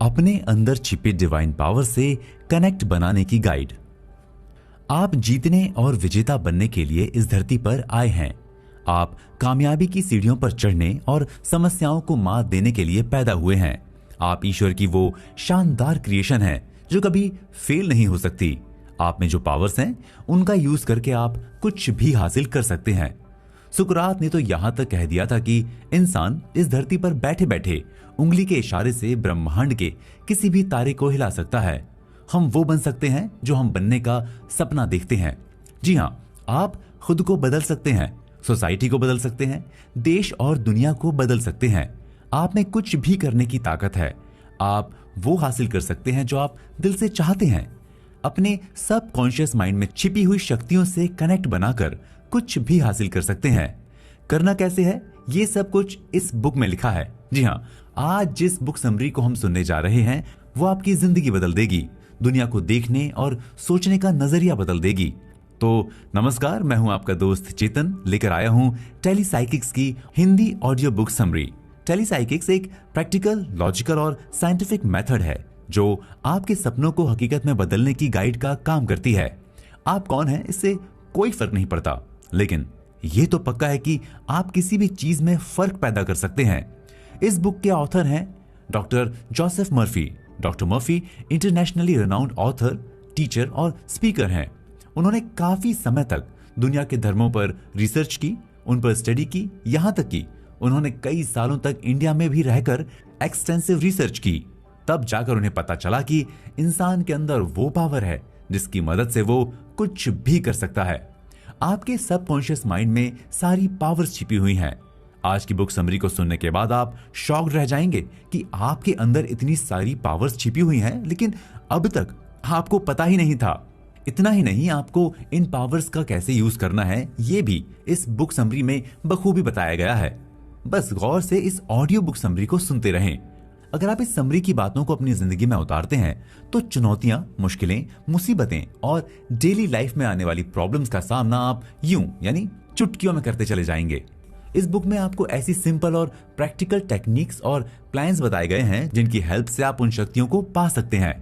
अपने अंदर छिपे डिवाइन पावर से कनेक्ट बनाने की गाइड। आप जीतने और विजेता बनने के लिए इस धरती पर आए हैं। आप कामयाबी की सीढ़ियों पर चढ़ने और समस्याओं को मात देने के लिए पैदा हुए हैं। आप ईश्वर की वो शानदार क्रिएशन है जो कभी फेल नहीं हो सकती। आप में जो पावर्स हैं उनका यूज करके आप कुछ भी हासिल कर सकते हैं। सुकरात ने तो यहां तक कह दिया था कि इंसान इस धरती पर बैठे बैठे उंगली के इशारे से ब्रह्मांड के किसी भी तारे को हिला सकता है। हम वो बन सकते हैं जो हम बनने का सपना देखते हैं। जी हाँ, आप खुद को बदल सकते हैं, सोसाइटी को बदल सकते हैं, देश और दुनिया को बदल सकते हैं। आप में कुछ भी करने की ताकत है। आप वो हासिल कर सकते हैं जो आप दिल से चाहते हैं। अपने सबकॉन्शियस माइंड में छिपी हुई शक्तियों से कनेक्ट बनाकर कुछ भी हासिल कर सकते हैं। करना कैसे है, ये सब कुछ इस बुक में लिखा है। जी हाँ, आज जिस बुक समरी को हम सुनने जा रहे हैं वो आपकी जिंदगी बदल देगी, दुनिया को देखने और सोचने का नजरिया बदल देगी। तो नमस्कार, मैं हूं आपका दोस्त चेतन, लेकर आया हूं टेलीसाइकिक्स की हिंदी ऑडियो बुक समरी। टेलीसाइकिक्स एक प्रैक्टिकल, लॉजिकल और साइंटिफिक मेथड है जो आपके सपनों को हकीकत में बदलने की गाइड का काम करती है। आप कौन हैं इससे कोई फर्क नहीं पड़ता, लेकिन यह तो पक्का है कि आप किसी भी चीज में फर्क पैदा कर सकते हैं। इस बुक के ऑथर हैं doctor Joseph Murphy. Doctor Murphy internationally renowned author, teacher और स्पीकर हैं। उन्होंने काफी समय तक दुनिया के धर्मों पर रिसर्च की, उन पर स्टडी की, यहां तक कि उन्होंने कई सालों तक इंडिया में भी रहकर एक्सटेंसिव रिसर्च की। तब जाकर उन्हें पता चला कि इंसान के अंदर वो पावर है जिसकी मदद से वो कुछ भी कर सकता है। आपके सबकॉन्शियस माइंड में सारी पावर्स छिपी हुई हैं। आज की बुक समरी को सुनने के बाद आप शॉक्ड रह जाएंगे कि आपके अंदर इतनी सारी पावर्स छिपी हुई हैं, लेकिन अब तक आपको पता ही नहीं था। इतना ही नहीं, आपको इन पावर्स का कैसे यूज करना है ये भी इस बुक समरी में बखूबी बताया गया है। बस गौर से इस ऑडियो बुक समरी को सुनते रहें। अगर आप इस समरी की बातों को अपनी जिंदगी में उतारते हैं तो चुनौतियां, मुश्किलें, मुसीबतें और डेली लाइफ में आने वाली प्रॉब्लम्स का सामना आप यूं यानी चुटकियों में करते चले जाएंगे। इस बुक में आपको ऐसी सिंपल और प्रैक्टिकल टेक्निक्स और प्लान्स बताए गए हैं जिनकी हेल्प से आप उन शक्तियों को पा सकते हैं।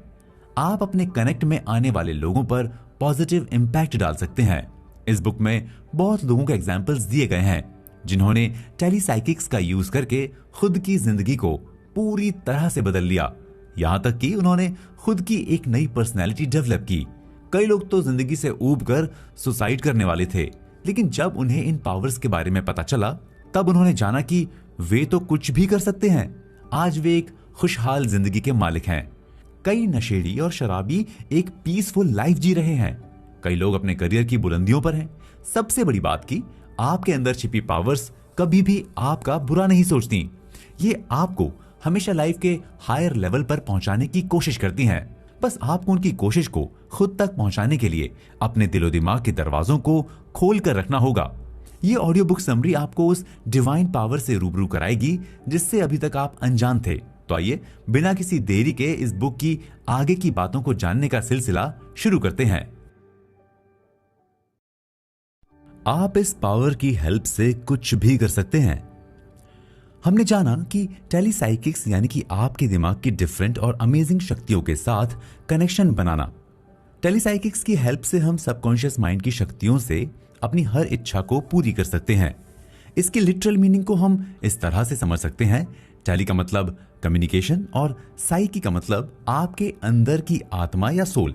आप अपने कनेक्ट में आने वाले लोगों पर पॉजिटिव इंपैक्ट डाल सकते हैं। इस बुक में बहुत लोगों के एग्जाम्पल्स दिए गए हैं जिन्होंने टेलीसाइकिक्स का यूज करके खुद की जिंदगी को पूरी तरह से बदल लिया। यहां तक कि उन्होंने खुद की एक नई पर्सनैलिटी डेवलप की। कई लोग तो जिंदगी से ऊब कर सुसाइड करने वाले थे, लेकिन जब उन्हें इन पावर्स के बारे में पता चला तब उन्होंने जाना कि वे तो कुछ भी कर सकते हैं। आज वे एक खुशहाल जिंदगी के मालिक हैं। कई नशेड़ी और शराबी एक पीसफुल लाइफ जी रहे हैं। कई लोग अपने करियर की बुलंदियों पर हैं। सबसे बड़ी बात की आपके अंदर छिपी पावर्स कभी भी आपका बुरा नहीं सोचती। ये आपको हमेशा लाइफ के हायर लेवल पर पहुंचाने की कोशिश करती हैं। बस आपको उनकी कोशिश को खुद तक पहुंचाने के लिए अपने दिलो दिमाग के दरवाजों को खोल कर रखना होगा। ये ऑडियो बुक समरी आपको उस डिवाइन पावर से रूबरू कराएगी जिससे अभी तक आप अनजान थे। तो आइए बिना किसी देरी के इस बुक की आगे की बातों को जानने का सिलसिला शुरू करते हैं। आप इस पावर की हेल्प से कुछ भी कर सकते हैं। हमने जाना कि टेलीसाइकिक्स यानी कि आपके दिमाग की डिफरेंट और अमेजिंग शक्तियों के साथ कनेक्शन बनाना। टेलीसाइकिक्स की हेल्प से हम सबकॉन्शियस माइंड की शक्तियों से अपनी हर इच्छा को पूरी कर सकते हैं। इसकी लिटरल मीनिंग को हम इस तरह से समझ सकते हैं। टेली का मतलब कम्युनिकेशन और साइकी का मतलब आपके अंदर की आत्मा या सोल।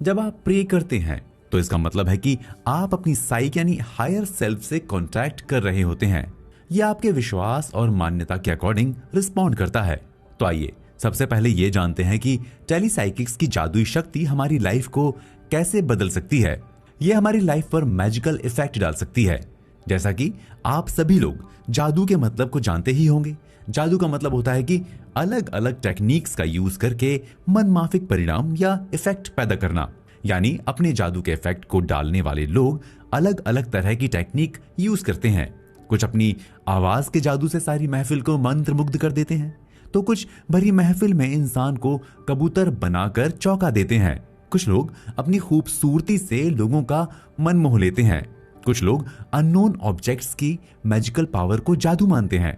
जब आप प्रे करते हैं तो इसका मतलब है कि आप अपनी साइक यानी हायर सेल्फ से कॉन्टैक्ट कर रहे होते हैं। यह आपके विश्वास और मान्यता के अकॉर्डिंग रिस्पॉन्ड करता है। तो आइए सबसे पहले ये जानते हैं कि टेलीसाइकिक्स की जादुई शक्ति हमारी लाइफ को कैसे बदल सकती है। यह हमारी लाइफ पर मैजिकल इफेक्ट डाल सकती है। जैसा कि आप सभी लोग जादू के मतलब को जानते ही होंगे। जादू का मतलब होता है कि अलग अलग टेक्निक्स का यूज करके मनमाफिक परिणाम या इफेक्ट पैदा करना। यानी अपने जादू के इफेक्ट को डालने वाले लोग अलग अलग तरह की टेक्निक यूज करते हैं। कुछ अपनी आवाज के जादू से सारी महफिल को मंत्रमुग्ध कर देते हैं, तो कुछ भरी महफिल में इंसान को कबूतर बनाकर चौंका देते हैं। कुछ लोग अपनी खूबसूरती से लोगों का मन मोह लेते हैं। कुछ लोग अननोन ऑब्जेक्ट्स की मैजिकल पावर को जादू मानते हैं।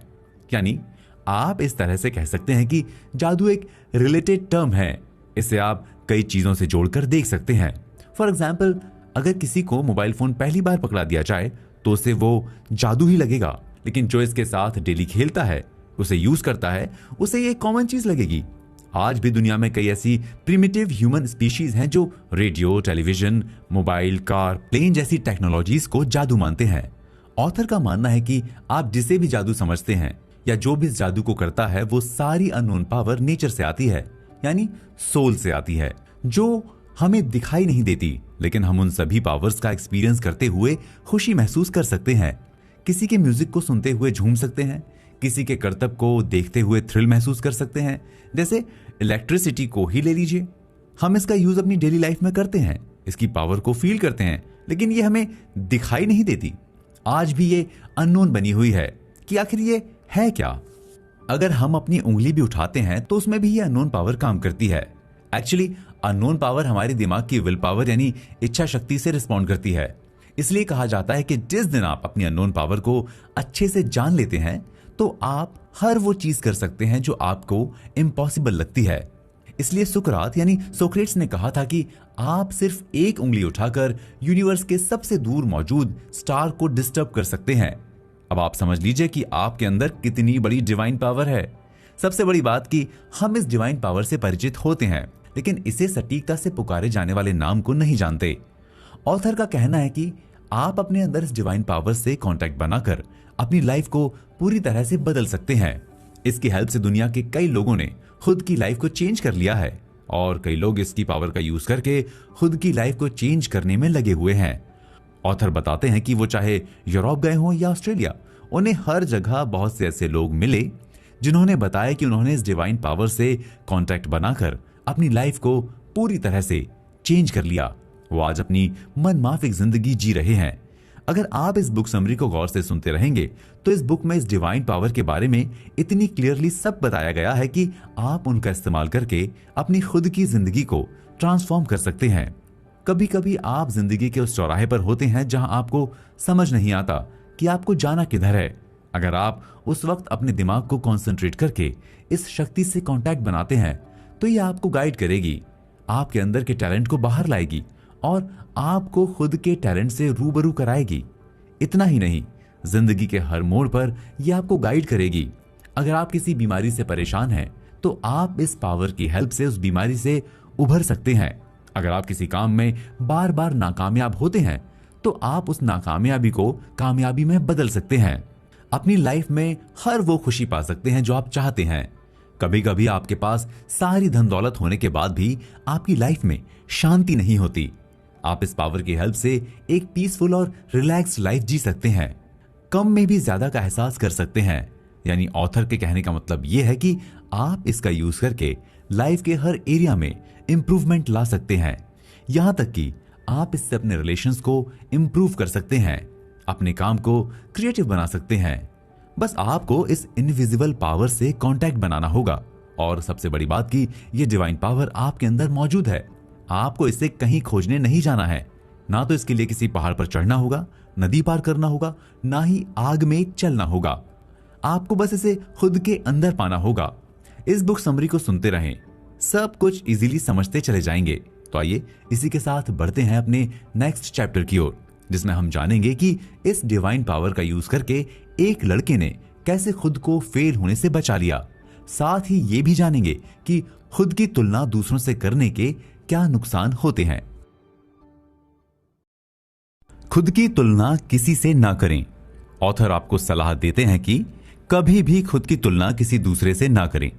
यानी आप इस तरह से कह सकते हैं कि जादू एक रिलेटेड टर्म है। इसे आप कई चीजों से जोड़कर देख सकते हैं। फॉर एग्जाम्पल, अगर किसी को मोबाइल फोन पहली बार पकड़ा दिया जाए तो उसे वो जादू ही लगेगा, लेकिन जो इसके साथ डेली खेलता है, उसे यूज करता है, उसे ये कॉमन चीज लगेगी। आज भी दुनिया में कई ऐसी प्रिमिटिव ह्यूमन स्पीशीज हैं जो radio, television, mobile, car, plane जैसी टेक्नोलॉजीज को जादू मानते हैं। ऑथर का मानना है कि आप जिसे भी जादू समझते हैं या जो भी इस जादू को करता है, वो सारी अननोन पावर नेचर से आती है, यानी सोल से आती है, जो हमें दिखाई नहीं देती, लेकिन हम उन सभी पावर्स का एक्सपीरियंस करते हुए खुशी महसूस कर सकते हैं। किसी के म्यूजिक को सुनते हुए झूम सकते हैं, किसी के करतब को देखते हुए थ्रिल महसूस कर सकते हैं। जैसे इलेक्ट्रिसिटी को ही ले लीजिए, हम इसका यूज अपनी डेली लाइफ में करते हैं, इसकी पावर को फील करते हैं, लेकिन ये हमें दिखाई नहीं देती। आज भी ये अननोन बनी हुई है कि आखिर ये है क्या। अगर हम अपनी उंगली भी उठाते हैं तो उसमें भी ये अननोन पावर काम करती है। एक्चुअली अननोन पावर हमारे दिमाग की विल पावर यानी इच्छा शक्ति से रिस्पॉन्ड करती है। इसलिए कहा जाता है कि जिस दिन आप अपनी अननोन पावर को अच्छे से जान लेते हैं तो आप हर वो चीज कर सकते हैं जो आपको इम्पॉसिबल लगती है। इसलिए सुकरात यानी सोक्रेट्स ने कहा था कि आप सिर्फ एक उंगली उठाकर यूनिवर्स के सबसे दूर मौजूद स्टार को डिस्टर्ब कर सकते हैं। अब आप समझ लीजिए कि आपके अंदर कितनी बड़ी डिवाइन पावर है। सबसे बड़ी बात कि हम इस डिवाइन पावर से परिचित होते हैं, लेकिन इसे सटीकता से पुकारे जाने वाले नाम को नहीं जानते। ऑथर का कहना है कि आप अपने अंदर इस डिवाइन पावर से कांटेक्ट बनाकर अपनी लाइफ को पूरी तरह से बदल सकते हैं। इसकी हेल्प से दुनिया के कई लोगों ने खुद की लाइफ को चेंज कर लिया है और कई लोग इसकी पावर का यूज करके खुद की लाइफ को चेंज करने में लगे हुए हैं। ऑथर बताते हैं कि वो चाहे यूरोप गए हों या ऑस्ट्रेलिया, उन्हें हर जगह बहुत से ऐसे लोग मिले जिन्होंने बताया कि उन्होंने इस डिवाइन पावर से कांटेक्ट बनाकर अपनी लाइफ को पूरी तरह से चेंज कर लिया। वो आज अपनी मनमाफिक जिंदगी जी रहे हैं। अगर आप इस बुक समरी को गौर से सुनते रहेंगे तो इस बुक में इस डिवाइन पावर के बारे में इतनी क्लियरली सब बताया गया है कि आप उनका इस्तेमाल करके अपनी खुद की जिंदगी को ट्रांसफॉर्म कर सकते हैं। कभी कभी आप जिंदगी के उस चौराहे पर होते हैं जहां आपको समझ नहीं आता कि आपको जाना किधर है। अगर आप उस वक्त अपने दिमाग को कंसंट्रेट करके इस शक्ति से कांटेक्ट बनाते हैं तो ये आपको गाइड करेगी, आपके अंदर के टैलेंट को बाहर लाएगी और आपको खुद के टैलेंट से रूबरू कराएगी। इतना ही नहीं, जिंदगी के हर मोड़ पर यह आपको गाइड करेगी। अगर आप किसी बीमारी से परेशान हैं तो आप इस पावर की हेल्प से उस बीमारी से उभर सकते हैं। अगर आप किसी काम में बार बार नाकामयाब होते हैं तो आप उस नाकामयाबी को कामयाबी में बदल सकते हैं। अपनी लाइफ में हर वो खुशी पा सकते हैं जो आप चाहते हैं। कभी कभी आपके पास सारी धन दौलत होने के बाद भी आपकी लाइफ में शांति नहीं होती। आप इस पावर की हेल्प से एक पीसफुल और रिलैक्स्ड लाइफ जी सकते हैं। कम में भी ज्यादा का एहसास कर सकते हैं। यानी ऑथर के कहने का मतलब यह है कि आप इसका यूज करके लाइफ के हर एरिया में इंप्रूवमेंट ला सकते हैं। यहां तक कि आप इससे अपने रिलेशंस को इंप्रूव कर सकते हैं, अपने काम को क्रिएटिव बना सकते हैं। बस आपको इस इनविजिबल पावर से कांटेक्ट बनाना होगा। और सबसे बड़ी बात कि यह डिवाइन पावर आपके अंदर मौजूद है। आपको इसे कहीं खोजने नहीं जाना है। ना तो इसके लिए किसी पहाड़ पर चढ़ना होगा, नदी पार करना होगा, ना ही आग में चलना होगा। आपको बस इसे खुद के अंदर पाना होगा। इस बुक समरी को सुनते रहें, सब कुछ इजीली समझते चले जाएंगे। तो आइए इसी के साथ बढ़ते हैं अपने नेक्स्ट चैप्टर की ओर, जिसमें हम जानेंगे कि इस डिवाइन पावर का यूज करके एक लड़के ने कैसे खुद को फेल होने से बचा लिया। साथ ही ये भी जानेंगे कि खुद की तुलना दूसरों से करने के क्या नुकसान होते हैं। खुद की तुलना किसी से ना करें। ऑथर आपको सलाह देते हैं कि कभी भी खुद की तुलना किसी दूसरे से ना करें।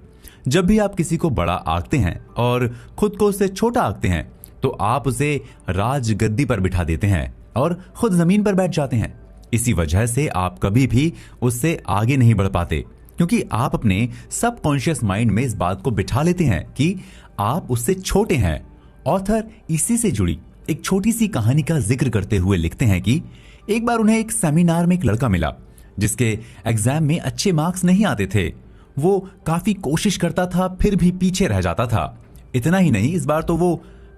जब भी आप किसी को बड़ा आंकते हैं और खुद को उससे छोटा आंकते हैं तो आप उसे राजगद्दी पर बिठा देते हैं और खुद जमीन पर बैठ जाते हैं। इसी वजह से आप कभी भी उससे आगे नहीं बढ़ पाते, क्योंकि आप अपने सबकॉन्शियस माइंड में इस बात को बिठा लेते हैं कि आप उससे छोटे हैं। ऑथर इसी से जुड़ी एक छोटी सी कहानी का जिक्र करते हुए लिखते हैं कि एक बार उन्हें एक सेमिनार में एक लड़का मिला जिसके एग्जाम में अच्छे मार्क्स नहीं आते थे। वो काफी कोशिश करता था फिर भी पीछे रह जाता था। इतना ही नहीं, इस बार तो वो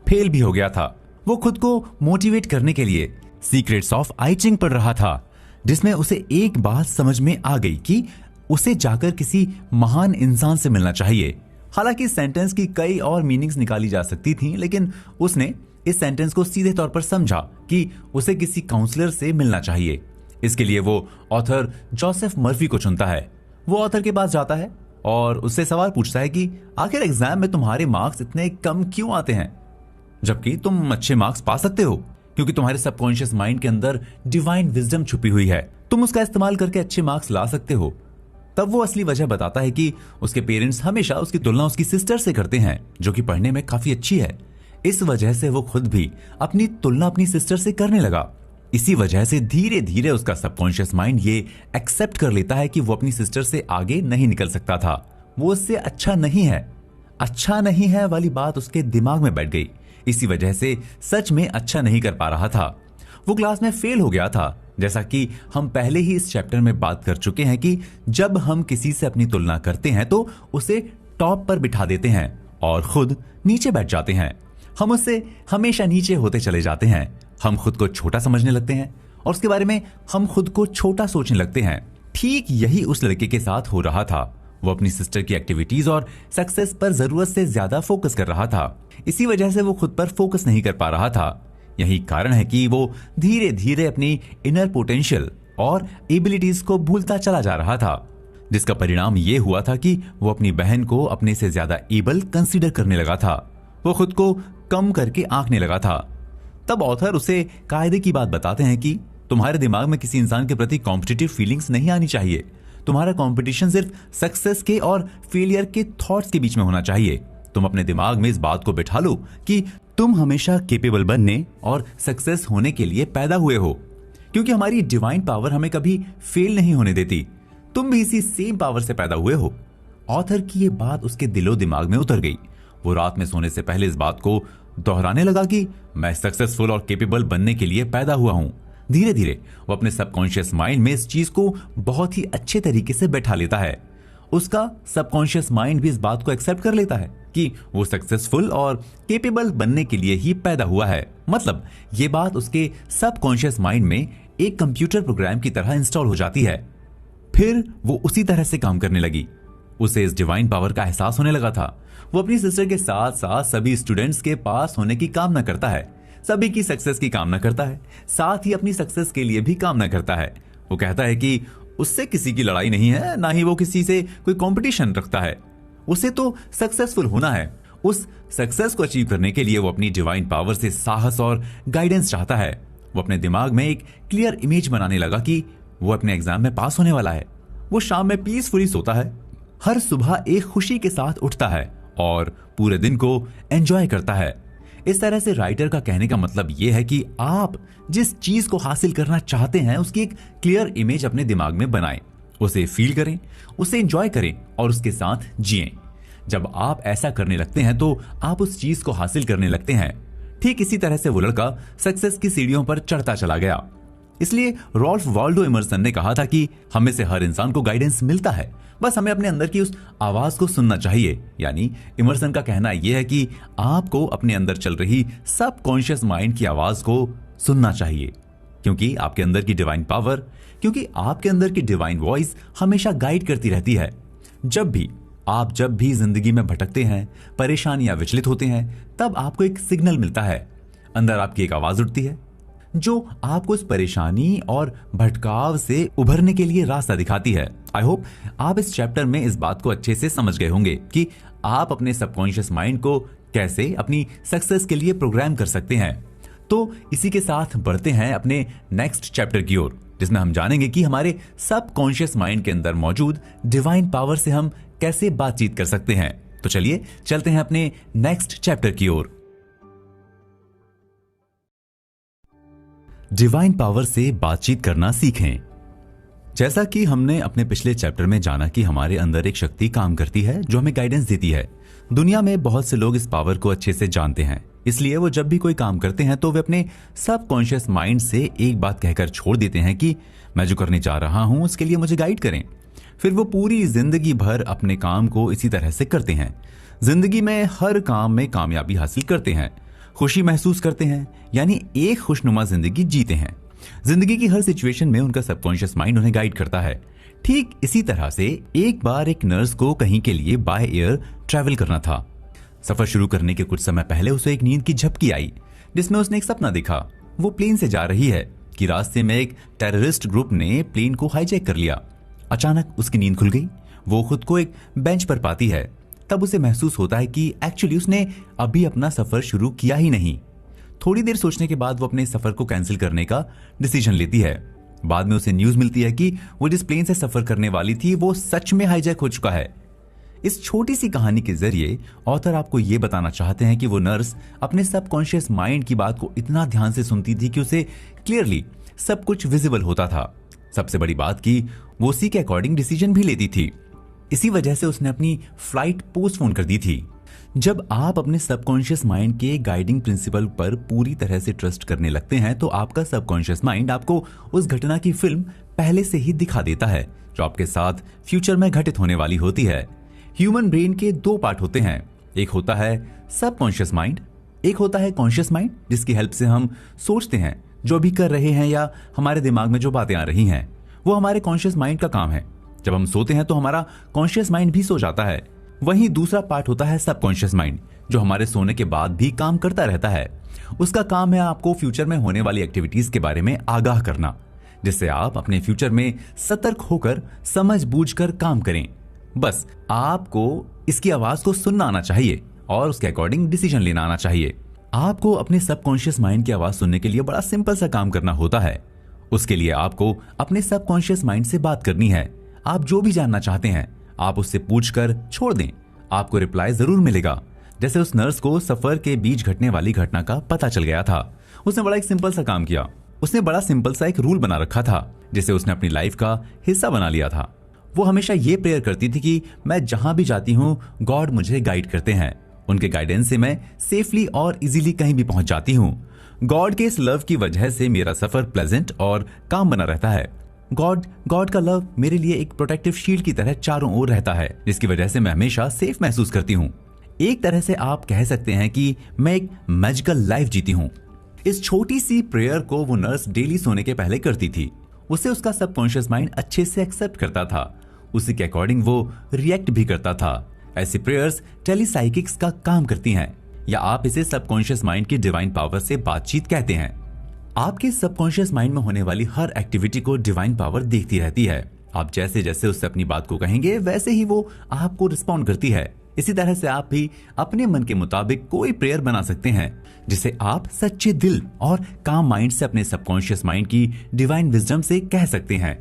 फेल भी हो गया था। वो खुद को मोटिवेट करने के लिए सीक्रेट्स ऑफ आई चिंग पढ़ रहा था, जिसमें उसे एक बात समझ में आ गई कि उसे जाकर किसी महान इंसान से मिलना चाहिए। हालांकि इस सेंटेंस की कई और मीनिंग्स निकाली जा सकती थी, लेकिन उसने इस सेंटेंस को सीधे तौर पर समझा कि उसे किसी काउंसलर से मिलना चाहिए। इसके लिए वो ऑथर जोसेफ मर्फी को चुनता है। वो ऑथर के पास जाता है और उससे सवाल पूछता है कि आखिर एग्जाम में तुम्हारे मार्क्स इतने कम क्यों आते हैं, जबकि तुम अच्छे मार्क्स पा सकते हो, क्योंकि तुम्हारे सबकॉन्शियस माइंड के अंदर डिवाइन विजडम छुपी हुई है, तुम उसका इस्तेमाल करके अच्छे मार्क्स ला सकते हो। तब वो असली वजह बताता है कि उसके पेरेंट्स हमेशा उसकी तुलना उसकी सिस्टर से करते हैं, जो कि पढ़ने में काफी अच्छी है। इस वजह से वो खुद भी अपनी तुलना अपनी सिस्टर से करने लगा। इसी वजह से धीरे धीरे उसका सबकॉन्शियस माइंड ये एक्सेप्ट कर लेता है कि वो अपनी सिस्टर से आगे नहीं निकल सकता था, वो उससे अच्छा नहीं है वाली बात उसके दिमाग में बैठ गई। इसी वजह से सच में अच्छा नहीं कर पा रहा था। वो क्लास में फेल हो गया था। जैसा कि हम पहले ही इस चैप्टर में बात कर चुके हैं कि जब हम किसी से अपनी तुलना करते हैं तो उसे टॉप पर बिठा देते हैं और खुद नीचे बैठ जाते हैं। हम उससे हमेशा नीचे होते चले जाते हैं। हम खुद को छोटा समझने लगते हैं और उसके बारे में हम खुद को छोटा सोचने लगते हैं। ठीक यही उस लड़के के साथ हो रहा था। वो अपनी सिस्टर की एक्टिविटीज और सक्सेस पर जरूरत से ज्यादा फोकस कर रहा था। इसी वजह से वो खुद पर फोकस नहीं कर पा रहा था। यही कारण है कि वो धीरे धीरे अपनी इनर पोटेंशियल और एबिलिटीज को भूलता चला जा रहा था, जिसका परिणाम ये हुआ था कि वो अपनी बहन को अपने से ज्यादा एबल कंसीडर करने लगा था। वो खुद को कम करके आंकने लगा था। तब ऑथर उसे कायदे की बात बताते हैं कि तुम्हारे दिमाग में किसी इंसान के प्रति कॉम्पिटिटिव फीलिंग्स नहीं आनी चाहिए। तुम्हारा कंपटीशन सिर्फ सक्सेस के और फेलियर के थॉट्स के बीच में होना चाहिए। तुम अपने दिमाग में इस बात को बिठा लो कि तुम हमेशा केपेबल बनने और सक्सेस होने के लिए पैदा हुए हो, क्योंकि हमारी डिवाइन पावर हमें कभी फेल नहीं होने देती। तुम भी इसी सेम पावर से पैदा हुए हो। ऑथर की ये बात उसके दिलो दिमाग में उतर गई। वो रात में सोने से पहले इस बात को दोहराने लगा कि मैं सक्सेसफुल और केपेबल बनने के लिए पैदा हुआ हूं। धीरे धीरे वो अपने सबकॉन्शियस माइंड में इस चीज को बहुत ही अच्छे तरीके से बैठा लेता है। उसका सबकॉन्शियस माइंड भी इस बात को एक्सेप्ट कर लेता है कि वो सक्सेसफुल और केपेबल बनने के लिए ही पैदा हुआ है। मतलब ये बात उसके सबकॉन्शियस माइंड में एक कंप्यूटर प्रोग्राम की तरह इंस्टॉल हो जाती है। फिर वो उसी तरह से काम करने लगी। उसे इस डिवाइन पावर का एहसास होने लगा था। वो अपनी सिस्टर के साथ साथ सभी स्टूडेंट्स के पास होने की कामना करता है, सभी की सक्सेस की कामना करता है, साथ ही अपनी सक्सेस के लिए भी कामना करता है। वो कहता है कि उससे किसी की लड़ाई नहीं है, ना ही वो किसी से कोई कंपटीशन रखता है। उसे तो सक्सेसफुल होना है। उस सक्सेस को अचीव करने के लिए वो अपनी डिवाइन पावर से साहस और गाइडेंस चाहता है। वो अपने दिमाग में एक क्लियर इमेज बनाने लगा कि वो अपने एग्जाम में पास होने वाला है। वो शाम में पीसफुली सोता है, हर सुबह एक खुशी के साथ उठता है और पूरे दिन को एंजॉय करता है। इस तरह से राइटर का कहने का मतलब यह है कि आप जिस चीज को हासिल करना चाहते हैं उसकी एक क्लियर इमेज अपने दिमाग में बनाएं, उसे फील करें, उसे एंजॉय करें और उसके साथ जिएं। जब आप ऐसा करने लगते हैं तो आप उस चीज को हासिल करने लगते हैं। ठीक इसी तरह से वो लड़का सक्सेस की सीढ़ियों पर चढ़ता चला गया। इसलिए रॉल्फ वाल्डो इमर्सन ने कहा था कि हमें से हर इंसान को गाइडेंस मिलता है, बस हमें अपने अंदर की उस आवाज को सुनना चाहिए। यानी इमर्सन का कहना यह है कि आपको अपने अंदर चल रही सबकॉन्शियस माइंड की आवाज को सुनना चाहिए, क्योंकि आपके अंदर की डिवाइन पावर, क्योंकि आपके अंदर की डिवाइन वॉइस हमेशा गाइड करती रहती है। जब भी जिंदगी में भटकते हैं, परेशान या विचलित होते हैं, तब आपको एक सिग्नल मिलता है। अंदर आपकी एक आवाज उठती है जो आपको इस परेशानी और भटकाव से उभरने के लिए रास्ता दिखाती है। आई होप आप इस चैप्टर में इस बात को अच्छे से समझ गए होंगे कि आप अपने सबकॉन्शियस माइंड को कैसे अपनी सक्सेस के लिए प्रोग्राम कर सकते हैं। तो इसी के साथ बढ़ते हैं अपने नेक्स्ट चैप्टर की ओर, जिसमें हम जानेंगे कि हमारे सबकॉन्शियस माइंड के अंदर मौजूद डिवाइन पावर से हम कैसे बातचीत कर सकते हैं। तो चलिए चलते हैं अपने नेक्स्ट चैप्टर की ओर। डिवाइन पावर से बातचीत करना सीखें। जैसा कि हमने अपने पिछले चैप्टर में जाना कि हमारे अंदर एक शक्ति काम करती है जो हमें गाइडेंस देती है। दुनिया में बहुत से लोग इस पावर को अच्छे से जानते हैं, इसलिए वो जब भी कोई काम करते हैं तो वे अपने सबकॉन्शियस माइंड से एक बात कहकर छोड़ देते हैं कि मैं जो करने जा रहा हूं उसके लिए मुझे गाइड करें। फिर वो पूरी जिंदगी भर अपने काम को इसी तरह से करते हैं। जिंदगी में हर काम में कामयाबी हासिल करते हैं, खुशी महसूस करते हैं, यानी एक खुशनुमा जिंदगी जीते हैं। जिंदगी की हर सिचुएशन में उनका सबकॉन्शियस माइंड उन्हें गाइड करता है। ठीक इसी तरह से एक बार एक नर्स को कहीं के लिए बाय एयर ट्रैवल करना था। सफर शुरू करने के कुछ समय पहले उसे एक नींद की झपकी आई, जिसमें उसने एक सपना देखा। वो प्लेन से जा रही है कि रास्ते में एक टेररिस्ट ग्रुप ने प्लेन को हाईजैक कर लिया। अचानक उसकी नींद खुल गई। वो खुद को एक बेंच पर पाती है। तब उसे महसूस होता है कि एक्चुअली उसने अभी अपना सफर शुरू किया ही नहीं। थोड़ी देर सोचने के बाद वो अपने सफर को कैंसिल करने का डिसीजन लेती है। बाद में उसे न्यूज मिलती है कि वो जिस प्लेन से सफर करने वाली थी वो सच में हाईजैक हो चुका है। इस छोटी सी कहानी के जरिए ऑथर आपको ये बताना चाहते हैं कि वो नर्स अपने सबकॉन्शियस माइंड की बात को इतना ध्यान से सुनती थी कि उसे क्लियरली सब कुछ विजिबल होता था। सबसे बड़ी बात कि वो उसी के अकॉर्डिंग डिसीजन भी लेती थी। इसी वजह से उसने अपनी फ्लाइट पोस्टपोन कर दी थी। जब आप अपने सबकॉन्शियस माइंड के गाइडिंग प्रिंसिपल पर पूरी तरह से ट्रस्ट करने लगते हैं तो आपका सबकॉन्शियस माइंड आपको उस घटना की फिल्म पहले से ही दिखा देता है जो आपके साथ फ्यूचर में घटित होने वाली होती है। ह्यूमन ब्रेन के दो पार्ट होते हैं, एक होता है सबकॉन्शियस माइंड, एक होता है कॉन्शियस माइंड, जिसकी हेल्प से हम सोचते हैं, जो भी कर रहे हैं या हमारे दिमाग में जो बातें आ रही हैं वो हमारे कॉन्शियस माइंड का काम है। जब हम सोते हैं तो हमारा कॉन्शियस माइंड भी सो जाता है। वहीं दूसरा पार्ट होता है सबकॉन्शियस माइंड, जो हमारे सोने के बाद भी काम करता रहता है। उसका काम है आपको फ्यूचर में होने वाली एक्टिविटीज के बारे में आगाह करना, जिससे आप अपने फ्यूचर में सतर्क होकर समझ बूझकर काम करें। बस आपको इसकी आवाज को सुनना आना चाहिए और उसके अकॉर्डिंग डिसीजन लेना आना चाहिए। आपको अपने सबकॉन्शियस माइंड की आवाज सुनने के लिए बड़ा सिंपल सा काम करना होता है। उसके लिए आपको अपने सबकॉन्शियस माइंड से बात करनी है। आप जो भी जानना चाहते हैं आप उससे पूछकर छोड़ दें, आपको रिप्लाई जरूर मिलेगा। जैसे उस नर्स को सफर के बीच घटने वाली घटना का पता चल गया था। उसने बड़ा एक सिंपल सा काम किया। उसने बड़ा सिंपल सा एक रूल बना रखा था जिसे उसने अपनी लाइफ का हिस्सा बना लिया था। वो हमेशा ये प्रेयर करती थी कि मैं जहां भी जाती हूँ गॉड मुझे गाइड करते हैं। उनके गाइडेंस से मैं सेफली और इजीली कहीं भी पहुंच जाती हूँ। गॉड के इस लव की वजह से मेरा सफर प्लेजेंट और काम बना रहता है। गॉड का लव मेरे लिए एक प्रोटेक्टिव शील्ड की तरह चारों ओर रहता है, जिसकी वजह से मैं हमेशा सेफ महसूस करती हूँ। एक तरह से आप कह सकते हैं कि मैं एक मैजिकल लाइफ जीती हूँ। इस छोटी सी प्रेयर को वो नर्स डेली सोने के पहले करती थी। उसे उसका सबकॉन्शियस माइंड अच्छे से एक्सेप्ट करता था। उसी के अकॉर्डिंग वो रिएक्ट भी करता था। ऐसी प्रेयर्स टेलीसाइकिक्स का काम करती हैं, या आप इसे सबकॉन्शियस माइंड की डिवाइन पावर से बातचीत कहते हैं। आपके सबकॉन्शियस माइंड में होने वाली हर एक्टिविटी को डिवाइन पावर देखती रहती है। आप जैसे जैसे उससे अपनी बात को कहेंगे वैसे ही वो आपको रिस्पॉन्ड करती है। इसी तरह से आप भी अपने मन के मुताबिक कोई प्रेयर बना सकते हैं जिसे आप सच्चे दिल और काम माइंड से अपने सबकॉन्शियस माइंड की डिवाइन विजडम से कह सकते हैं।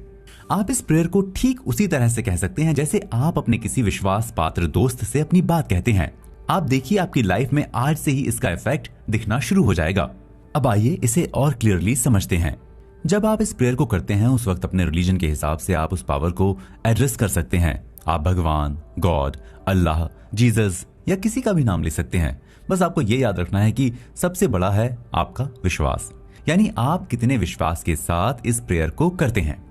आप इस प्रेयर को ठीक उसी तरह से कह सकते हैं जैसे आप अपने किसी विश्वास पात्र दोस्त से अपनी बात कहते हैं। आप देखिए आपकी लाइफ में आज से ही इसका इफेक्ट दिखना शुरू हो जाएगा। अब आइए इसे और क्लियरली समझते हैं। जब आप इस प्रेयर को करते हैं उस वक्त अपने रिलीजन के हिसाब से आप उस पावर को एड्रेस कर सकते हैं। आप भगवान, गॉड, अल्लाह, जीसस या किसी का भी नाम ले सकते हैं। बस आपको ये याद रखना है कि सबसे बड़ा है आपका विश्वास, यानी आप कितने विश्वास के साथ इस प्रेयर को करते हैं।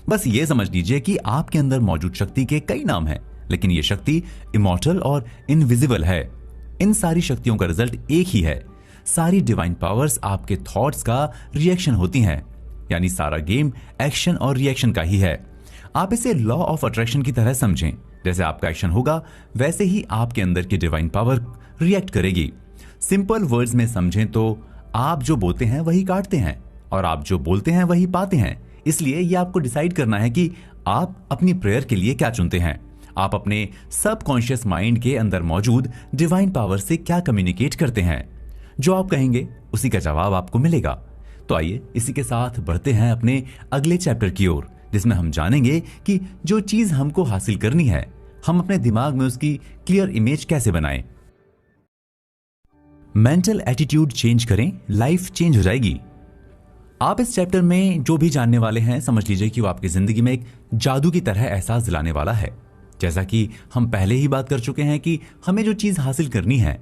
बस ये समझ लीजिए कि आपके अंदर मौजूद शक्ति के कई नाम हैं, लेकिन ये शक्ति इमॉर्टल और इनविजिबल है। इन सारी शक्तियों का रिजल्ट एक ही है। सारी डिवाइन पावर्स आपके थॉट्स का रिएक्शन होती हैं, यानी सारा गेम एक्शन और रिएक्शन का ही है। आप इसे लॉ ऑफ अट्रैक्शन की तरह समझें। जैसे आपका एक्शन होगा वैसे ही आपके अंदर की डिवाइन पावर रिएक्ट करेगी। सिंपल वर्ड्स में समझें तो आप जो बोलते हैं वही काटते हैं और आप जो बोलते हैं वही पाते हैं। इसलिए ये आपको डिसाइड करना है कि आप अपनी प्रेयर के लिए क्या चुनते हैं। आप अपने सबकॉन्शियस माइंड के अंदर मौजूद डिवाइन पावर से क्या कम्युनिकेट करते हैं। जो आप कहेंगे उसी का जवाब आपको मिलेगा। तो आइए इसी के साथ बढ़ते हैं अपने अगले चैप्टर की ओर, जिसमें हम जानेंगे कि जो चीज हमको हासिल करनी है हम अपने दिमाग में उसकी क्लियर इमेज कैसे बनाएं। मेंटल एटीट्यूड चेंज करें, लाइफ चेंज हो जाएगी। आप इस चैप्टर में जो भी जानने वाले हैं समझ लीजिए कि वो आपकी जिंदगी में एक जादू की तरह एहसास दिलाने वाला है। जैसा कि हम पहले ही बात कर चुके हैं कि हमें जो चीज हासिल करनी है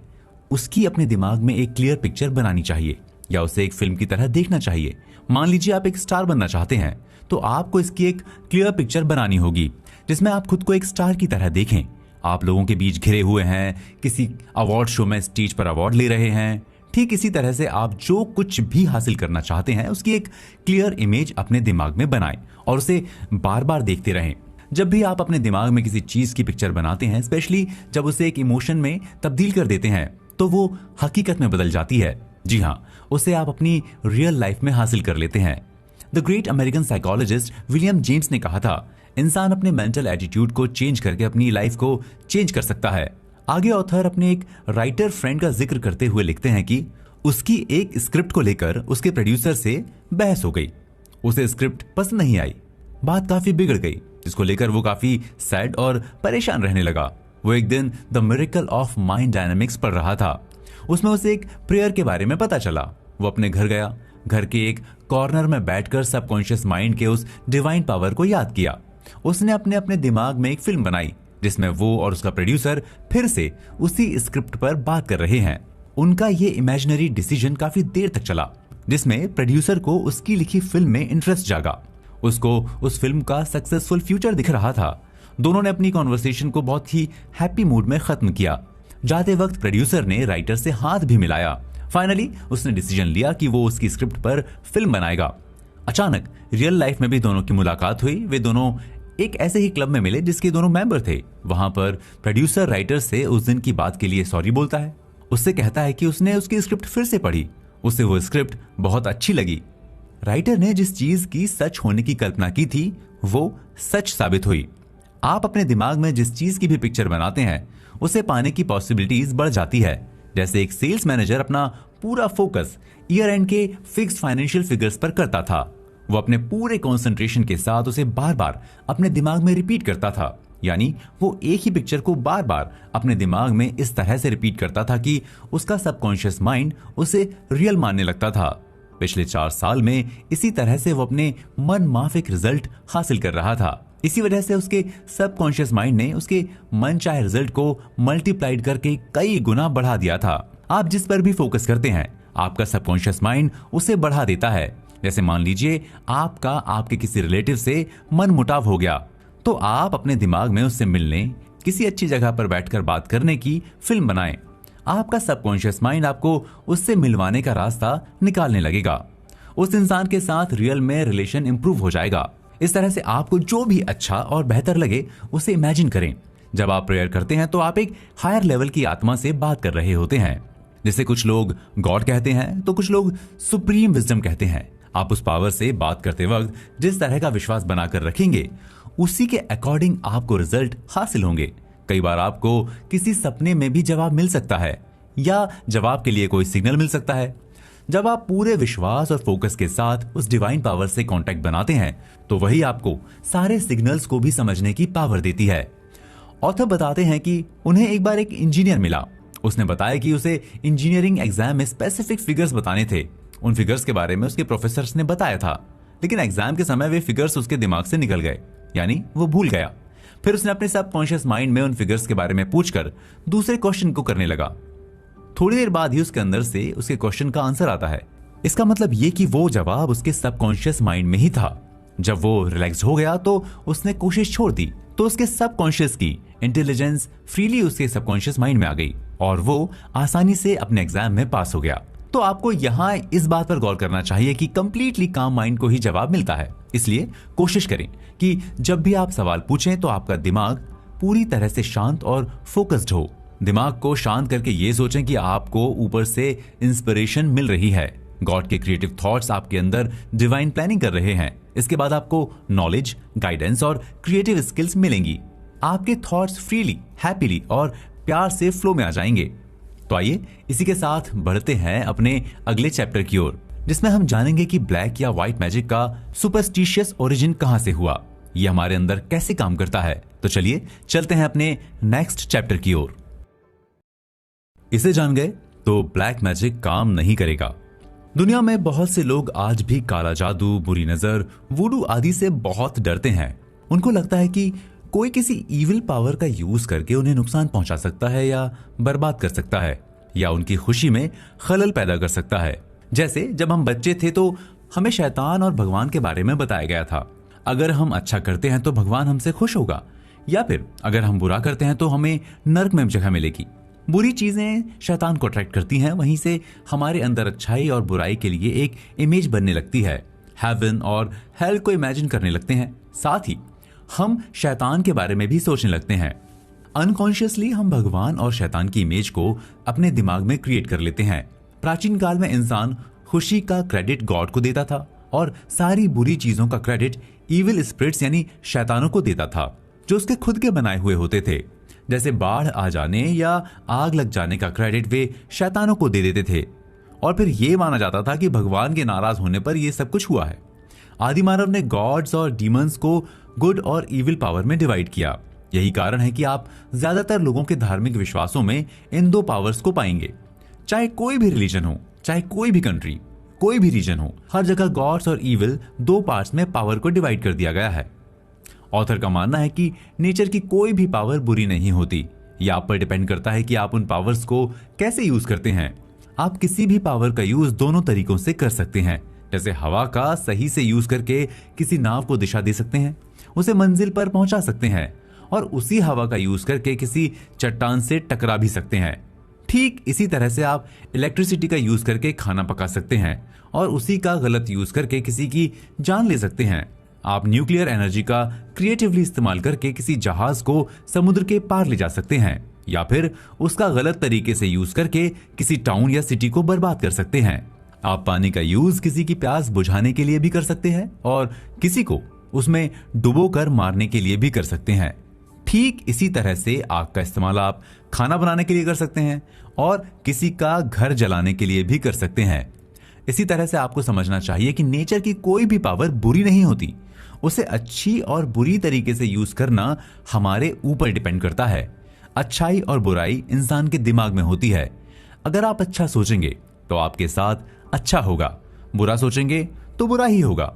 उसकी अपने दिमाग में एक क्लियर पिक्चर बनानी चाहिए या उसे एक फिल्म की तरह देखना चाहिए। मान लीजिए आप एक स्टार बनना चाहते हैं तो आपको इसकी एक क्लियर पिक्चर बनानी होगी जिसमें आप खुद को एक स्टार की तरह देखें। आप लोगों के बीच घिरे हुए हैं, किसी अवार्ड शो में स्टेज पर अवार्ड ले रहे हैं। ठीक इसी तरह से आप जो कुछ भी हासिल करना चाहते हैं उसकी एक क्लियर इमेज अपने दिमाग में बनाएं और उसे बार बार देखते रहें। जब भी आप अपने दिमाग में किसी चीज की पिक्चर बनाते हैं, स्पेशली जब उसे एक इमोशन में तब्दील कर देते हैं, तो वो हकीकत में बदल जाती है। जी हाँ, उसे आप अपनी रियल लाइफ में हासिल कर लेते हैं। The great American psychologist William James ने कहा था, इंसान अपने मेंटल एटीट्यूड को चेंज करके अपनी लाइफ को चेंज कर सकता है। आगे ऑथर अपने एक राइटर फ्रेंड का जिक्र करते हुए लिखते हैं कि उसकी एक स्क्रिप्ट को लेकर उसके प्रोड्यूसर से बहस हो गई। उसे स्क्रिप्ट पसंद नहीं आई, बात काफी बिगड़ गई, जिसको लेकर वो काफी सैड और परेशान रहने लगा। वो एक दिन the miracle of mind dynamics पढ़ रहा था। उसमें उसे एक प्रेयर के बारे में पता चला। वो अपने घर गया, घर के एक कॉर्नर में बैठकर सबकॉन्शियस माइंड के उस डिवाइन पावर को याद किया। उसने अपने अपने दिमाग में एक फिल्म बनाई जिसमें वो और उसका प्रोड्यूसर फिर से उसी स्क्रिप्ट पर बात कर रहे हैं। उनका ये इमेजिनरी डिसीजन काफी देर तक चला, जिसमें प्रोड्यूसर को उसकी लिखी फिल्म में इंटरेस्ट जागा। उसको उस फिल्म का सक्सेसफुल फ्यूचर दिख रहा था। दोनों ने अपनी कॉन्वर्सेशन को बहुत ही हैप्पी मूड में खत्म किया। जाते वक्त प्रोड्यूसर ने राइटर से हाथ भी मिलाया। फाइनली उसने डिसीजन लिया कि वो उसकी स्क्रिप्ट पर फिल्म बनाएगा। अचानक रियल लाइफ में भी दोनों की मुलाकात हुई। वे दोनों एक ऐसे ही क्लब में मिले जिसके दोनों मेंबर थे। वहां पर प्रोड्यूसर राइटर से उस दिन की बात के लिए सॉरी बोलता है। उससे कहता है कि उसने उसकी स्क्रिप्ट फिर से पढ़ी, उसे वो स्क्रिप्ट बहुत अच्छी लगी। राइटर ने जिस चीज की सच होने की कल्पना की थी वो सच साबित हुई। आप अपने दिमाग में जिस चीज की भी पिक्चर बनाते हैं उसे पाने की पॉसिबिलिटीज बढ़ जाती है। जैसे एक सेल्स मैनेजर अपना पूरा फोकस ईयर एंड के फिक्स्ड फाइनेंशियल फिगर्स पर करता था। वो अपने पूरे कंसंट्रेशन के साथ उसे बार बार अपने दिमाग में रिपीट करता था। यानी वो एक ही पिक्चर को बार बार अपने दिमाग में इस तरह से रिपीट करता था कि उसका सबकॉन्शियस माइंड उसे रियल मानने लगता था। पिछले 4 साल में इसी तरह से वो अपने मन माफिक रिजल्ट हासिल कर रहा था। इसी वजह से उसके सबकॉन्शियस माइंड ने उसके मन चाहे रिजल्ट को मल्टीप्लाइड करके कई गुना बढ़ा दिया था। आप जिस पर भी फोकस करते हैं आपका सबकॉन्शियस माइंड उसे बढ़ा देता है। जैसे मान लीजिए आपका आपके किसी रिलेटिव से मन मुटाव हो गया, तो आप अपने दिमाग में उससे मिलने, किसी अच्छी जगह पर बैठकर बात करने की फिल्म बनाएं। आपका सबकॉन्शियस माइंड आपको उससे मिलवाने का रास्ता निकालने लगेगा। उस इंसान के साथ रियल में रिलेशन इंप्रूव हो जाएगा। इस तरह से आपको जो भी अच्छा और बेहतर लगे उसे इमेजिन करें। जब आप प्रेयर करते हैं तो आप एक हायर लेवल की आत्मा से बात कर रहे होते हैं, जिसे कुछ लोग गॉड कहते हैं तो कुछ लोग सुप्रीम विजडम कहते हैं। आप उस पावर से बात करते वक्त जिस तरह का विश्वास बनाकर रखेंगे उसी के अकॉर्डिंग आपको रिजल्ट हासिल होंगे। कई बार आपको किसी सपने में भी जवाब मिल सकता है या जवाब के लिए कोई सिग्नल मिल सकता है। जब आप पूरे विश्वास और फोकस के साथ उस डिवाइन पावर से कांटेक्ट बनाते हैं तो वही आपको सारे सिग्नल्स को भी समझने की पावर देती है। ऑथर बताते हैं कि उन्हें एक बार एक इंजीनियर मिला। उसने बताया कि उसे इंजीनियरिंग एग्जाम में स्पेसिफिक फिगर्स बताने थे। उन फिगर्स के बारे में उसके प्रोफेसर ने बताया था, लेकिन एग्जाम के समय वे फिगर्स उसके दिमाग से निकल गए, यानी वो भूल गया। फिर उसने अपने सबकॉन्शियस माइंड में उन फिगर्स के बारे में पूछकर दूसरे क्वेश्चन को करने लगा। थोड़ी देर बाद ही उसके अंदर से उसके क्वेश्चन का आंसर आता है। इसका मतलब ये कि वो जवाब उसके सबकॉन्शियस माइंड में ही था। जब वो रिलैक्स हो गया तो उसने कोशिश छोड़ दी, तो उसके सबकॉन्शियस की इंटेलिजेंस फ्रीली उसके सबकॉन्शियस माइंड में आ गई और वो आसानी से अपने एग्जाम में पास हो गया। तो आपको यहाँ इस बात पर गौर करना चाहिए कि कंप्लीटली काम माइंड को ही जवाब मिलता है। इसलिए कोशिश करें कि जब भी आप सवाल पूछें तो आपका दिमाग पूरी तरह से शांत और फोकस्ड हो। दिमाग को शांत करके ये सोचें कि आपको ऊपर से इंस्पिरेशन मिल रही है। गॉड के क्रिएटिव थॉट्स आपके अंदर डिवाइन प्लानिंग कर रहे हैं। इसके बाद आपको नॉलेज, गाइडेंस और क्रिएटिव स्किल्स मिलेंगी। आपके थॉट्स फ्रीली, हैप्पीली और प्यार से फ्लो में आ जाएंगे। तो आइए इसी के साथ बढ़ते हैं अपने अगले चैप्टर की ओर, जिसमें हम जानेंगे कि ब्लैक या व्हाइट मैजिक का सुपरस्टिशियस ओरिजिन कहां से हुआ, यह हमारे अंदर कैसे काम करता है। तो चलिए चलते हैं अपने नेक्स्ट चैप्टर की ओर। इसे जान गए तो ब्लैक मैजिक काम नहीं करेगा। दुनिया में बहुत से लोग आज भी काला जादू, बुरी नजर, वुडू आदि से बहुत डरते हैं। उनको लगता है कि कोई किसी इविल पावर का यूज करके उन्हें नुकसान पहुंचा सकता है या बर्बाद कर सकता है या उनकी खुशी में खलल पैदा कर सकता है। जैसे जब हम बच्चे थे तो हमें शैतान और भगवान के बारे में बताया गया था। अगर हम अच्छा करते हैं तो भगवान हमसे खुश होगा, या फिर अगर हम बुरा करते हैं तो हमें नर्क में जगह मिलेगी। बुरी चीजें शैतान को अट्रैक्ट करती हैं, वहीं से हमारे अंदर अच्छाई और बुराई के लिए एक इमेज बनने लगती है। हेवन और हेल को इमेजिन करने लगते हैं। साथ ही हम शैतान के बारे में भी सोचने लगते हैं। अनकॉन्शियसली हम भगवान और शैतान की इमेज को अपने दिमाग में क्रिएट कर लेते हैं। प्राचीन काल में इंसान खुशी का क्रेडिट गॉड को देता था और सारी बुरी चीजों का क्रेडिट इविल स्पिरिट्स यानी शैतानों को देता था, जो उसके खुद के बनाए हुए होते थे। जैसे बाढ़ आ जाने या आग लग जाने का क्रेडिट वे शैतानों को दे देते थे और फिर यह माना जाता था कि भगवान के नाराज होने पर यह सब कुछ हुआ है। आदि मानव ने गॉड्स और डीमंस को गुड और इविल पावर में डिवाइड किया। यही कारण है कि आप ज्यादातर लोगों के धार्मिक विश्वासों में इन दो पावर्स को पाएंगे। चाहे कोई भी रिलीजन हो, चाहे कोई भी कंट्री, कोई भी रीजन हो, हर जगह गॉड्स और इविल दो पार्ट्स में पावर को डिवाइड कर दिया गया है। ऑथर का मानना है कि नेचर की कोई भी पावर बुरी नहीं होती। यह आप पर डिपेंड करता है कि आप उन पावर्स को कैसे यूज करते हैं। आप किसी भी पावर का यूज दोनों तरीकों से कर सकते हैं। जैसे हवा का सही से यूज करके किसी नाव को दिशा दे सकते हैं, उसे मंजिल पर पहुंचा सकते हैं, और उसी हवा का यूज करके किसी चट्टान से टकरा भी सकते हैं। ठीक इसी तरह से आप इलेक्ट्रिसिटी का यूज करके खाना पका सकते हैं और उसी का गलत यूज करके किसी की जान ले सकते हैं। आप न्यूक्लियर एनर्जी का क्रिएटिवली इस्तेमाल करके किसी जहाज को समुद्र के पार ले जा सकते हैं, या फिर उसका गलत तरीके से यूज करके किसी टाउन या सिटी को बर्बाद कर सकते हैं। आप पानी का यूज किसी की प्यास बुझाने के लिए भी कर सकते हैं और किसी को उसमें डुबो कर मारने के लिए भी कर सकते हैं। ठीक इसी तरह से आग का इस्तेमाल आप खाना बनाने के लिए कर सकते हैं और किसी का घर जलाने के लिए भी कर सकते हैं। इसी तरह से आपको समझना चाहिए कि नेचर की कोई भी पावर बुरी नहीं होती। उसे अच्छी और बुरी तरीके से यूज करना हमारे ऊपर डिपेंड करता है। अच्छाई और बुराई इंसान के दिमाग में होती है। अगर आप अच्छा सोचेंगे तो आपके साथ अच्छा होगा, बुरा सोचेंगे तो बुरा ही होगा।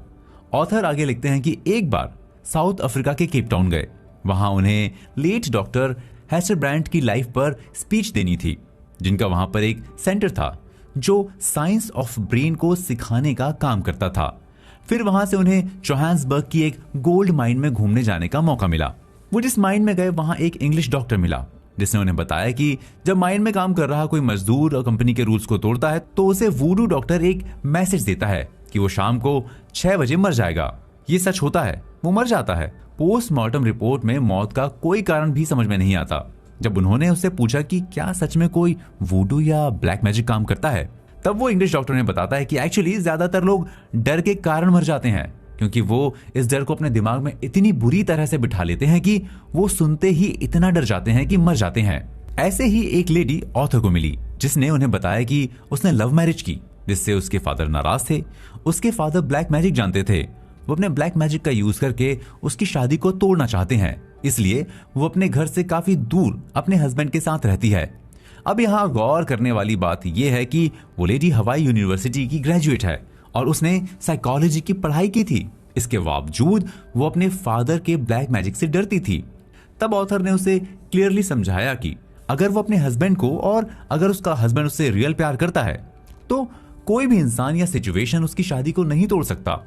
ऑथर आगे लिखते हैं कि एक बार साउथ अफ्रीका के केप टाउन गए। वहां उन्हें लेट डॉक्टर हैस्टरब्रांड की लाइफ पर स्पीच देनी थी, जिनका वहां पर एक सेंटर था जो साइंस ऑफ ब्रेन को सिखाने का काम करता था। फिर वहां से उन्हें जोहान्सबर्ग की एक गोल्ड माइन में घूमने जाने का मौका मिला। वो जिस माइन में गए वहां एक इंग्लिश डॉक्टर मिला, जिसने उन्हें बताया कि जब माइन में काम कर रहा कोई मजदूर और कंपनी के रूल्स को तोड़ता है तो उसे वूडू डॉक्टर एक मैसेज देता है कि वो शाम को 6 बजे मर जाएगा। ये सच होता है, वो मर जाता है। पोस्टमार्टम रिपोर्ट में मौत का कोई कारण भी समझ में नहीं आता। जब उन्होंने उससे पूछा कि क्या सच में कोई वूडू या ब्लैक मैजिक काम करता है, तब वो इंग्लिश डॉक्टर ने बताता है कि एक्चुअली ज्यादातर लोग डर के कारण मर जाते हैं, क्योंकि वो इस डर को अपने दिमाग में इतनी बुरी तरह से बिठा लेते हैं कि वो सुनते ही इतना डर जाते हैं कि मर जाते हैं। ऐसे ही एक लेडी ऑथर को मिली, जिसने उन्हें बताया कि उसने लव मैरिज की, जिससे उसके फादर नाराज थे। उसके फादर ब्लैक मैजिक जानते थे। वो अपने ब्लैक मैजिक का यूज करके उसकी शादी को तोड़ना चाहते हैं, इसलिए वो अपने घर से काफी दूर अपने हस्बैंड के साथ रहती है। अब यहाँ गौर करने वाली बात यह है कि वो लेडी हवाई यूनिवर्सिटी की ग्रेजुएट है और उसने साइकोलॉजी की पढ़ाई की थी। इसके बावजूद वो अपने फादर के ब्लैक मैजिक से डरती थी। तब ऑथर ने उसे क्लियरली समझाया कि अगर वो अपने हस्बैंड को, और अगर उसका हस्बैंड उससे रियल प्यार करता है, तो कोई भी इंसान या सिचुएशन उसकी शादी को नहीं तोड़ सकता।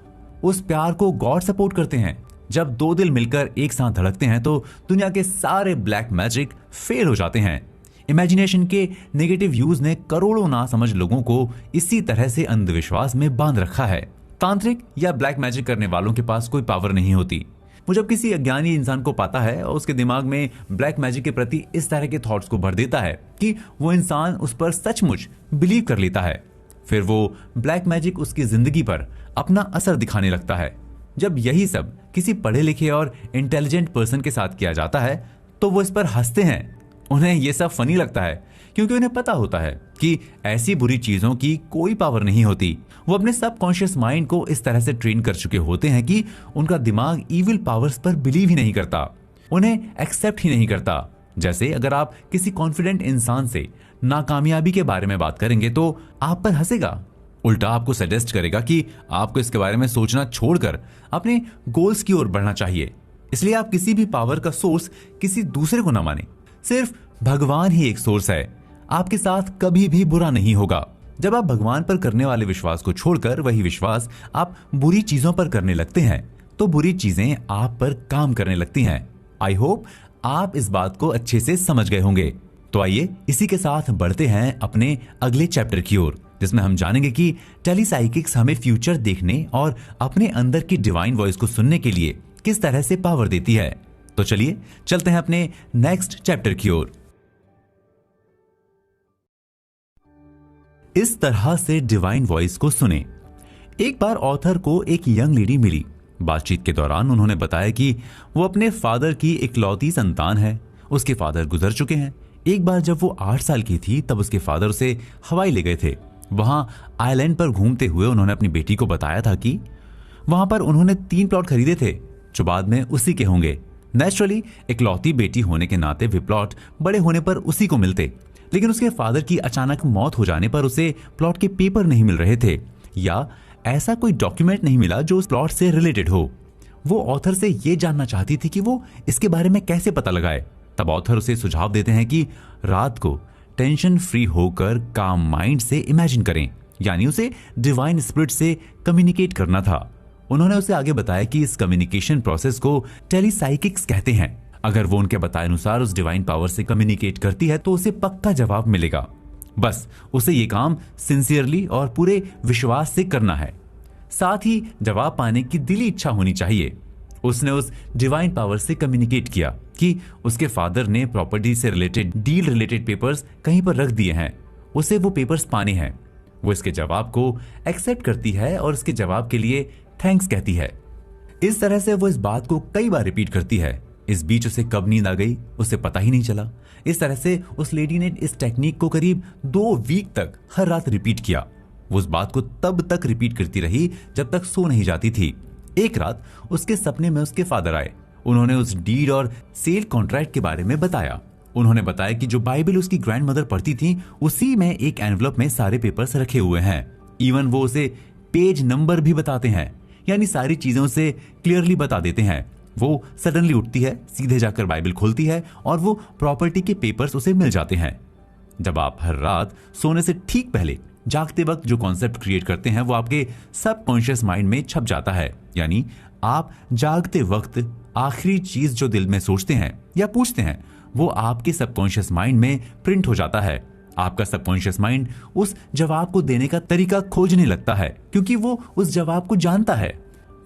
उस प्यार को गॉड सपोर्ट करते हैं। जब दो दिल मिलकर एक साथ धड़कते हैं तो दुनिया के सारे ब्लैक मैजिक फेल हो जाते हैं। इमेजिनेशन के नेगेटिव यूज ने करोड़ों नासमझ लोगों को इसी तरह से अंधविश्वास में बांध रखा है। तांत्रिक या ब्लैक मैजिक करने वालों के पास कोई पावर नहीं होती। वो जब किसी अज्ञानी इंसान को पाता है और उसके दिमाग में ब्लैक मैजिक के प्रति इस तरह के थॉट्स को भर देता है कि वो इंसान उस पर सचमुच बिलीव कर लेता है, फिर वो ब्लैक मैजिक उसकी जिंदगी पर अपना असर दिखाने लगता है। जब यही सब किसी पढ़े लिखे और इंटेलिजेंट पर्सन के साथ किया जाता है तो वो इस पर हंसते हैं। उन्हें यह सब फनी लगता है, क्योंकि उन्हें पता होता है कि ऐसी बुरी चीजों की कोई पावर नहीं होती। वो अपने सबकॉन्शियस माइंड को इस तरह से ट्रेन कर चुके होते हैं कि उनका दिमाग इविल पावर्स पर बिलीव ही नहीं करता, उन्हें एक्सेप्ट ही नहीं करता। जैसे अगर आप किसी कॉन्फिडेंट इंसान से नाकामयाबी के बारे में बात करेंगे तो आप पर हंसेगा, उल्टा आपको सजेस्ट करेगा कि आपको इसके बारे में सोचना छोड़कर अपने गोल्स की ओर बढ़ना चाहिए। इसलिए आप किसी भी पावर का सोर्स किसी दूसरे को ना माने, सिर्फ भगवान ही एक सोर्स है। आपके साथ कभी भी बुरा नहीं होगा। जब आप भगवान पर करने वाले विश्वास को छोड़कर वही विश्वास आप बुरी चीजों पर करने लगते हैं तो बुरी चीजें आप पर काम करने लगती हैं। आई होप आप इस बात को अच्छे से समझ गए होंगे। तो आइए इसी के साथ बढ़ते हैं अपने अगले चैप्टर की ओर, जिसमें हम जानेंगे कि टेलीसाइकिक्स हमें फ्यूचर देखने और अपने अंदर की डिवाइन वॉइस को सुनने के लिए किस तरह से पावर देती है। तो चलिए चलते हैं अपने नेक्स्ट चैप्टर की ओर। इस तरह से डिवाइन वॉइस को सुने। एक बार ऑथर को एक यंग लेडी मिली। बातचीत के दौरान उन्होंने बताया कि वो अपने फादर की इकलौती संतान है। उसके फादर गुजर चुके हैं। एक बार जब वो 8 साल की थी तब उसके फादर उसे हवाई ले गए थे। वहां आइलैंड पर घूमते हुए उन्होंने अपनी बेटी को बताया था कि वहां पर उन्होंने 3 प्लॉट खरीदे थे जो बाद में उसी के होंगे। नेचुरली इकलौती बेटी होने के नाते वे प्लॉट बड़े होने पर उसी को मिलते, लेकिन उसके फादर की अचानक मौत हो जाने पर उसे प्लॉट के पेपर नहीं मिल रहे थे या ऐसा कोई डॉक्यूमेंट नहीं मिला जो उस प्लॉट से रिलेटेड हो। वो ऑथर से ये जानना चाहती थी कि वो इसके बारे में कैसे पता लगाए। तब ऑथर उसे सुझाव देते हैं कि रात को टेंशन फ्री होकर काम माइंड से इमेजिन करें, यानी उसे डिवाइन स्पिरिट से कम्युनिकेट करना था। उन्होंने उसे आगे बताया कि इस कम्युनिकेशन प्रोसेस को टेलीसाइकिक्स कहते हैं। अगर वो उनके बताए अनुसार उस डिवाइन पावर से कम्युनिकेट करती है तो उसे पक्का जवाब मिलेगा। बस उसे ये काम सिंसियरली और पूरे विश्वास से करना है। साथ ही जवाब पाने की दिली इच्छा होनी चाहिए। उसने उस डिवाइन पावर से कम्युनिकेट किया कि उसके फादर ने प्रॉपर्टी से रिलेटेड डील रिलेटेड पेपर्स कहीं पर रख दिए हैं, उसे वो पेपर्स पाने हैं। वो इसके जवाब को एक्सेप्ट करती है और इसके जवाब के लिए थैंक्स कहती है। इस तरह से वो इस बात को कई बार रिपीट करती है। इस बीच उसे कब नींद आ गई उसे पता ही नहीं चला। इस तरह से उस लेडी ने इस टेक्निक को करीब 2 वीक तक हर रात रिपीट किया। वो उस बात को तब तक रिपीट करती रही जब तक सो नहीं जाती थी। एक रात उसके सपने में उसके फादर आए। उन्होंने उस डीड और सेल कॉन्ट्रैक्ट के बारे में बताया। उन्होंने बताया कि जो बाइबल उसकी ग्रैंडमदर पढ़ती थी उसी में एक एनवलप में सारे पेपर्स रखे हुए हैं। इवन वो उसे पेज नंबर भी बताते हैं, यानी सारी चीजों से क्लियरली बता देते हैं। वो सडनली उठती है, सीधे जाकर बाइबल खोलती है और वो प्रॉपर्टी के पेपर्स उसे मिल जाते हैं। जब आप हर रात सोने से ठीक पहले जागते वक्त जो कॉन्सेप्ट क्रिएट करते हैं वो आपके सबकॉन्शियस माइंड में छप जाता है। यानी आप जागते वक्त आखिरी चीज जो दिल में सोचते हैं या पूछते हैं वो आपके सबकॉन्शियस माइंड में प्रिंट हो जाता है। आपका सबकॉन्शियस माइंड उस जवाब को देने का तरीका खोजने लगता है क्योंकि वो उस जवाब को जानता है।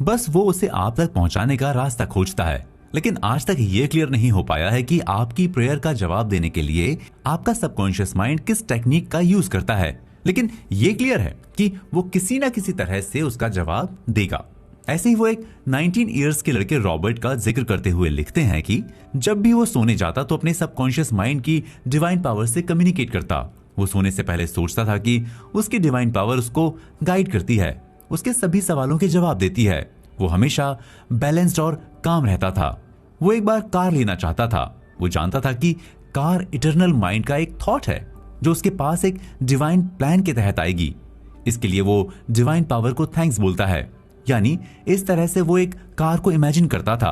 बस वो उसे आप तक पहुंचाने का रास्ता खोजता है। लेकिन आज तक ये क्लियर नहीं हो पाया है कि आपकी प्रेयर का जवाब देने के लिए आपका सबकॉन्शियस माइंड किस टेक्निक का यूज करता है। लेकिन ये क्लियर है कि वो किसी ना किसी तरह से उसका जवाब देगा। ऐसे ही वो एक 19 इयर्स के लड़के रॉबर्ट का जिक्र करते हुए लिखते हैं कि जब भी वो सोने जाता तो अपने सबकॉन्शियस माइंड की डिवाइन पावर से कम्युनिकेट करता। वो सोने से पहले सोचता था कि उसकी डिवाइन पावर उसको गाइड करती है, उसके सभी सवालों के जवाब देती है। वो हमेशा बैलेंस्ड और काम रहता था। वो एक बार कार लेना चाहता था। वो जानता था कि कार इटर्नल माइंड का एक थॉट है जो उसके पास एक डिवाइन प्लान के तहत आएगी। इसके लिए वो डिवाइन पावर को थैंक्स बोलता है। यानी इस तरह से वो एक कार को इमेजिन करता था।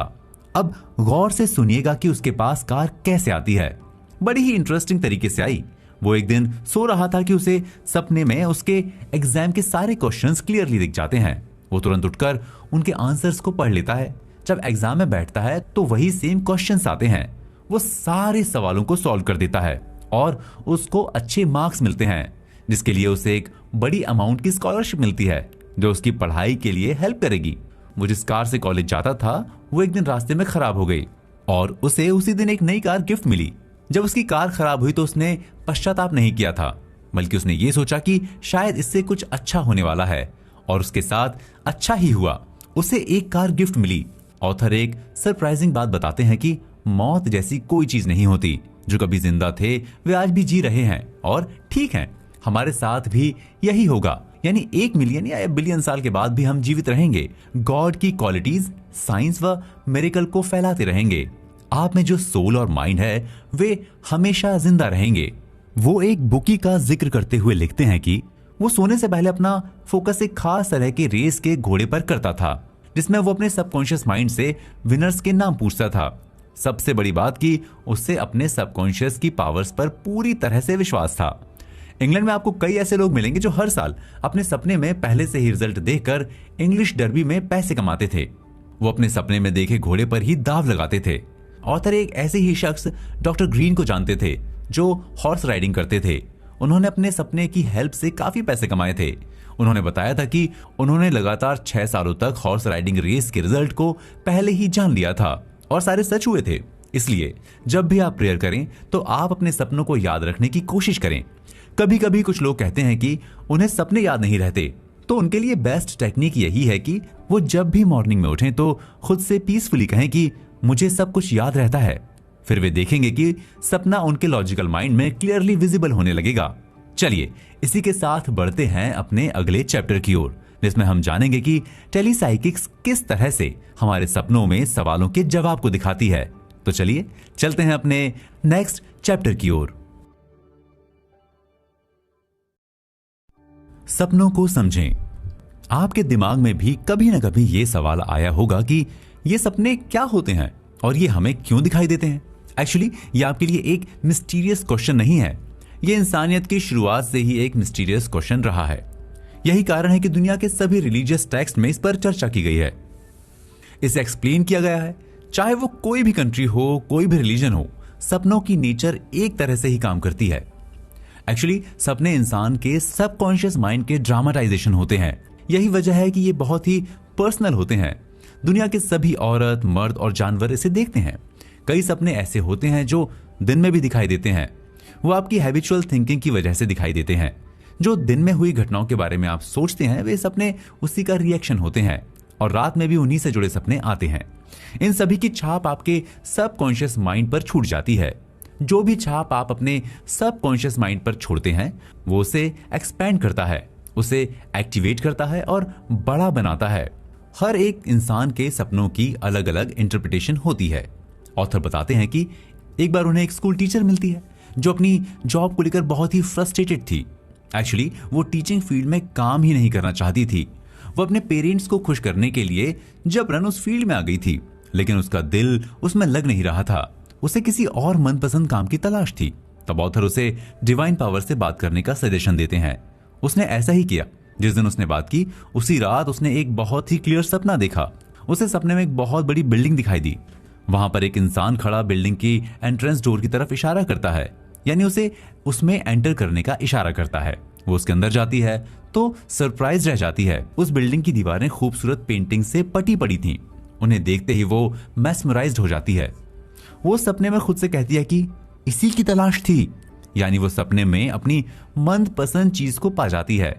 अब गौर से सुनिएगा कि उसके पास कार कैसे आती है। बड़ी ही इंटरेस्टिंग तरीके से आई। वो एक दिन सो रहा था कि उसे सपने में उसके एग्जाम के सारे क्वेश्चंस क्लियरली दिख जाते हैं। वो तुरंत उठकर उनके आंसर्स को पढ़ लेता है। जब एग्जाम में बैठता है तो वही सेम क्वेश्चंस आते हैं। वो सारे सवालों को सॉल्व कर देता है और उसको अच्छे मार्क्स मिलते हैं, जिसके लिए उसे एक बड़ी अमाउंट की स्कॉलरशिप मिलती है जो उसकी पढ़ाई के लिए हेल्प करेगी। वो जिस कार से कॉलेज जाता था वो एक दिन रास्ते में खराब हो गई और उसे उसी दिन एक नई कार गिफ्ट मिली। जब उसकी कार खराब हुई तो उसने पश्चाताप नहीं किया था, बल्कि उसने ये सोचा कि शायद इससे कुछ अच्छा होने वाला है, और उसके साथ अच्छा ही हुआ। उसे एक कार गिफ्ट मिली। ऑथर एक सरप्राइजिंग बात बताते हैं कि मौत जैसी कोई चीज नहीं होती। जो कभी जिंदा थे वे आज भी जी रहे हैं और ठीक हैं। हमारे साथ भी यही होगा, यानी 1 मिलियन या 1 बिलियन साल के बाद भी हम जीवित रहेंगे। गॉड की क्वालिटीज, साइंस व मिरेकल को फैलाते रहेंगे। आप में जो सोल और माइंड है वे हमेशा जिंदा रहेंगे। वो एक बुकी का जिक्र करते हुए लिखते हैं कि वो सोने से पहले अपना फोकस एक खास तरह के रेस के घोड़े पर करता था, जिसमें वो अपने सबकॉन्शियस माइंड से विनर्स के नाम पूछता था। सबसे बड़ी बात कि उससे अपने सबकॉन्शियस की पावर्स पर पूरी तरह से विश्वास था। इंग्लैंड में आपको कई ऐसे लोग मिलेंगे जो हर साल अपने सपने में पहले से ही रिजल्ट देखकर इंग्लिश डर्बी में पैसे कमाते थे। वो अपने सपने में देखे घोड़े पर ही दाव लगाते थे। ऑथर एक ऐसे ही शख्स डॉक्टर ग्रीन को जानते थे जो हॉर्स राइडिंग करते थे। उन्होंने अपने सपने की हेल्प से काफी पैसे कमाए थे। उन्होंने बताया था कि उन्होंने लगातार 6 सालों तक हॉर्स राइडिंग रेस के रिजल्ट को पहले ही जान लिया था और सारे सच हुए थे। इसलिए जब भी आप प्रेयर करें तो आप अपने सपनों को याद रखने की कोशिश करें। कभी कभी कुछ लोग कहते हैं कि उन्हें सपने याद नहीं रहते, तो उनके लिए बेस्ट टेक्निक यही है कि वो जब भी मॉर्निंग में उठें तो खुद से पीसफुली कहें कि मुझे सब कुछ याद रहता है। फिर वे देखेंगे कि सपना उनके लॉजिकल माइंड में क्लियरली विजिबल होने लगेगा। चलिए इसी के साथ बढ़ते हैं अपने अगले चैप्टर की ओर, जिसमें हम जानेंगे कि टेलीसाइकिक्स किस तरह से हमारे सपनों में सवालों के जवाब को दिखाती है। तो चलिए चलते हैं अपने नेक्स्ट चैप्टर की ओर। सपनों को समझें। आपके दिमाग में भी कभी ना कभी ये सवाल आया होगा कि ये सपने क्या होते हैं और ये हमें क्यों दिखाई देते हैं। एक्चुअली ये आपके लिए एक मिस्टीरियस क्वेश्चन नहीं है, ये इंसानियत की शुरुआत से ही एक मिस्टीरियस क्वेश्चन रहा है। यही कारण है कि दुनिया के सभी रिलीजियस टेक्स्ट में इस पर चर्चा की गई है। इसे एक्सप्लेन किया गया है, चाहे वो कोई भी कंट्री हो, कोई भी रिलीजन हो, सपनों की नेचर एक तरह से ही काम करती है। एक्चुअली सपने इंसान के सबकॉन्शियस माइंड के ड्रामाटाइजेशन होते हैं। यही वजह है कि ये बहुत ही पर्सनल होते हैं। दुनिया के सभी औरत, मर्द और जानवर इसे देखते हैं। कई सपने ऐसे होते हैं जो दिन में भी दिखाई देते हैं। वो आपकी हैबिचुअल थिंकिंग की वजह से दिखाई देते हैं। जो दिन में हुई घटनाओं के बारे में आप सोचते हैं, वे सपने उसी का रिएक्शन होते हैं और रात में भी उन्हीं से जुड़े सपने आते हैं। इन सभी की छाप आपके सबकॉन्शियस माइंड पर छूट जाती है। जो भी छाप आप अपने सबकॉन्शियस माइंड पर छोड़ते हैं, वो उसे एक्सपैंड करता है, उसे एक्टिवेट करता है और बड़ा बनाता है। हर एक इंसान के सपनों की अलग अलग इंटरप्रिटेशन होती है। ऑथर बताते हैं कि एक बार उन्हें एक स्कूल टीचर मिलती है जो अपनी जॉब को लेकर बहुत ही फ्रस्ट्रेटेड थी। एक्चुअली वो टीचिंग फील्ड में काम ही नहीं करना चाहती थी। वो अपने पेरेंट्स को खुश करने के लिए जबरन उस फील्ड में आ गई थी, लेकिन उसका दिल उसमें लग नहीं रहा था। उसे किसी और मनपसंद काम की तलाश थी। तब ऑथर उसे डिवाइन पावर से बात करने का सजेशन देते हैं। उसने ऐसा ही किया। जिस दिन उसने बात की, उसी रात उसने एक बहुत ही क्लियर सपना देखा। उसे सपने में एक बहुत बड़ी बिल्डिंग दिखाई दी। वहां पर एक इंसान खड़ा बिल्डिंग की एंट्रेंस डोर की तरफ इशारा करता है, यानी उसे उसमें एंटर करने का इशारा करता है। वो उसके अंदर जाती है तो सरप्राइज रह जाती है। उस बिल्डिंग की दीवारें खूबसूरत पेंटिंग से पटी पड़ी थीं। उन्हें देखते ही वो मैस्मराइज्ड हो जाती है। वो सपने में खुद से कहती है कि इसी की तलाश थी, यानी वो सपने में अपनी मनपसंद चीज को पा जाती है।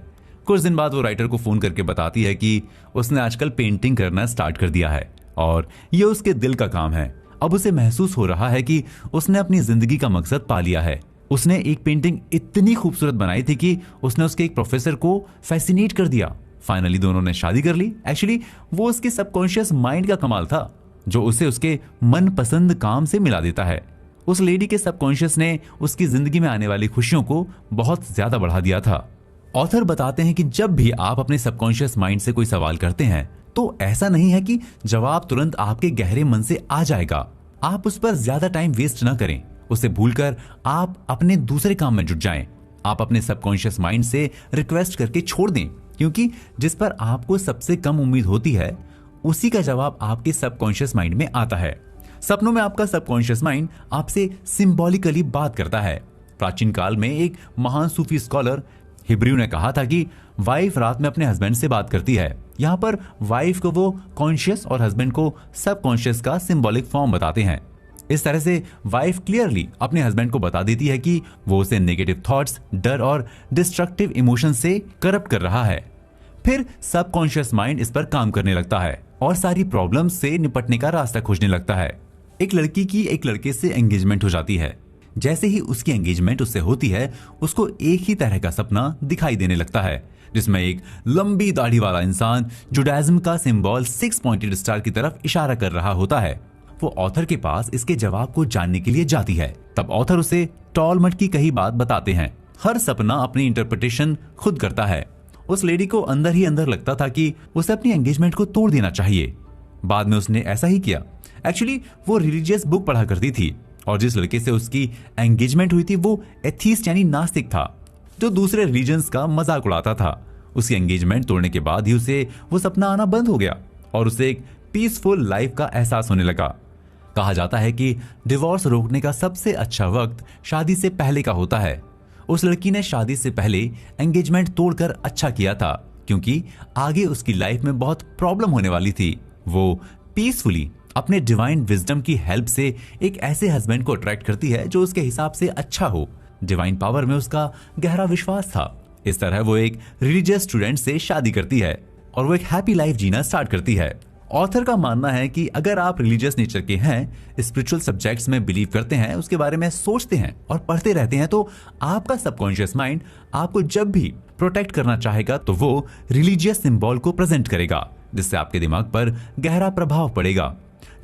कुछ दिन बाद वो राइटर को फोन करके बताती है कि उसने आजकल पेंटिंग करना स्टार्ट कर दिया है और ये उसके दिल का काम है। अब उसे महसूस हो रहा है कि उसने अपनी जिंदगी का मकसद पा लिया है। उसने एक पेंटिंग इतनी खूबसूरत बनाई थी कि उसने उसके एक प्रोफेसर को फैसिनेट कर दिया। फाइनली दोनों ने शादी कर ली। एक्चुअली वो उसके सबकॉन्शियस माइंड का कमाल था जो उसे उसके मनपसंद काम से मिला देता है। उस लेडी के सबकॉन्शियस ने उसकी जिंदगी में आने वाली खुशियों को बहुत ज्यादा बढ़ा दिया था। ऑथर बताते हैं कि जब भी आप अपने सबकॉन्शियस माइंड से कोई सवाल करते हैं तो ऐसा नहीं है कि जवाब तुरंत आपके गहरे मन से आ जाएगा। आप उस पर ज्यादा टाइम वेस्ट ना करें। उसे भूलकर आप अपने दूसरे काम में जुट जाएं। आप अपने सबकॉन्शियस माइंड से रिक्वेस्ट करके छोड़ दें, क्योंकि जिस पर आपको सबसे कम उम्मीद होती है उसी का जवाब आपके सबकॉन्शियस माइंड में आता है। सपनों में आपका सबकॉन्शियस माइंड आपसे सिंबॉलिकली बात करता है। प्राचीन काल में एक महान सूफी स्कॉलर हिब्रू ने कहा था कि वाइफ रात में अपने हस्बैंड से बात करती है। यहाँ पर वाइफ को वो कॉन्शियस और हस्बैंड को सबकॉन्शियस का सिंबॉलिक फॉर्म बताते हैं। इस तरह से वाइफ क्लियरली अपने हस्बैंड को बता देती है कि वो उसे नेगेटिव थॉट्स, डर और डिस्ट्रक्टिव इमोशन से करप्ट कर रहा है। फिर सबकॉन्शियस माइंड इस पर काम करने लगता है और सारी प्रॉब्लम से निपटने का रास्ता खोजने लगता है। एक लड़की की एक लड़के से एंगेजमेंट हो जाती है। जैसे ही उसकी एंगेजमेंट उससे होती है, उसको एक ही तरह का सपना दिखाई देने लगता है, जिसमें एक लंबी दाढ़ी वाला इंसान जुडाइज्म का सिंबल 6 पॉइंटेड स्टार की तरफ इशारा कर रहा होता है। वो ऑथर के पास इसके जवाब को जानने के लिए जाती है। तब ऑथर उसे टॉलमट की कही बात बताते हैं। हर सपना अपनी इंटरप्रिटेशन खुद करता है। उस लेडी को अंदर ही अंदर लगता था कि उसे अपनी एंगेजमेंट को तोड़ देना चाहिए। बाद में उसने ऐसा ही किया। एक्चुअली वो रिलीजियस बुक पढ़ा करती थी और जिस लड़के से उसकी एंगेजमेंट हुई थी वो एथीस्ट यानी नास्तिक था, जो दूसरे रिलीजन्स का मजाक उड़ाता था। उसकी एंगेजमेंट तोड़ने के बाद ही उसे वो सपना आना बंद हो गया और उसे एक पीसफुल लाइफ का एहसास होने लगा। कहा जाता है कि डिवोर्स रोकने का सबसे अच्छा वक्त शादी से पहले का होता है। उस लड़की ने शादी से पहले एंगेजमेंट तोड़कर अच्छा किया था, क्योंकि आगे उसकी लाइफ में बहुत प्रॉब्लम होने वाली थी। वो पीसफुली अपने डिवाइन विजडम की हेल्प से एक ऐसे हस्बैंड को अट्रैक्ट करती है जो उसके हिसाब से अच्छा हो। डिवाइन पावर में उसका गहरा विश्वास था। इस तरह वो एक रिलीजियस स्टूडेंट से शादी करती है और वो एक हैप्पी लाइफ जीना स्टार्ट करती है। ऑथर का मानना है कि अगर आप रिलीजियस नेचर के हैं, स्पिरिचुअल सब्जेक्ट्स में बिलीव करते हैं, उसके बारे में सोचते हैं और पढ़ते रहते हैं, तो आपका सबकॉन्शियस माइंड आपको जब भी प्रोटेक्ट करना चाहेगा तो वो रिलीजियस सिंबल को प्रेजेंट करेगा, जिससे आपके दिमाग पर गहरा प्रभाव पड़ेगा।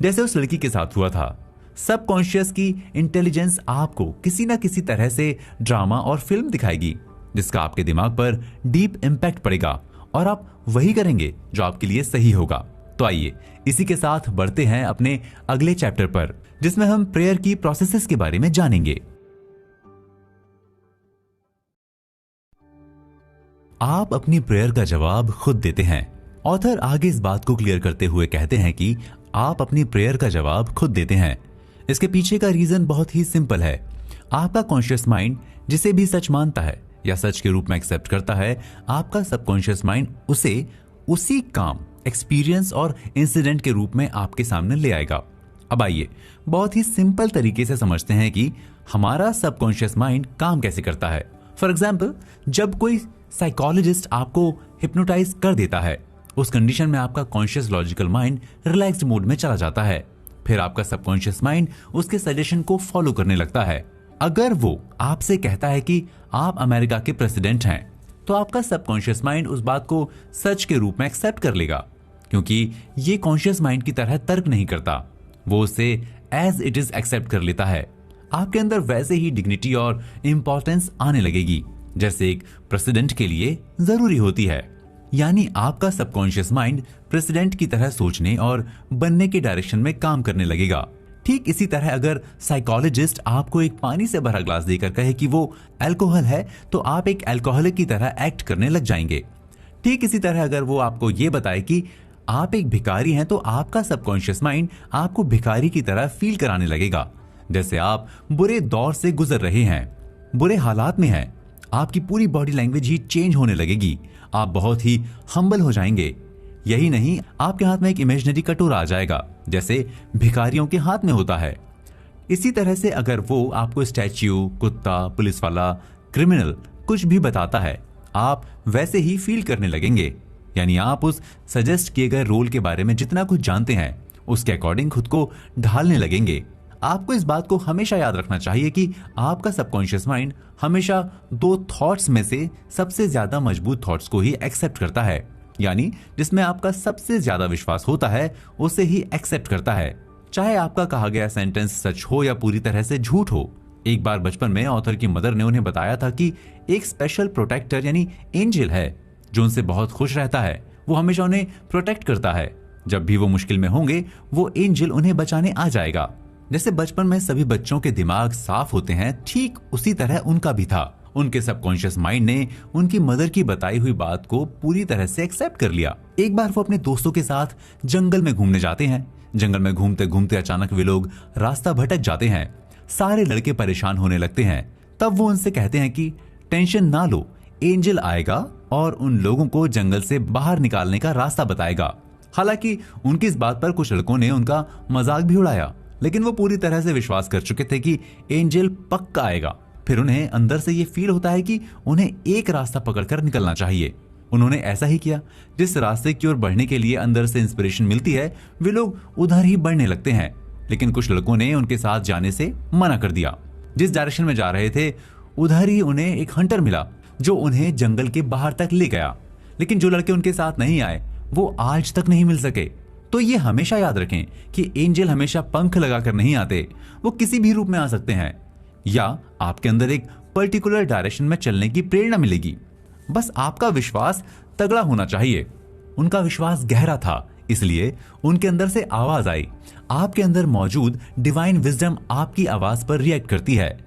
जैसे उस लड़की के साथ हुआ था। सबकॉन्शियस की इंटेलिजेंस आपको किसी न किसी तरह से ड्रामा और फिल्म दिखाएगी, जिसका आपके दिमाग पर डीप इम्पैक्ट पड़ेगा और आप वही करेंगे जो आपके लिए सही होगा। तो आइए इसी के साथ बढ़ते हैं अपने अगले चैप्टर पर, जिसमें हम प्रेयर की प्रोसेसेस के बारे में जानेंगे। आप अपनी प्रेयर का जवाब खुद देते हैं। ऑथर आगे इस बात को क्लियर करते हुए कहते हैं कि आप अपनी प्रेयर का जवाब खुद देते हैं। इसके पीछे का रीजन बहुत ही सिंपल है। आपका कॉन्शियस माइंड जिसे भी सच मानता है या सच के रूप में एक्सेप्ट करता है, आपका सबकॉन्शियस माइंड उसे उसी काम, एक्सपीरियंस और इंसिडेंट के रूप में आपके सामने ले आएगा। अब आइए बहुत ही सिंपल तरीके से समझते हैं कि हमारा सबकॉन्शियस माइंड काम कैसे करता है। फॉर एग्जाम्पल, जब कोई साइकोलॉजिस्ट आपको हिप्नोटाइज कर देता है, उस कंडीशन में आपका conscious logical mind relaxed mode में चला जाता है। फिर आपका सबकॉन्शियस माइंड उसके सजेशन को फॉलो करने लगता है। अगर वो आपसे कहता है कि आप अमेरिका के प्रेसिडेंट हैं, तो आपका सबकॉन्शियस माइंड उस बात को सच के रूप में एक्सेप्ट कर लेगा, क्योंकि ये कॉन्शियस माइंड की तरह तर्क नहीं करता, वो उसे एज इट इज एक्सेप्ट कर लेता है। आपके अंदर वैसे ही डिग्निटी और इंपॉर्टेंस आने लगेगी, जैसे एक प्रेसिडेंट के लिए जरूरी होती है। यानी आपका सबकॉन्शियस माइंड प्रेसिडेंट की तरह सोचने और बनने के डायरेक्शन में काम करने लगेगा। ठीक इसी तरह अगर साइकोलॉजिस्ट आपको एक पानी से भरा ग्लास देकर कहे कि वो अल्कोहल है, तो आप एक अल्कोहलिक की तरह एक्ट करने लग जाएंगे। ठीक इसी तरह अगर वो आपको ये बताए कि आप एक भिखारी हैं, तो आपका सबकॉन्शियस माइंड आपको भिखारी की तरह फील कराने लगेगा, जैसे आप बुरे दौर से गुजर रहे हैं, बुरे हालात में हैं। आपकी पूरी बॉडी लैंग्वेज ही चेंज होने लगेगी। आप बहुत ही हम्बल हो जाएंगे। यही नहीं, आपके हाथ में एक इमेजिनरी कटोरा आ जाएगा, जैसे भिखारियों के हाथ में होता है। इसी तरह से अगर वो आपको स्टैच्यू, कुत्ता, पुलिस वाला, क्रिमिनल कुछ भी बताता है, आप वैसे ही फील करने लगेंगे। यानी आप उस सजेस्ट किए गए रोल के बारे में जितना कुछ जानते हैं, उसके अकॉर्डिंग खुद को ढालने लगेंगे। आपको इस बात को हमेशा याद रखना चाहिए कि आपका सबकॉन्शियस माइंड हमेशा दो थॉट्स में से सबसे ज्यादा मजबूत थॉट्स को ही एक्सेप्ट करता है, यानी जिसमें आपका सबसे ज्यादा विश्वास होता है उसे ही एक्सेप्ट करता है, चाहे आपका कहा गया सेंटेंस सच हो या पूरी तरह से झूठ हो। एक बार बचपन में ऑथर की मदर ने उन्हें बताया था कि एक स्पेशल प्रोटेक्टर यानी एंजल है जो उनसे बहुत खुश रहता है। वो हमेशा उन्हें प्रोटेक्ट करता है। जब भी वो मुश्किल में होंगे, वो एंजल उन्हें बचाने आ जाएगा। जैसे बचपन में सभी बच्चों के दिमाग साफ होते हैं, ठीक उसी तरह उनका भी था। उनके सबकॉन्शियस माइंड ने उनकी मदर की बताई हुई बात को पूरी तरह से एक्सेप्ट कर लिया। एक बार वो अपने दोस्तों के साथ जंगल में घूमने जाते हैं। जंगल में घूमते घूमते अचानक वे लोग रास्ता भटक जाते हैं। सारे लड़के परेशान होने लगते हैं। तब वो उनसे कहते हैं कि टेंशन ना लो, एंजल आएगा और उन लोगों को जंगल से बाहर निकालने का रास्ता बताएगा। हालांकि उनकी इस बात पर कुछ लड़कों ने उनका मजाक भी उड़ाया, लेकिन वो पूरी तरह से विश्वास कर चुके थे कि एंजल पक्का आएगा। फिर उन्हें अंदर से ये फील होता है कि उन्हें एक रास्ता पकड़कर निकलना चाहिए। उन्होंने ऐसा ही किया। जिस रास्ते की ओर बढ़ने के लिए अंदर से इंस्पिरेशन मिलती है, वे लोग उधर ही बढ़ने लगते हैं। लेकिन कुछ लड़कों ने उनके साथ जाने से मना कर दिया। जिस डायरेक्शन में जा रहे थे, उधर ही उन्हें एक हंटर मिला जो उन्हें जंगल के बाहर तक ले गया। लेकिन जो लड़के उनके साथ नहीं आए, वो आज तक नहीं मिल सके। तो ये हमेशा याद रखें कि एंजल हमेशा पंख लगाकर नहीं आते, वो किसी भी रूप में आ सकते हैं, या आपके अंदर एक पर्टिकुलर डायरेक्शन में चलने की प्रेरणा मिलेगी। बस आपका विश्वास तगड़ा होना चाहिए। उनका विश्वास गहरा था, इसलिए उनके अंदर से आवाज आई। आपके अंदर मौजूद डिवाइन विजडम आपकी आवाज पर रिएक्ट करती है।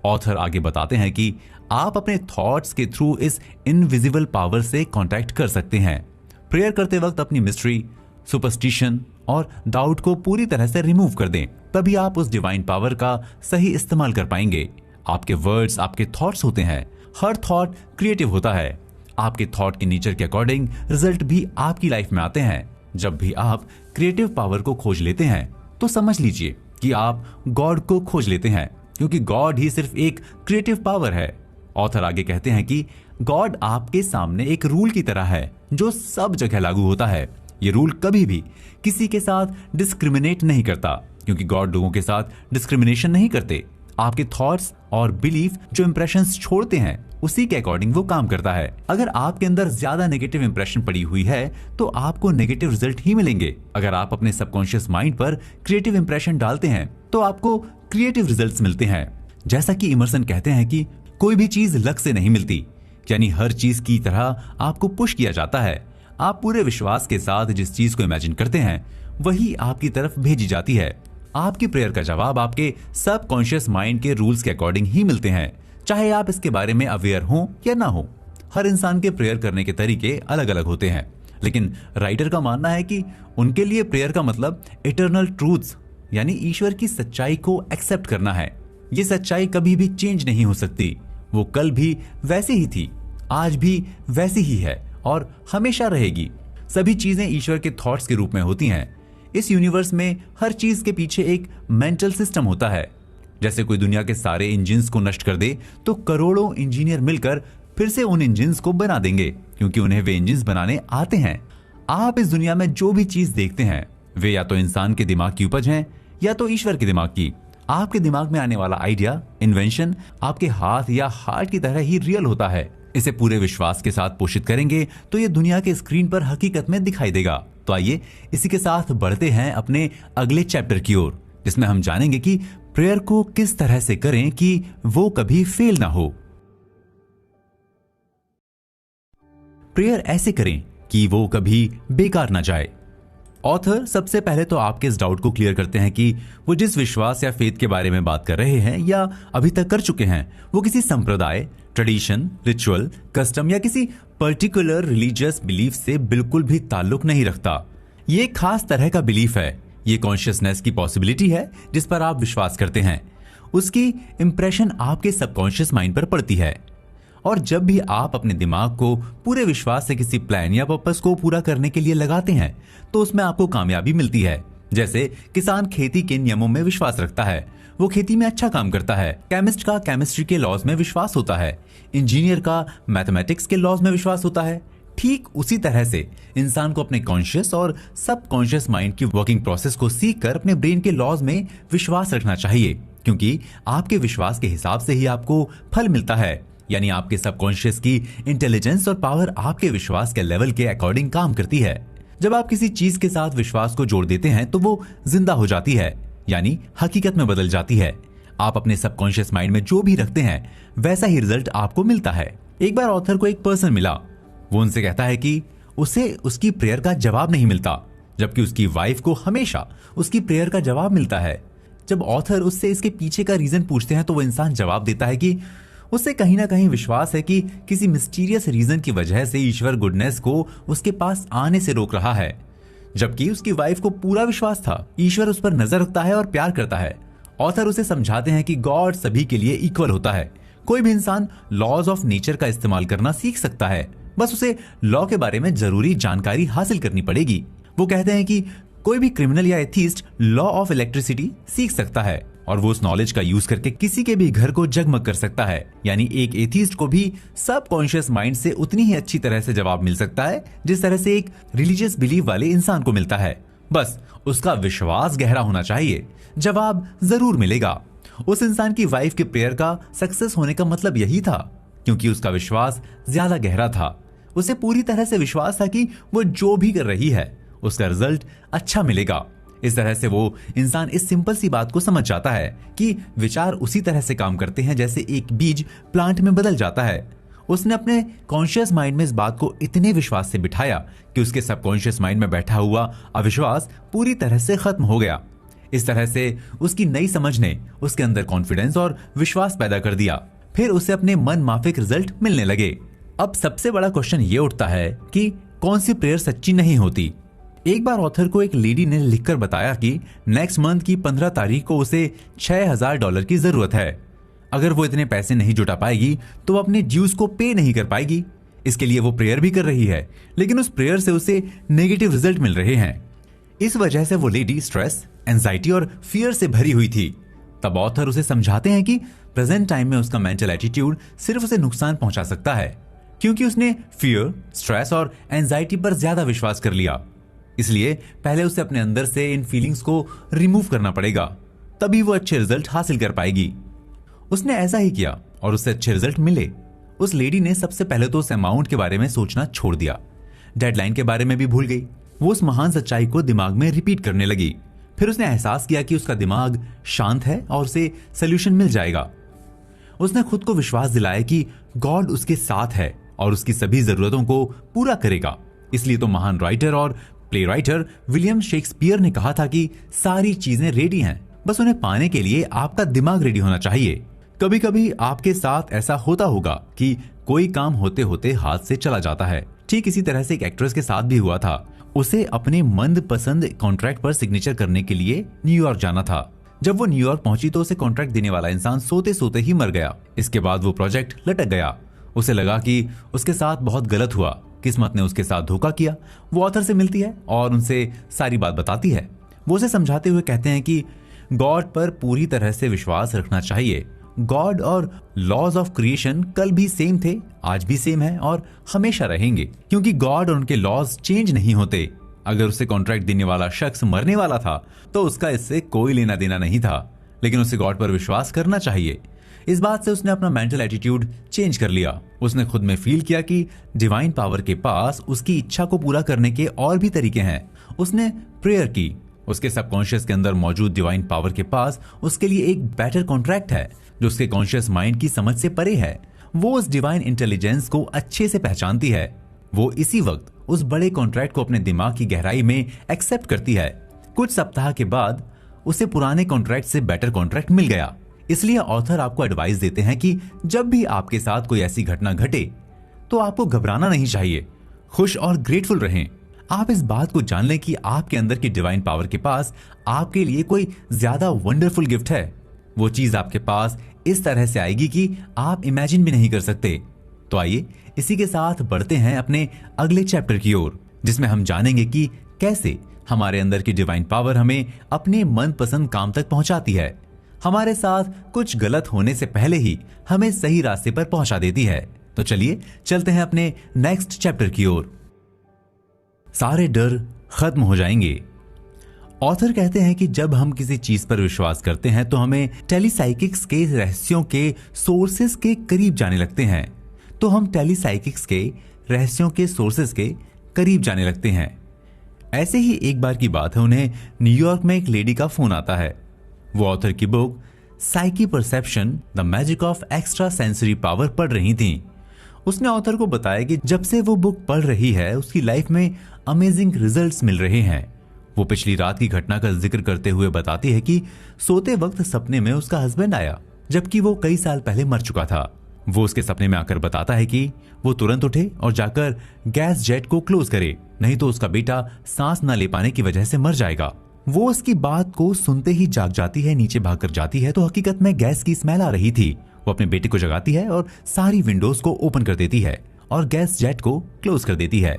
ऑथर आगे बताते हैं कि आप अपने थॉट्स के थ्रू इस इनविजिबल पावर से कांटेक्ट कर सकते हैं। प्रेयर करते वक्त अपनी मिस्ट्री, सुपरस्टिशन और डाउट को पूरी तरह से रिमूव कर दें, तभी आप उस डिवाइन पावर का सही इस्तेमाल कर पाएंगे। आपके वर्ड्स आपके थॉट्स होते हैं। हर थॉट क्रिएटिव होता है। आपके थॉट के नेचर के अकॉर्डिंग रिजल्ट भी आपकी लाइफ में आते हैं। जब भी आप क्रिएटिव पावर को खोज लेते हैं तो समझ लीजिए कि आप गॉड को खोज लेते हैं, क्योंकि गॉड ही सिर्फ एक क्रिएटिव पावर है। ऑथर आगे कहते हैं कि गॉड आपके सामने एक रूल की तरह है जो सब जगह लागू होता है। ये रूल कभी भी किसी के साथ डिस्क्रिमिनेट नहीं करता, क्योंकि गॉड लोगों के साथ डिस्क्रिमिनेशन नहीं करते। आपके थॉट्स और बिलीफ जो इंप्रेशंस छोड़ते हैं उसी के अकॉर्डिंग वो काम करता है। अगर आपके अंदर ज्यादा नेगेटिव इंप्रेशन पड़ी हुई है तो आपको नेगेटिव रिजल्ट ही मिलेंगे। अगर आप अपने सबकॉन्शियस माइंड पर क्रिएटिव इंप्रेशन डालते हैं तो आपको क्रिएटिव रिजल्ट्स मिलते हैं। जैसा कि इमर्सन कहते हैं कि कोई भी चीज लक से नहीं मिलती, यानी हर चीज की तरह आपको पुश किया जाता है। आप पूरे विश्वास के साथ जिस चीज को इमेजिन करते हैं वही आपकी तरफ भेजी जाती है। आपकी प्रेयर का जवाब आपके सबकॉन्शियस माइंड के रूल्स के अकॉर्डिंग ही मिलते हैं, चाहे आप इसके बारे में अवेयर हो या ना हो। हर इंसान के प्रेयर करने के तरीके अलग अलग होते हैं, लेकिन राइटर का मानना है कि उनके लिए प्रेयर का मतलब इटर्नल ट्रूथ्स यानी ईश्वर की सच्चाई को एक्सेप्ट करना है। ये सच्चाई कभी भी चेंज नहीं हो सकती। वो कल भी वैसी ही थी, आज भी वैसी ही है और हमेशा रहेगी। सभी चीजें ईश्वर के थॉट्स के रूप में होती हैं। इस यूनिवर्स में हर चीज के पीछे एक मेंटल सिस्टम होता है। जैसे कोई दुनिया के सारे इंजिन्स को नष्ट कर दे तो करोड़ों इंजीनियर मिलकर फिर से उन इंजिन्स को बना देंगे, क्योंकि उन्हें वे इंजिन्स बनाने आते हैं। आप इस दुनिया में जो भी चीज देखते हैं वे या तो इंसान के दिमाग की उपज हैं या तो ईश्वर के दिमाग की। आपके दिमाग में आने वाला आइडिया, इन्वेंशन आपके हाथ या हार्ट की तरह ही रियल होता है। इसे पूरे विश्वास के साथ पोषित करेंगे तो ये दुनिया के स्क्रीन पर हकीकत में दिखाई देगा। तो आइए इसी के साथ बढ़ते हैं अपने अगले चैप्टर की ओर, जिसमें हम जानेंगे कि प्रेयर को किस तरह से करें कि वो कभी फेल ना हो। प्रेयर ऐसे करें कि वो कभी बेकार ना जाए। ऑथर सबसे पहले तो आपके इस डाउट को क्लियर करते हैं कि वो जिस विश्वास या फेथ के बारे में बात कर रहे हैं या अभी तक कर चुके हैं वो किसी संप्रदाय, ट्रेडिशन, रिचुअल, कस्टम या किसी पर्टिकुलर रिलीजियस बिलीफ से बिल्कुल भी ताल्लुक नहीं रखता। ये एक खास तरह का बिलीफ है। ये कॉन्शियसनेस की पॉसिबिलिटी है जिस पर आप विश्वास करते हैं। उसकी इंप्रेशन आपके सबकॉन्शियस माइंड पर पड़ती है, और जब भी आप अपने दिमाग को पूरे विश्वास से किसी प्लान या पर्पस को पूरा करने के लिए लगाते हैं तो उसमें आपको कामयाबी मिलती है। जैसे किसान खेती के नियमों में विश्वास रखता है, वो खेती में अच्छा काम करता है। केमिस्ट का केमिस्ट्री के लॉज में विश्वास होता है। इंजीनियर का मैथमेटिक्स के लॉज में विश्वास होता है। ठीक उसी तरह से इंसान को अपने कॉन्शियस और सबकॉन्शियस माइंड की वर्किंग प्रोसेस को सीखकर अपने ब्रेन के लॉज में विश्वास रखना चाहिए, क्योंकि आपके विश्वास के हिसाब से ही आपको फल मिलता है। यानी आपके सबकॉन्शियस की इंटेलिजेंस और पावर आपके विश्वास के लेवल के अकॉर्डिंग काम करती है। जब आप किसी चीज के साथ विश्वास को जोड़ देते हैं तो वो जिंदा हो जाती है, यानी हकीकत में बदल जाती है। आप अपने सबकॉन्शियस माइंड में जो भी रखते हैं वैसा ही रिजल्ट आपको मिलता है। एक बार ऑथर को एक पर्सन मिला। वो उनसे कहता है कि उसे उसकी प्रेयर का जवाब नहीं मिलता, जबकि उसकी वाइफ को हमेशा उसकी प्रेयर का जवाब मिलता है। जब ऑथर उससे इसके पीछे का रीजन पूछते हैं तो वो इंसान जवाब देता है कि उसे कहीं ना कहीं विश्वास है कि किसी मिस्टीरियस रीजन की वजह से ईश्वर गुडनेस को उसके पास आने से रोक रहा है, जबकि उसकी वाइफ को पूरा विश्वास था ईश्वर उस पर नजर रखता है और प्यार करता है। ऑथर उसे समझाते हैं कि गॉड सभी के लिए इक्वल होता है। कोई भी इंसान लॉज ऑफ नेचर का इस्तेमाल करना सीख सकता है, बस उसे लॉ के बारे में जरूरी जानकारी हासिल करनी पड़ेगी। वो कहते हैं कि कोई भी क्रिमिनल या एथीस्ट लॉ ऑफ इलेक्ट्रिसिटी सीख सकता है और वो उस नॉलेज का यूज करके किसी के भी घर को जगमग कर सकता है। यानी एक एथीस्ट को भी सबकॉन्शियस माइंड से उतनी ही अच्छी तरह से जवाब मिल सकता है जिस तरह से एक रिलीजियस बिलीफ वाले इंसान को मिलता है। बस उसका विश्वास गहरा होना चाहिए, जवाब जरूर मिलेगा। उस इंसान की वाइफ के प्रेयर का सक्सेस होने का मतलब यही था, क्योंकि उसका विश्वास ज्यादा गहरा था। उसे पूरी तरह से विश्वास था कि वो जो भी कर रही है उसका रिजल्ट अच्छा मिलेगा। इस तरह से वो इंसान इस सिंपल सी बात को समझ जाता है कि विचार उसी तरह से काम करते हैं जैसे एक बीज प्लांट में बदल जाता है। उसने अपने कॉन्शियस माइंड में इस बात को इतने विश्वास से बिठाया कि उसके सबकॉन्शियस माइंड में बैठा हुआ अविश्वास पूरी तरह से खत्म हो गया। इस तरह से उसकी नई समझ ने उसके अंदर कॉन्फिडेंस और विश्वास पैदा कर दिया। फिर उसे अपने मन माफिक रिजल्ट मिलने लगे। अब सबसे बड़ा क्वेश्चन ये उठता है कि कौन सी प्रेयर सच्ची नहीं होती। एक बार ऑथर को एक लेडी ने लिखकर बताया कि नेक्स्ट मंथ की 15 तारीख को उसे $6000 की जरूरत है। अगर वो इतने पैसे नहीं जुटा पाएगी तो वो अपने ड्यूज को पे नहीं कर पाएगी। इसके लिए वो प्रेयर भी कर रही है, लेकिन उस प्रेयर से उसे नेगेटिव रिजल्ट मिल रहे हैं। इस वजह से वो लेडी स्ट्रेस, एंजाइटी और फियर से भरी हुई थी। तब ऑथर उसे समझाते हैं कि प्रेजेंट टाइम में उसका मेंटल एटीट्यूड सिर्फ उसे नुकसान पहुंचा सकता है, क्योंकि उसने फियर, स्ट्रेस और एंजाइटी पर ज्यादा विश्वास कर लिया। इसलिए पहले उसे अपने अंदर से इन फीलिंग्स को रिमूव करना पड़ेगा, तभी वो अच्छे रिजल्ट हासिल कर पाएगी। उसने ऐसा ही किया और उससे अच्छे रिजल्ट मिले। उस लेडी ने सबसे पहले तो उस अमाउंट के बारे में सोचना छोड़ दिया, डेडलाइन के बारे में भी भूल गई। वो उस महान सच्चाई को दिमाग में रिपीट करने लगी। फिर उसने एहसास किया कि उसका दिमाग शांत है और उसे सोल्यूशन मिल जाएगा। उसने खुद को विश्वास दिलाया कि गॉड उसके साथ है और उसकी सभी जरूरतों को पूरा करेगा। इसलिए तो महान राइटर और प्ले राइटर विलियम शेक्सपियर ने कहा था कि सारी चीजें रेडी हैं, बस उन्हें पाने के लिए आपका दिमाग रेडी होना चाहिए। कभी कभी आपके साथ ऐसा होता होगा कि कोई काम होते होते हाथ से चला जाता है। ठीक इसी तरह से एक एक्ट्रेस के साथ भी हुआ था। उसे अपने मनपसंद कॉन्ट्रैक्ट पर सिग्नेचर करने के लिए न्यूयॉर्क जाना था। जब वो न्यूयॉर्क पहुंची तो उसे कॉन्ट्रैक्ट देने वाला इंसान सोते सोते ही मर गया। इसके बाद वो प्रोजेक्ट लटक गया। उसे लगा कि उसके साथ बहुत गलत हुआ, किस्मत ने उसके साथ धोखा किया। वो ऑथर से मिलती है और उनसे सारी बात बताती है। वो उसे समझाते हुए कहते हैं कि गॉड पर पूरी तरह से विश्वास रखना चाहिए। गॉड और लॉज ऑफ क्रिएशन कल भी सेम थे, आज भी सेम है और हमेशा रहेंगे, क्योंकि गॉड और उनके लॉज चेंज नहीं होते। अगर उसे कॉन्ट्रैक्ट देने वाला शख्स मरने वाला था तो उसका इससे कोई लेना देना नहीं था, लेकिन उसे गॉड पर विश्वास करना चाहिए। इस बात से उसने अपना मेंटल एटीट्यूड चेंज कर लिया। उसने खुद में फील किया कि डिवाइन पावर के पास उसकी इच्छा को पूरा करने के और भी तरीके हैं। उसने प्रेयर की। उसके सबकॉन्शियस के अंदर मौजूद डिवाइन पावर के पास उसके लिए एक बेटर कॉन्ट्रैक्ट है जो उसके कॉन्शियस माइंड की समझ से परे है। वो उस डिवाइन इंटेलिजेंस को अच्छे से पहचानती है। वो इसी वक्त उस बड़े कॉन्ट्रैक्ट को अपने दिमाग की गहराई में एक्सेप्ट करती है। कुछ सप्ताह के बाद उसे पुराने कॉन्ट्रैक्ट से बेटर कॉन्ट्रैक्ट मिल गया। इसलिए ऑथर आपको एडवाइस देते हैं कि जब भी आपके साथ कोई ऐसी घटना घटे तो आपको घबराना नहीं चाहिए, खुश और ग्रेटफुल रहें। आप इस बात को जान लें कि आपके अंदर की डिवाइन पावर के पास आपके लिए कोई ज्यादा वंडरफुल गिफ्ट है। वो चीज आपके पास इस तरह से आएगी कि आप इमेजिन भी नहीं कर सकते। तो आइए इसी के साथ बढ़ते हैं अपने अगले चैप्टर की ओर, जिसमें हम जानेंगे कि कैसे हमारे अंदर की डिवाइन पावर हमें अपने मनपसंद काम तक पहुंचाती है। हमारे साथ कुछ गलत होने से पहले ही हमें सही रास्ते पर पहुंचा देती है। तो चलिए चलते हैं अपने नेक्स्ट चैप्टर की ओर। सारे डर खत्म हो जाएंगे। ऑथर कहते हैं कि जब हम किसी चीज पर विश्वास करते हैं तो हमें टेलीसाइकिक्स के रहस्यों के सोर्सेस के करीब जाने लगते हैं। तो हम टेलीसाइकिक्स के रहस्यों के सोर्सेस के करीब जाने लगते हैं। ऐसे ही एक बार की बात है, उन्हें न्यूयॉर्क में एक लेडी का फोन आता है। वो ऑथर की book psyche perception the magic of extra sensory power पढ़ रही थी। उसने ऑथर को बताया कि जब से वो बुक पढ़ रही है उसकी लाइफ में अमेजिंग रिजल्ट्स मिल रहे हैं। वो पिछली रात की घटना का जिक्र करते हुए बताती है कि सोते वक्त सपने में उसका हस्बैंड आया, जबकि वो कई साल पहले मर चुका था। वो उसके सपने में आकर बताता है कि वो तुरंत उठे और जाकर गैस जेट को क्लोज करे, नहीं तो उसका बेटा सांस न ले पाने की वजह से मर जाएगा। वो उसकी बात को सुनते ही जाग जाती है, नीचे भागकर जाती है तो हकीकत में गैस की स्मेल आ रही थी। वो अपने बेटे को जगाती है और सारी विंडोज को ओपन कर देती है और गैस जेट को क्लोज कर देती है।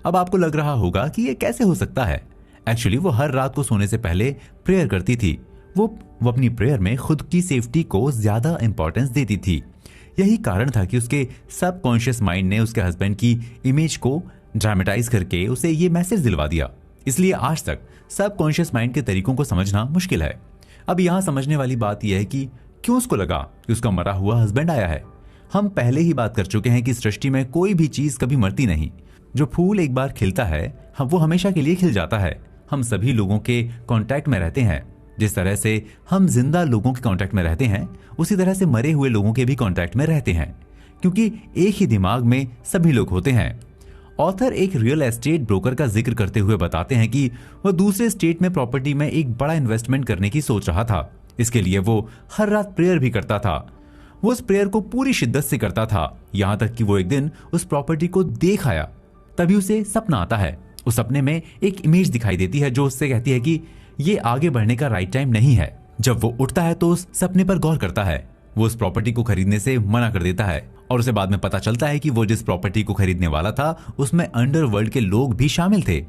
अब आपको लग रहा होगा कि ये कैसे हो सकता है। एक्चुअली वो हर रात को सोने से पहले प्रेयर करती थी। वो अपनी प्रेयर में खुद की सेफ्टी को ज्यादा इंपॉर्टेंस देती थी। यही कारण था कि उसके सबकॉन्शियस माइंड ने उसके हस्बैंड की इमेज को ड्रामेटाइज करके उसे ये मैसेज दिलवा दिया। इसलिए आज तक सबकॉन्शियस माइंड के तरीकों को समझना मुश्किल है। अब यहाँ समझने वाली बात यह है कि क्यों उसको लगा कि उसका मरा हुआ हस्बैंड आया है। हम पहले ही बात कर चुके हैं कि सृष्टि में कोई भी चीज कभी मरती नहीं। जो फूल एक बार खिलता है वो हमेशा के लिए खिल जाता है। हम सभी लोगों के कांटेक्ट में रहते हैं। जिस तरह से हम जिंदा लोगों के कांटेक्ट में रहते हैं उसी तरह से मरे हुए लोगों के भी कांटेक्ट में रहते हैं, क्योंकि एक ही दिमाग में सभी लोग होते हैं। ऑथर एक रियल एस्टेट ब्रोकर का जिक्र करते हुए बताते हैं कि वह दूसरे स्टेट में प्रॉपर्टी में एक बड़ा इन्वेस्टमेंट करने की सोच रहा था। इसके लिए वो हर रात प्रेयर भी करता था। वो उस प्रेयर को पूरी शिद्दत से करता था, यहाँ तक कि वो एक दिन उस प्रॉपर्टी को देख आया। तभी उसे सपना आता है। उस सपने में एक इमेज दिखाई देती है जो उससे कहती है कि ये आगे बढ़ने का राइट टाइम नहीं है। जब वो उठता है तो उस सपने पर गौर करता है। वो उस प्रॉपर्टी को खरीदने से मना कर देता है और उसे बाद में पता चलता है कि वो जिस प्रॉपर्टी को खरीदने वाला था उसमें अंडरवर्ल्ड के लोग भी शामिल थे।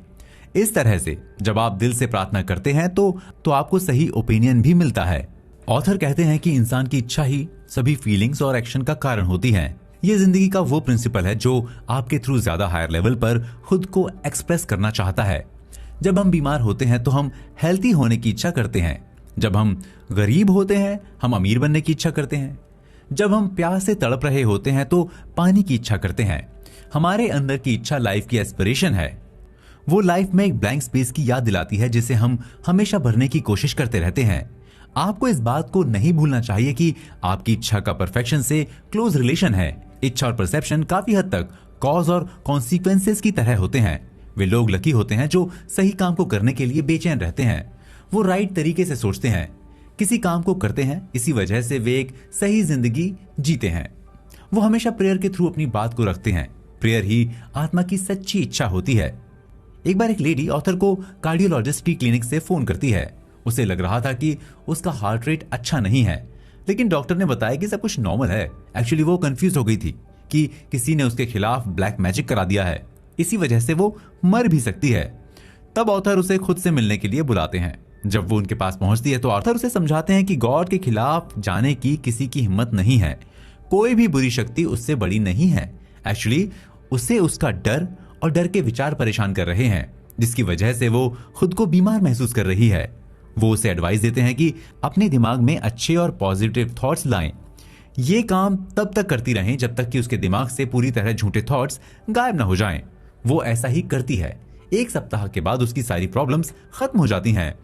इस तरह से जब आप दिल से प्रार्थना करते हैं तो आपको सही ओपिनियन भी मिलता है। ऑथर कहते हैं कि इंसान की इच्छा ही सभी फीलिंग्स और एक्शन का कारण होती है। ये जिंदगी का वो प्रिंसिपल है जो आपके थ्रू ज्यादा हायर लेवल पर खुद को एक्सप्रेस करना चाहता है। जब हम बीमार होते हैं तो हम हेल्थी होने की इच्छा करते हैं। जब हम गरीब होते हैं हम अमीर बनने की इच्छा करते हैं। जब हम प्यास से तड़प रहे होते हैं तो पानी की इच्छा करते हैं। हमारे अंदर की इच्छा लाइफ की एस्पिरेशन है। वो लाइफ में एक ब्लैंक स्पेस की याद दिलाती है जिसे हम हमेशा भरने की कोशिश करते रहते हैं। आपको इस बात को नहीं भूलना चाहिए कि आपकी इच्छा का परफेक्शन से क्लोज रिलेशन है। इच्छा और परसेप्शन काफी हद तक कॉज और कॉन्सिक्वेंसेस की तरह होते हैं। वे लोग लकी होते हैं जो सही काम को करने के लिए बेचैन रहते हैं। वो राइट तरीके से सोचते हैं, किसी काम को करते हैं, इसी वजह से वे एक सही जिंदगी जीते हैं। वो हमेशा प्रेयर के थ्रू अपनी बात को रखते हैं। प्रेयर ही आत्मा की सच्ची इच्छा होती है। एक बार एक लेडी ऑथर को कार्डियोलॉजिस्ट की क्लिनिक से फोन करती है। उसे लग रहा था कि उसका हार्ट रेट अच्छा नहीं है, लेकिन डॉक्टर ने बताया कि सब कुछ नॉर्मल है। एक्चुअली वो कंफ्यूज हो गई थी कि किसी ने उसके खिलाफ ब्लैक मैजिक करा दिया है, इसी वजह से वो मर भी सकती है। तब ऑथर उसे खुद से मिलने के लिए बुलाते हैं। जब वो उनके पास पहुंचती है तो ऑथर उसे समझाते हैं कि गॉड के खिलाफ जाने की किसी की हिम्मत नहीं है। कोई भी बुरी शक्ति उससे बड़ी नहीं है। एक्चुअली उसे उसका डर और डर के विचार परेशान कर रहे हैं, जिसकी वजह से वो खुद को बीमार महसूस कर रही है। वो उसे एडवाइस देते हैं कि अपने दिमाग में अच्छे और पॉजिटिव थॉट्स लाएं। ये काम तब तक करती रहें जब तक कि उसके दिमाग से पूरी तरह झूठे थॉट्स गायब ना हो जाएं। वो ऐसा ही करती है। 1 सप्ताह के बाद उसकी सारी प्रॉब्लम्स खत्म हो जाती हैं।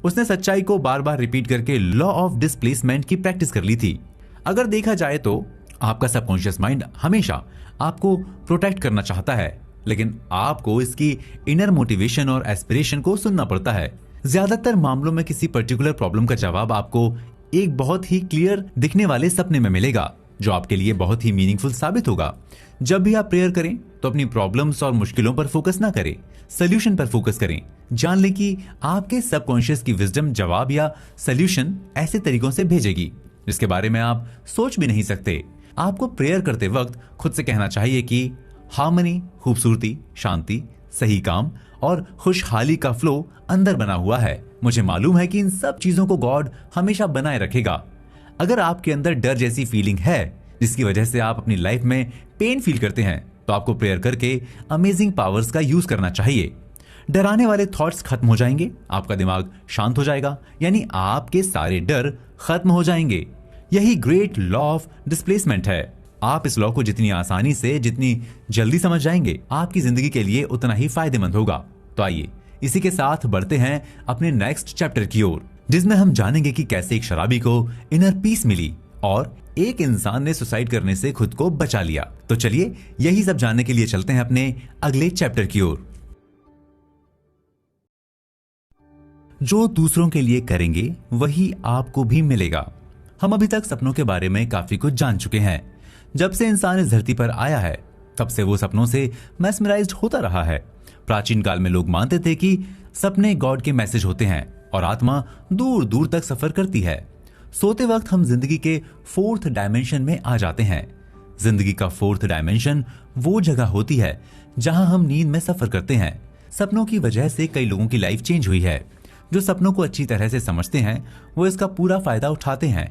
उसने सच्चाई को बार बार रिपीट करके लॉ ऑफ डिस्प्लेसमेंट की प्रैक्टिस कर ली थी। अगर देखा जाए तो आपका सबकॉन्शियस माइंड हमेशा आपको प्रोटेक्ट करना चाहता है, लेकिन आपको इसकी इनर मोटिवेशन और एस्पिरेशन को सुनना पड़ता है। ज्यादातर मामलों में किसी पर्टिकुलर प्रॉब्लम का जवाब आपको एक बहुत ही क्लियर दिखने वाले सपने में मिलेगा, जो आपके लिए बहुत ही मीनिंगफुल साबित होगा। जब भी आप प्रेयर करें तो अपनी प्रॉब्लम्स और मुश्किलों पर फोकस ना करें, सोल्यूशन पर फोकस करें। जान लें कि आपके सबकॉन्शियस की विजडम जवाब या सोल्यूशन ऐसे तरीकों से भेजेगी जिसके बारे में आप सोच भी नहीं सकते। आपको प्रेयर करते वक्त खुद से कहना चाहिए कि हार्मनी, खूबसूरती, शांति, सही काम और खुशहाली का फ्लो अंदर बना हुआ है। मुझे मालूम है कि इन सब चीजों को गॉड हमेशा बनाए रखेगा। अगर आपके अंदर डर जैसी फीलिंग है जिसकी वजह से आप अपनी लाइफ में पेन फील करते हैं, तो आपको प्रेयर करके अमेजिंग पावर्स का यूज करना चाहिए। डराने वाले थॉट्स खत्म हो जाएंगे, आपका दिमाग शांत हो जाएगा, यानी आपके सारे डर खत्म हो जाएंगे। यही ग्रेट लॉ ऑफ डिस्प्लेसमेंट है। आप इस लॉ को जितनी आसानी से, जितनी जल्दी समझ जाएंगे, आपकी जिंदगी के लिए उतना ही फायदेमंद होगा। तो आइए इसी के साथ बढ़ते हैं अपने नेक्स्ट चैप्टर की ओर, जिसमें हम जानेंगे कि कैसे एक शराबी को इनर पीस मिली और एक इंसान ने सुसाइड करने से खुद को बचा लिया। तो चलिए यही सब जानने के लिए चलते हैं अपने अगले चैप्टर की ओर। जो दूसरों के लिए करेंगे वही आपको भी मिलेगा। हम अभी तक सपनों के बारे में काफी कुछ जान चुके हैं। जब से इंसान इस धरती पर आया है तब से वो सपनों से मैस्मराइज्ड होता रहा है। प्राचीन काल में लोग मानते थे कि सपने गॉड के मैसेज होते हैं और आत्मा दूर दूर तक सफर करती है। सोते वक्त हम जिंदगी के 4th डायमेंशन में आ जाते हैं। जिंदगी का 4th डायमेंशन वो जगह होती है जहां हम नींद में सफर करते हैं। सपनों की वजह से कई लोगों की लाइफ चेंज हुई है। जो सपनों को अच्छी तरह से समझते हैं वो इसका पूरा फायदा उठाते हैं।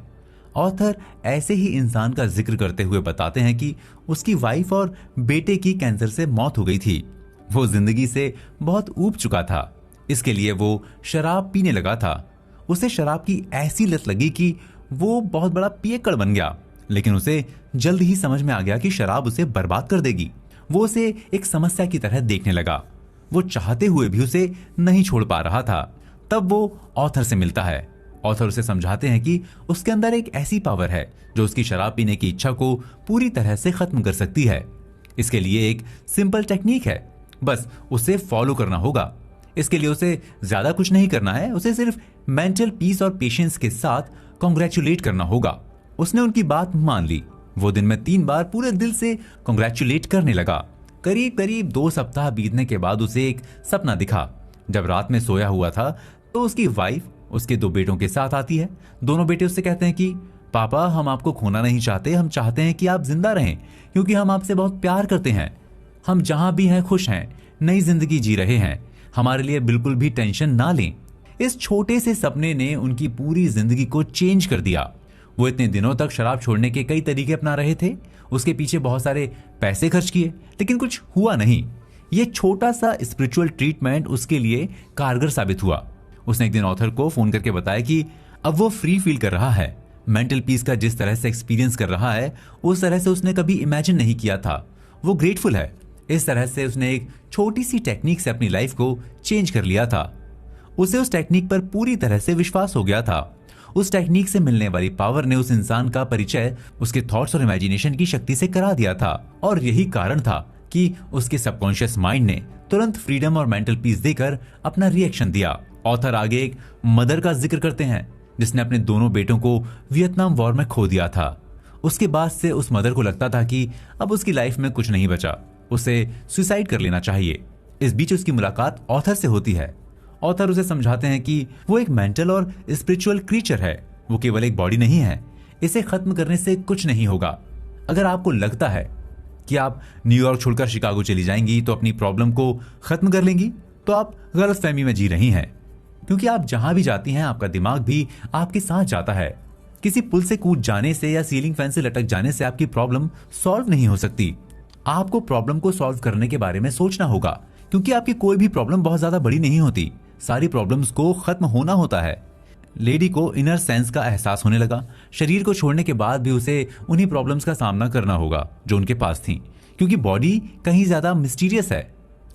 ऑथर ऐसे ही इंसान का जिक्र करते हुए बताते हैं कि उसकी वाइफ और बेटे की कैंसर से मौत हो गई थी। वो जिंदगी से बहुत ऊब चुका था, इसके लिए वो शराब पीने लगा था। उसे शराब की ऐसी लत लगी कि वो बहुत बड़ा पियक्कड़ बन गया, लेकिन उसे जल्द ही समझ में आ गया कि शराब उसे बर्बाद कर देगी। वो उसे एक समस्या की तरह देखने लगा। वो चाहते हुए भी उसे नहीं छोड़ पा रहा था। तब वो ऑथर से मिलता है। ऑथर उसे समझाते हैं कि उसके अंदर एक ऐसी पावर है जो उसकी शराब पीने की इच्छा को पूरी तरह से खत्म कर सकती है। इसके लिए एक सिंपल टेक्निक है, बस उसे फॉलो करना होगा। इसके लिए उसे ज्यादा कुछ नहीं करना है, उसे सिर्फ मेंटल पीस और पेशेंस के साथ कॉन्ग्रेचुलेट करना होगा। उसने उनकी बात मान ली। वो दिन में 3 बार पूरे दिल से कॉन्ग्रेचुलेट करने लगा। करीब करीब 2 सप्ताह बीतने के बाद उसे एक सपना दिखा। जब रात में सोया हुआ था तो उसकी वाइफ उसके 2 बेटों के साथ आती है। दोनों बेटे उससे कहते हैं कि पापा, हम आपको खोना नहीं चाहते, हम चाहते हैं कि आप जिंदा रहें क्योंकि हम आपसे बहुत प्यार करते हैं। हम जहां भी हैं खुश हैं, नई जिंदगी जी रहे हैं, हमारे लिए बिल्कुल भी टेंशन ना लें। इस छोटे से सपने ने उनकी पूरी जिंदगी को चेंज कर दिया। वो इतने दिनों तक शराब छोड़ने के कई तरीके अपना रहे थे, उसके पीछे बहुत सारे पैसे खर्च किए, लेकिन कुछ हुआ नहीं। ये छोटा सा स्पिरिचुअल ट्रीटमेंट उसके लिए कारगर साबित हुआ। उसने एक दिन ऑथर को फोन करके बताया कि अब वो फ्री फील कर रहा है, मेंटल पीस का जिस तरह से एक्सपीरियंस कर रहा है उस तरह से उसने कभी इमेजिन नहीं किया था। वो ग्रेटफुल है। इस तरह से उसने एक छोटी सी टेक्निक से अपनी लाइफ को चेंज कर लिया था। उसे उस टेक्निक पर पूरी तरह से विश्वास हो गया था। उस टेक्निक से मिलने वाली पावर ने उस इंसान का परिचय उसके थॉट्स और इमेजिनेशन की शक्ति से करा दिया था, और यही कारण था कि उसके सबकॉन्शियस माइंड ने तुरंत फ्रीडम और मेंटल पीस देकर अपना रिएक्शन दिया। ऑथर आगे एक मदर का जिक्र करते हैं जिसने अपने दोनों बेटों को वियतनाम वॉर में खो दिया था। उसके बाद से उस मदर को लगता था कि अब उसकी लाइफ में कुछ नहीं बचा, उसे सुसाइड कर लेना चाहिए। इस बीच उसकी मुलाकात ऑथर से होती है। ऑथर उसे समझाते हैं कि वो एक मेंटल और स्पिरिचुअल क्रीचर है, वो केवल एक बॉडी नहीं है। इसे खत्म करने से कुछ नहीं होगा। अगर आपको लगता है कि आप न्यूयॉर्क छोड़कर शिकागो चली जाएंगी तो अपनी प्रॉब्लम को खत्म कर लेंगी, तो आप गलतफहमी में जी रही हैं, क्योंकि आप जहां भी जाती हैं आपका दिमाग भी आपके साथ जाता है। किसी पुल से कूद जाने से या सीलिंग फैन से लटक जाने से आपकी प्रॉब्लम सॉल्व नहीं हो सकती। आपको प्रॉब्लम को सॉल्व करने के बारे में सोचना होगा, क्योंकि आपकी कोई भी प्रॉब्लम बहुत ज्यादा बड़ी नहीं होती। सारी प्रॉब्लम्स को खत्म होना होता है। लेडी को इनर सेंस का एहसास होने लगा। शरीर को छोड़ने के बाद भी उसे उन्हीं प्रॉब्लम्स का सामना करना होगा जो उनके पास थी, क्योंकि बॉडी कहीं ज्यादा मिस्टीरियस है।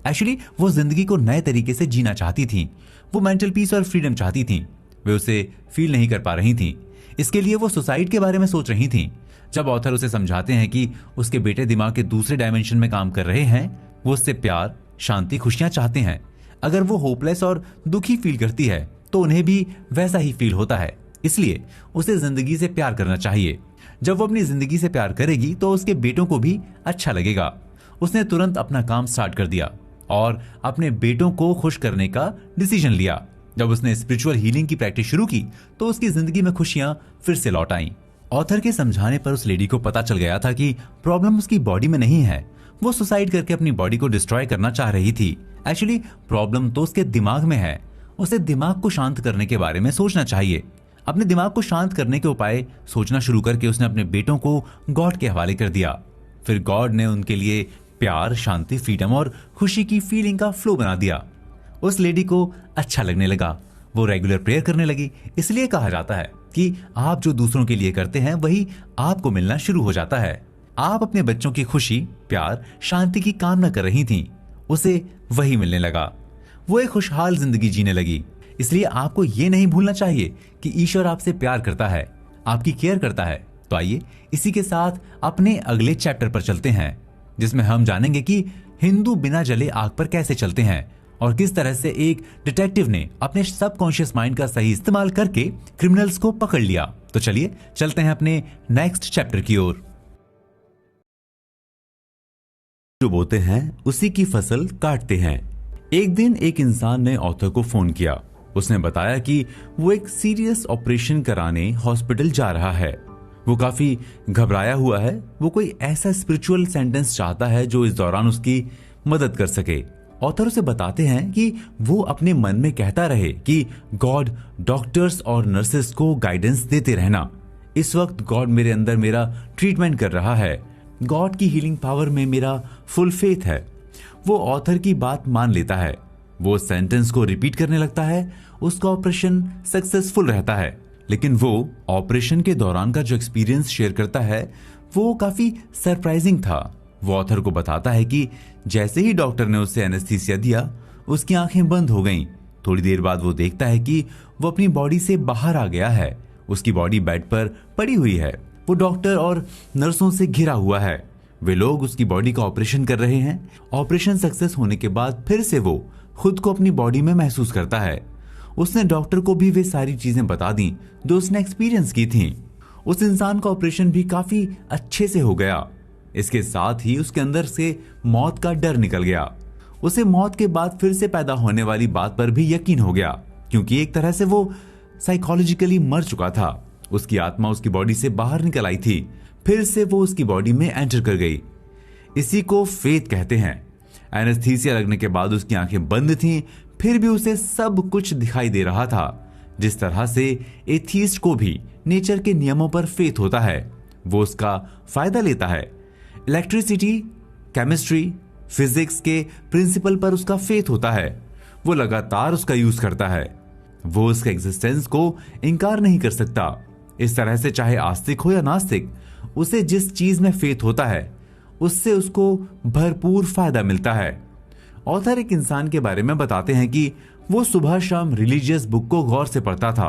एक्चुअली वो जिंदगी को नए तरीके से जीना चाहती थी। वो मेंटल पीस और फ्रीडम चाहती थी। वे उसे फील नहीं कर पा रही थी। इसके लिए वो सुसाइड के बारे में सोच रही थी। जब ऑथर उसे समझाते हैं कि उसके बेटे दिमाग के दूसरे डायमेंशन में काम कर रहे हैं, वो उससे प्यार, शांति, खुशियां चाहते हैं। अगर वो होपलेस और दुखी फील करती है तो उन्हें भी वैसा ही फील होता है। इसलिए उसे जिंदगी से प्यार करना चाहिए। जब वो अपनी जिंदगी से प्यार करेगी तो उसके बेटों को भी अच्छा लगेगा। उसने तुरंत अपना काम स्टार्ट कर दिया और अपने बेटों को खुश करने का डिसीजन लिया। जब उसने स्पिरिचुअल हीलिंग की प्रैक्टिस शुरू की तो उसकी जिंदगी में खुशियां फिर से लौट आईं। ऑथर के समझाने पर उस लेडी को पता चल गया था कि प्रॉब्लम उसकी बॉडी में नहीं है। वो सुसाइड करके अपनी बॉडी को डिस्ट्रॉय करना चाह रही थी। एक्चुअली प्रॉब्लम तो उसके दिमाग में है। उसे दिमाग को शांत करने के बारे में सोचना चाहिए। अपने दिमाग को शांत करने के उपाय सोचना शुरू करके उसने अपने बेटों को गॉड के हवाले कर दिया। फिर गॉड ने उनके लिए प्यार, शांति, फ्रीडम और खुशी की फीलिंग का फ्लो बना दिया। उस लेडी को अच्छा लगने लगा। वो रेगुलर प्रेयर करने लगी। इसलिए कहा जाता है कि आप जो दूसरों के लिए करते हैं वही आपको मिलना शुरू हो जाता है। आप अपने बच्चों की खुशी, प्यार, शांति की कामना कर रही थीं। उसे वही मिलने लगा। वो एक खुशहाल जिंदगी जीने लगी। इसलिए आपको ये नहीं भूलना चाहिए कि ईश्वर आपसे प्यार करता है, आपकी केयर करता है। तो आइए इसी के साथ अपने अगले चैप्टर पर चलते हैं, जिसमें हम जानेंगे कि हिंदू बिना जले आग पर कैसे चलते हैं और किस तरह से एक डिटेक्टिव ने अपने सबकॉन्शियस माइंड का सही इस्तेमाल करके क्रिमिनल्स को पकड़ लिया। तो चलिए चलते हैं अपने नेक्स्ट चैप्टर की ओर। जो बोते हैं उसी की फसल काटते हैं। एक दिन एक इंसान ने ऑथर को फोन किया। उसने बताया कि वो एक सीरियस ऑपरेशन कराने हॉस्पिटल जा रहा है। वो काफी घबराया हुआ है। वो कोई ऐसा स्पिरिचुअल सेंटेंस चाहता है जो इस दौरान उसकी मदद कर सके। ऑथर उसे बताते हैं कि वो अपने मन में कहता रहे कि गॉड, डॉक्टर्स और नर्सेस को गाइडेंस देते रहना। इस वक्त गॉड मेरे अंदर मेरा ट्रीटमेंट कर रहा है। गॉड की हीलिंग पावर में मेरा फुल फेथ है। वो ऑथर की बात मान लेता है। वो सेंटेंस को रिपीट करने लगता है। उसका ऑपरेशन सक्सेसफुल रहता है। लेकिन वो ऑपरेशन के दौरान का जो एक्सपीरियंस शेयर करता है वो काफी सरप्राइजिंग था। वो ऑथर को बताता है कि जैसे ही डॉक्टर ने उसे एनेस्थीसिया दिया, उसकी आंखें बंद हो गईं। थोड़ी देर बाद वो देखता है कि वो अपनी बॉडी से बाहर आ गया है। उसकी बॉडी बेड पर पड़ी हुई है। वो डॉक्टर और नर्सों से घिरा हुआ है। वे लोग उसकी बॉडी का ऑपरेशन कर रहे हैं। ऑपरेशन सक्सेस होने के बाद फिर से वो खुद को अपनी बॉडी में महसूस करता है। उसने डॉक्टर को भी वे सारी चीजें बता दी जो उसने एक्सपीरियंस की थी। उस इंसान का ऑपरेशन भी काफी अच्छे से हो गया। इसके साथ ही उसके अंदर से मौत का डर निकल गया। उसे मौत के बाद फिर से पैदा होने वाली बात पर भी यकीन हो गया, क्योंकि एक तरह से वो साइकोलॉजिकली मर चुका था। उसकी आत्मा उसकी बॉडी से बाहर निकल आई थी, फिर से वो उसकी बॉडी में एंटर कर गई। इसी को फेथ कहते हैं। एनेस्थीसिया लगने के बाद उसकी आंखें बंद थीं, फिर भी उसे सब कुछ दिखाई दे रहा था। जिस तरह से एथीस्ट को भी नेचर के नियमों पर फेथ होता है, वो उसका फायदा लेता है। इलेक्ट्रिसिटी, केमिस्ट्री, फिजिक्स के प्रिंसिपल पर उसका फेथ होता है। वो लगातार उसका यूज करता है। वो उसके एग्जिस्टेंस को इनकार नहीं कर सकता। इस तरह से चाहे आस्तिक हो या नास्तिक, उसे जिस चीज में फेथ होता है उससे उसको भरपूर फायदा मिलता है। ऑथर एक इंसान के बारे में बताते हैं कि वो सुबह शाम रिलीजियस बुक को गौर से पढ़ता था।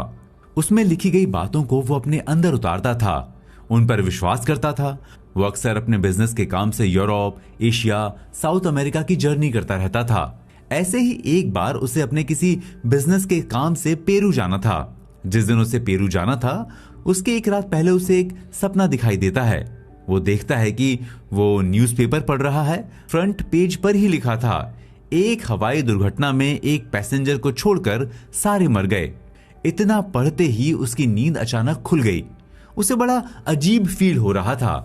उसमें लिखी गई बातों को वो अपने अंदर उतारता था, उन पर विश्वास करता था। वो अक्सर अपने बिजनेस के काम से यूरोप, एशिया, साउथ अमेरिका की जर्नी करता रहता था। ऐसे ही एक बार उसे अपने किसी बिजनेस के काम से पेरू जाना था। जिस दिन उसे पेरू जाना था, उसके एक रात पहले उसे एक सपना दिखाई देता है। वो देखता है कि वो न्यूज़पेपर पढ़ रहा है। फ्रंट पेज पर ही लिखा था, एक हवाई दुर्घटना में एक पैसेंजर को छोड़कर सारे मर गए। इतना पढ़ते ही उसकी नींद अचानक खुल गई। उसे बड़ा अजीब फील हो रहा था।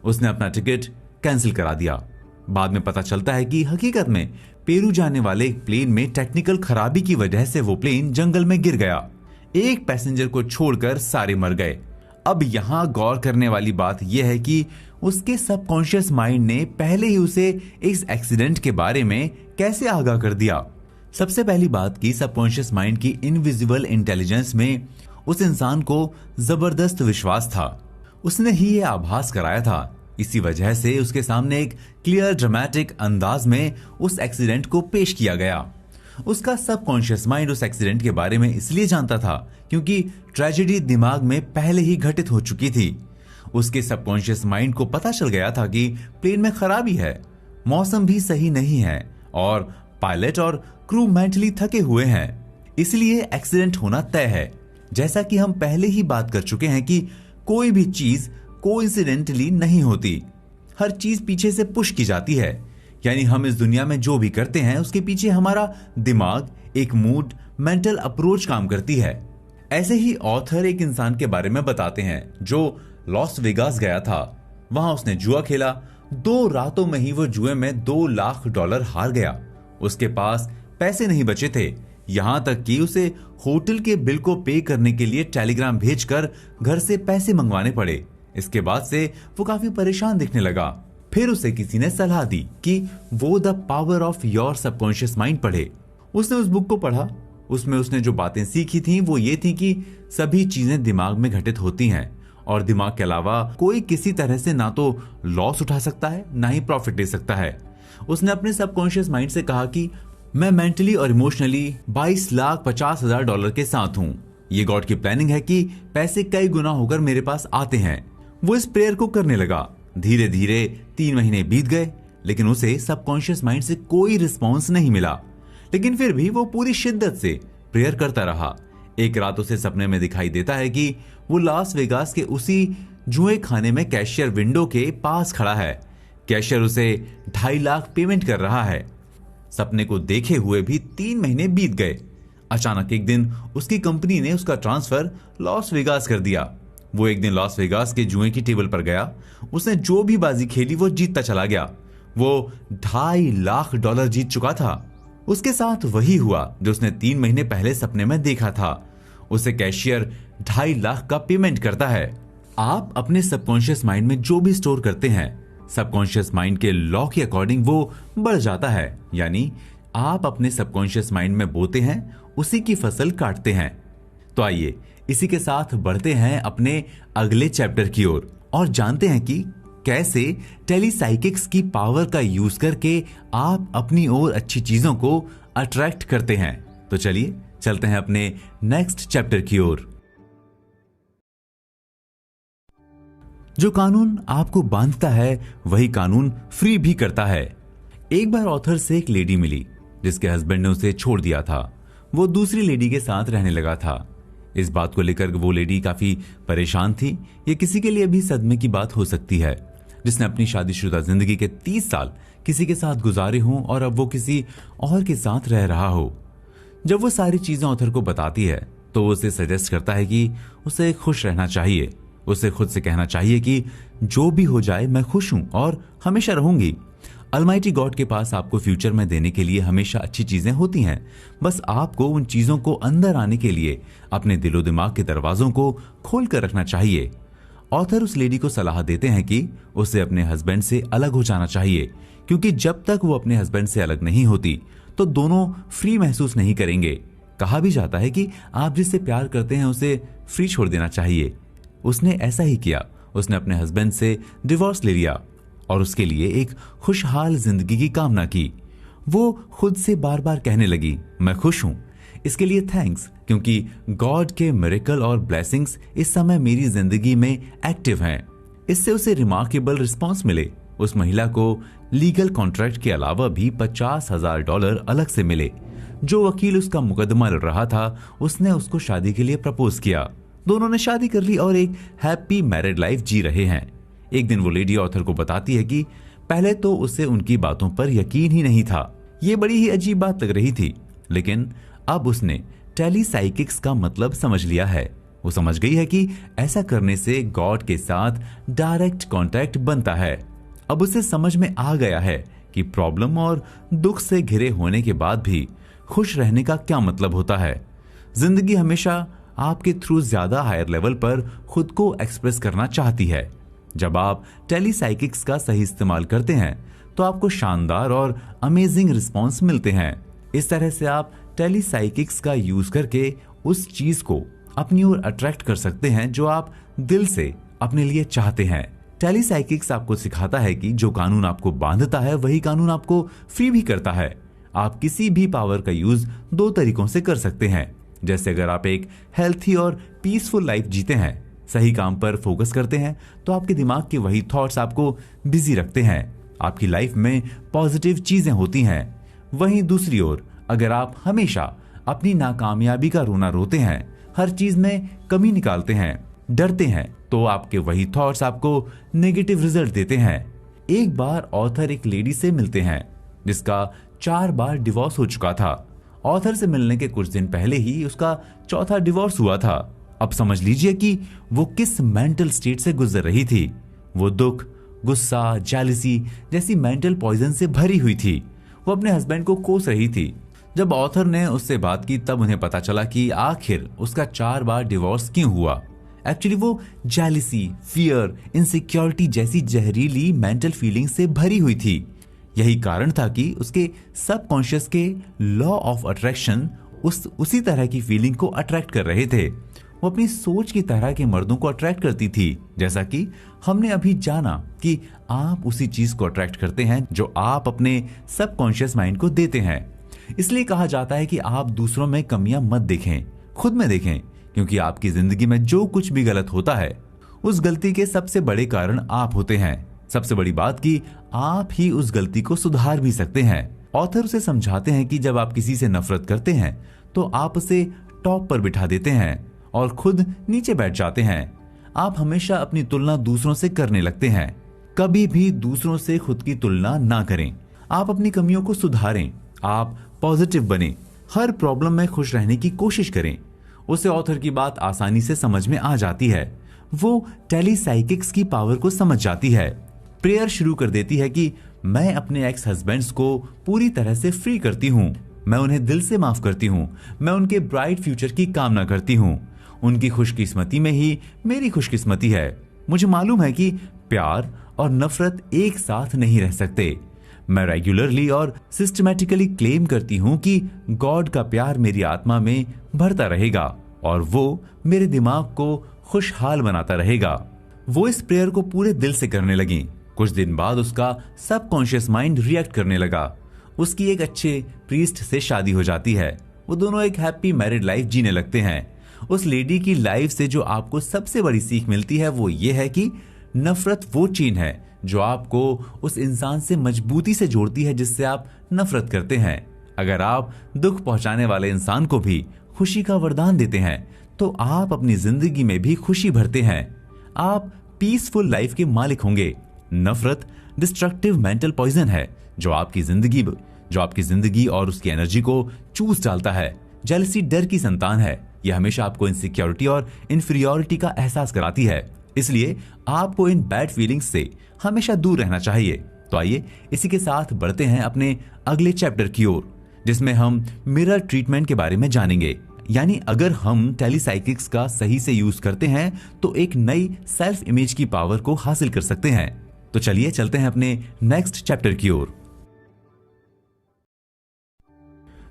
उसने अपना टिकट कैंसिल करा दिया। बाद में पता चलता है कि हकीकत में पेरू जाने वाले एक प्लेन में टेक्निकल खराबी की वजह से वो प्लेन जंगल में गिर गया। एक पैसेंजर को छोड़कर सारे मर गए। अब यहां गौर करने वाली बात यह है कि उसके सबकॉन्शियस माइंड ने पहले ही उसे इस एक्सीडेंट के बारे में कैसे आगाह कर दिया। सबसे पहली बात की सबकॉन्शियस माइंड की इनविजिबल इंटेलिजेंस में उस इंसान को जबरदस्त विश्वास था। उसने ही ये आभास कराया था। इसी वजह से उसके सामने एक क्लियर ड्रामेटिक अंदाज में उस एक्सीडेंट को पेश किया गया। उसका सबकॉन्शियस माइंड उस एक्सीडेंट के बारे में इसलिए जानता था क्योंकि ट्रेजेडी दिमाग में पहले ही घटित हो चुकी थी। उसके सबकॉन्शियस माइंड को पता चल गया था कि प्लेन में खराबी है, मौसम भी सही नहीं है और पायलट और क्रू मेंटली थके हुए हैं, इसलिए एक्सीडेंट होना तय है। जैसा कि हम पहले ही बात कर चुके हैं कि कोई भी चीज कोइंसिडेंटली नहीं होती, हर चीज पीछे से पुश की जाती है। यानी हम इस दुनिया में जो भी करते हैं उसके पीछे हमारा दिमाग, एक मूड, मेंटल अप्रोच काम करती है। ऐसे ही ऑथर एक इंसान के बारे में बताते हैं जो लॉस वेगास गया था। वहां उसने जुआ खेला। 2 रातों में ही वो जुए में $2 लाख हार गया। उसके पास पैसे नहीं बचे थे, यहां तक कि उसे होटल के बिल को पे करने के लिए टेलीग्राम भेजकर घर से पैसे मंगवाने पड़े। इसके बाद से वो काफी परेशान दिखने लगा। फिर उसे किसी ने सलाह दी कि वो the power of your subconscious mind पढ़े। उसने उस बुक को पढ़ा। उसमें उसने जो बातें सीखी थी वो ये थी कि सभी चीजें दिमाग में घटित होती हैं और दिमाग के अलावा कोई किसी तरह से ना तो लॉस उठा सकता है ना ही प्रॉफिट ले सकता है। उसने अपने सबकॉन्शियस माइंड से कहा कि मैं मेंटली और इमोशनली $22,50,000 के साथ हूँ। ये गॉड की प्लानिंग है कि पैसे कई गुना होकर मेरे पास आते हैं। वो इस प्रेयर को करने लगा। धीरे धीरे 3 महीने बीत गए, लेकिन उसे सबकॉन्शियस माइंड से कोई रिस्पॉन्स नहीं मिला। लेकिन फिर भी वो पूरी शिद्दत से प्रेयर करता रहा। एक रात उसे सपने में दिखाई देता है कि वो लास वेगास के उसी जुए खाने में कैशियर विंडो के पास खड़ा है। कैशियर उसे 2.5 लाख पेमेंट कर रहा है। सपने को देखे हुए भी 3 महीने बीत गए। अचानक एक दिन उसकी कंपनी ने उसका ट्रांसफर लॉस वेगास कर दिया। वो एक दिन लॉस वेगास के जुए की टेबल पर गया। उसने जो भी बाजी खेली वो जीतता चला गया। वो $2.5 लाख जीत चुका था। उसके साथ वही हुआ जो उसने 3 महीने पहले सपने में देखा था। उसे कैशियर 2.5 लाख का पेमेंट करता है। आप अपने सबकॉन्शियस माइंड में जो भी स्टोर करते हैं, सबकॉन्शियस माइंड के लॉ के अकॉर्डिंग वो बढ़ जाता है। यानी आप अपने सबकॉन्शियस माइंड में बोते हैं, उसी की फसल काटते हैं। तो आइए इसी के साथ बढ़ते हैं अपने अगले चैप्टर की ओर और जानते हैं कि कैसे टेलीसाइकिक्स की पावर का यूज करके आप अपनी ओर अच्छी चीजों को अट्रैक्ट करते हैं। तो चलिए चलते हैं अपने नेक्स्ट चैप्टर की ओर। जो कानून आपको बांधता है वही कानून फ्री भी करता है। एक बार ऑथर से एक लेडी मिली जिसके हस्बैंड ने उसे छोड़ दिया था। वो दूसरी लेडी के साथ रहने लगा था। इस बात को लेकर वो लेडी काफी परेशान थी। ये किसी के लिए भी सदमे की बात हो सकती है जिसने अपनी शादीशुदा जिंदगी के 30 साल किसी के साथ गुजारे हों और अब वो किसी और के साथ रह रहा हो। जब वो सारी चीजें ऑथर को बताती है तो वो उसे सजेस्ट करता है कि उसे खुश रहना चाहिए। उसे खुद से कहना चाहिए कि जो भी हो जाए मैं खुश हूं और हमेशा रहूंगी। अलमाइटी गॉड के पास आपको फ्यूचर में देने के लिए हमेशा अच्छी चीजें होती हैं। बस आपको उन चीजों को अंदर आने के लिए अपने दिलो दिमाग के दरवाजों को खोल कर रखना चाहिए। ऑथर उस लेडी को सलाह देते हैं कि उसे अपने हस्बैंड से अलग हो जाना चाहिए, क्योंकि जब तक वो अपने हस्बैंड से अलग नहीं होती तो दोनों फ्री महसूस नहीं करेंगे। कहा भी जाता है कि आप जिससे प्यार करते हैं उसे फ्री छोड़ देना चाहिए। उसने ऐसा ही किया। उसने अपने हस्बैंड से डिवोर्स ले लिया और उसके लिए एक खुशहाल जिंदगी की कामना की। वो खुद से बार बार कहने लगी, मैं खुश हूं, इसके लिए थैंक्स, क्योंकि गॉड के मिरेकल और ब्लेसिंग्स इस समय मेरी जिंदगी में एक्टिव हैं। इससे उसे रिमार्केबल रिस्पॉन्स मिले। उस महिला को लीगल कॉन्ट्रैक्ट के अलावा भी $50,000 अलग से मिले। जो वकील उसका मुकदमा लड़ रहा था उसने उसको शादी के लिए प्रपोज किया। दोनों ने शादी कर ली और एक हैप्पी मैरिड लाइफ जी रहे हैं। एक दिन वो लेडी ऑथर को बताती है कि पहले तो उसे उनकी बातों पर यकीन ही नहीं था। ये बड़ी ही अजीब बात लग रही थी, लेकिन अब उसने टेलीसाइकिक्स का मतलब समझ लिया है। वो समझ गई है कि ऐसा करने से गॉड के साथ डायरेक्ट कांटेक्ट बनता है। अब उसे समझ में आ गया है कि प्रॉब्लम और दुख से घिरे होने के बाद भी खुश रहने का क्या मतलब होता है। जिंदगी हमेशा आपके थ्रू ज्यादा हायर लेवल पर खुद को एक्सप्रेस करना चाहती है। जब आप टेलीसाइकिक्स का सही इस्तेमाल करते हैं तो आपको शानदार और अमेजिंग रिस्पॉन्स मिलते हैं। इस तरह से आप टेलीसाइकिक्स का यूज करके उस चीज को अपनी ओर अट्रैक्ट कर सकते हैं जो आप दिल से अपने लिए चाहते हैं। टेलीसाइकिक्स आपको सिखाता है कि जो कानून आपको बांधता है वही कानून आपको फ्री भी करता है। आप किसी भी पावर का यूज दो तरीकों से कर सकते हैं। जैसे अगर आप एक हेल्थी और पीसफुल लाइफ जीते हैं, सही काम पर फोकस करते हैं, तो आपके दिमाग के वही थॉट्स आपको बिजी रखते हैं। आपकी लाइफ में पॉजिटिव चीजें होती हैं। वहीं दूसरी ओर अगर आप हमेशा अपनी नाकामयाबी का रोना रोते हैं, हर चीज में कमी निकालते हैं, डरते हैं, तो आपके वही थॉट्स आपको नेगेटिव रिजल्ट देते हैं। एक बार ऑथर एक लेडी से मिलते हैं जिसका 4 बार डिवोर्स हो चुका था। ऑथर से मिलने के कुछ दिन पहले ही उसका चौथा डिवोर्स हुआ था। अब समझ लीजिए कि वो किस मेंटल स्टेट से गुजर रही थी। वो दुख, गुस्सा, जेलसी जैसी मेंटल पॉइजन से भरी हुई थी। वो अपने हस्बैंड को कोस रही थी। जब ऑथर ने उससे बात की तब उन्हें पता चला कि आखिर उसका 4 बार डिवोर्स क्यों हुआ। एक्चुअली वो जेलसी, फियर, इनसिक्योरिटी जैसी जहरीली मेंटल फीलिंग से भरी हुई थी। यही कारण था कि उसके सबकॉन्शियस के लॉ ऑफ अट्रैक्शन उसी तरह की फीलिंग को अट्रैक्ट कर रहे थे। वो अपनी सोच की तरह के मर्दों को अट्रैक्ट करती थी। जैसा कि हमने अभी जाना कि आप उसी चीज को अट्रैक्ट करते हैं जो आप अपने सबकॉन्शियस माइंड को देते हैं। इसलिए कहा जाता है कि आप दूसरों में कमियां मत देखें, खुद में देखें, क्योंकि आपकी जिंदगी में जो कुछ भी गलत होता है उस गलती के सबसे बड़े कारण आप होते हैं। सबसे बड़ी बात कि आप ही उस गलती को सुधार भी सकते हैं। ऑथर उसे समझाते हैं कि जब आप किसी से नफरत करते हैं तो आप उसे टॉप पर बिठा देते हैं और खुद नीचे बैठ जाते हैं। आप हमेशा अपनी तुलना दूसरों से करने लगते हैं। कभी भी दूसरों से खुद की तुलना ना करें। आप अपनी कमियों को सुधारें। आप पॉजिटिव बने। हर प्रॉब्लम में खुश रहने की कोशिश करें। उसे ऑथर की बात आसानी से समझ में आ जाती है। वो टेलीसाइकिक्स की पावर को समझ जाती है। प्रेयर शुरू कर देती है कि मैं अपने एक्स हस्बैंड्स को पूरी तरह से फ्री करती हूँ। मैं उन्हें दिल से माफ करती हूँ। मैं उनके ब्राइट फ्यूचर की कामना करती हूँ। उनकी खुशकिस्मती में ही मेरी खुशकिस्मती है। मुझे मालूम है कि प्यार और नफरत एक साथ नहीं रह सकते। मैं रेगुलरली और सिस्टमैटिकली क्लेम करती हूँ कि गॉड का प्यार मेरी आत्मा में भरता रहेगा और वो मेरे दिमाग को खुशहाल बनाता रहेगा। वो इस प्रेयर को पूरे दिल से करने लगी। कुछ दिन बाद उसका सबकॉन्शियस माइंड रिएक्ट करने लगा। उसकी एक अच्छे प्रीस्ट से शादी हो जाती है। वो दोनों एक हैप्पी मैरिड लाइफ जीने लगते हैं। उस लेडी की लाइफ से जो आपको सबसे बड़ी सीख मिलती है वो ये है कि नफरत वो चीन है जो आपको उस इंसान से मजबूती से जोड़ती है जिससे आप नफरत करते हैं। अगर आप दुख पहुंचाने वाले इंसान को भी खुशी का वरदान देते हैं तो आप अपनी जिंदगी में भी खुशी भरते हैं। आप पीसफुल लाइफ के मालिक होंगे। नफरत डिस्ट्रक्टिव मेंटल पॉइजन है जो आपकी जिंदगी और उसकी एनर्जी को चूस डालता है। जेलसी डर की संतान है। यह हमेशा आपको इनसिक्योरिटी और इन्फीरियरिटी का एहसास कराती है, इसलिए आपको इन बैड फीलिंग्स से हमेशा दूर रहना चाहिए। तो आइए इसी के साथ बढ़ते हैं अपने अगले चैप्टर की ओर, जिसमें हम मिरर ट्रीटमेंट के बारे में जानेंगे। यानी अगर हम टेलीसाइकिक्स का सही से यूज करते हैं तो एक नई सेल्फ इमेज की पावर को हासिल कर सकते हैं। तो चलिए चलते हैं अपने नेक्स्ट चैप्टर की ओर।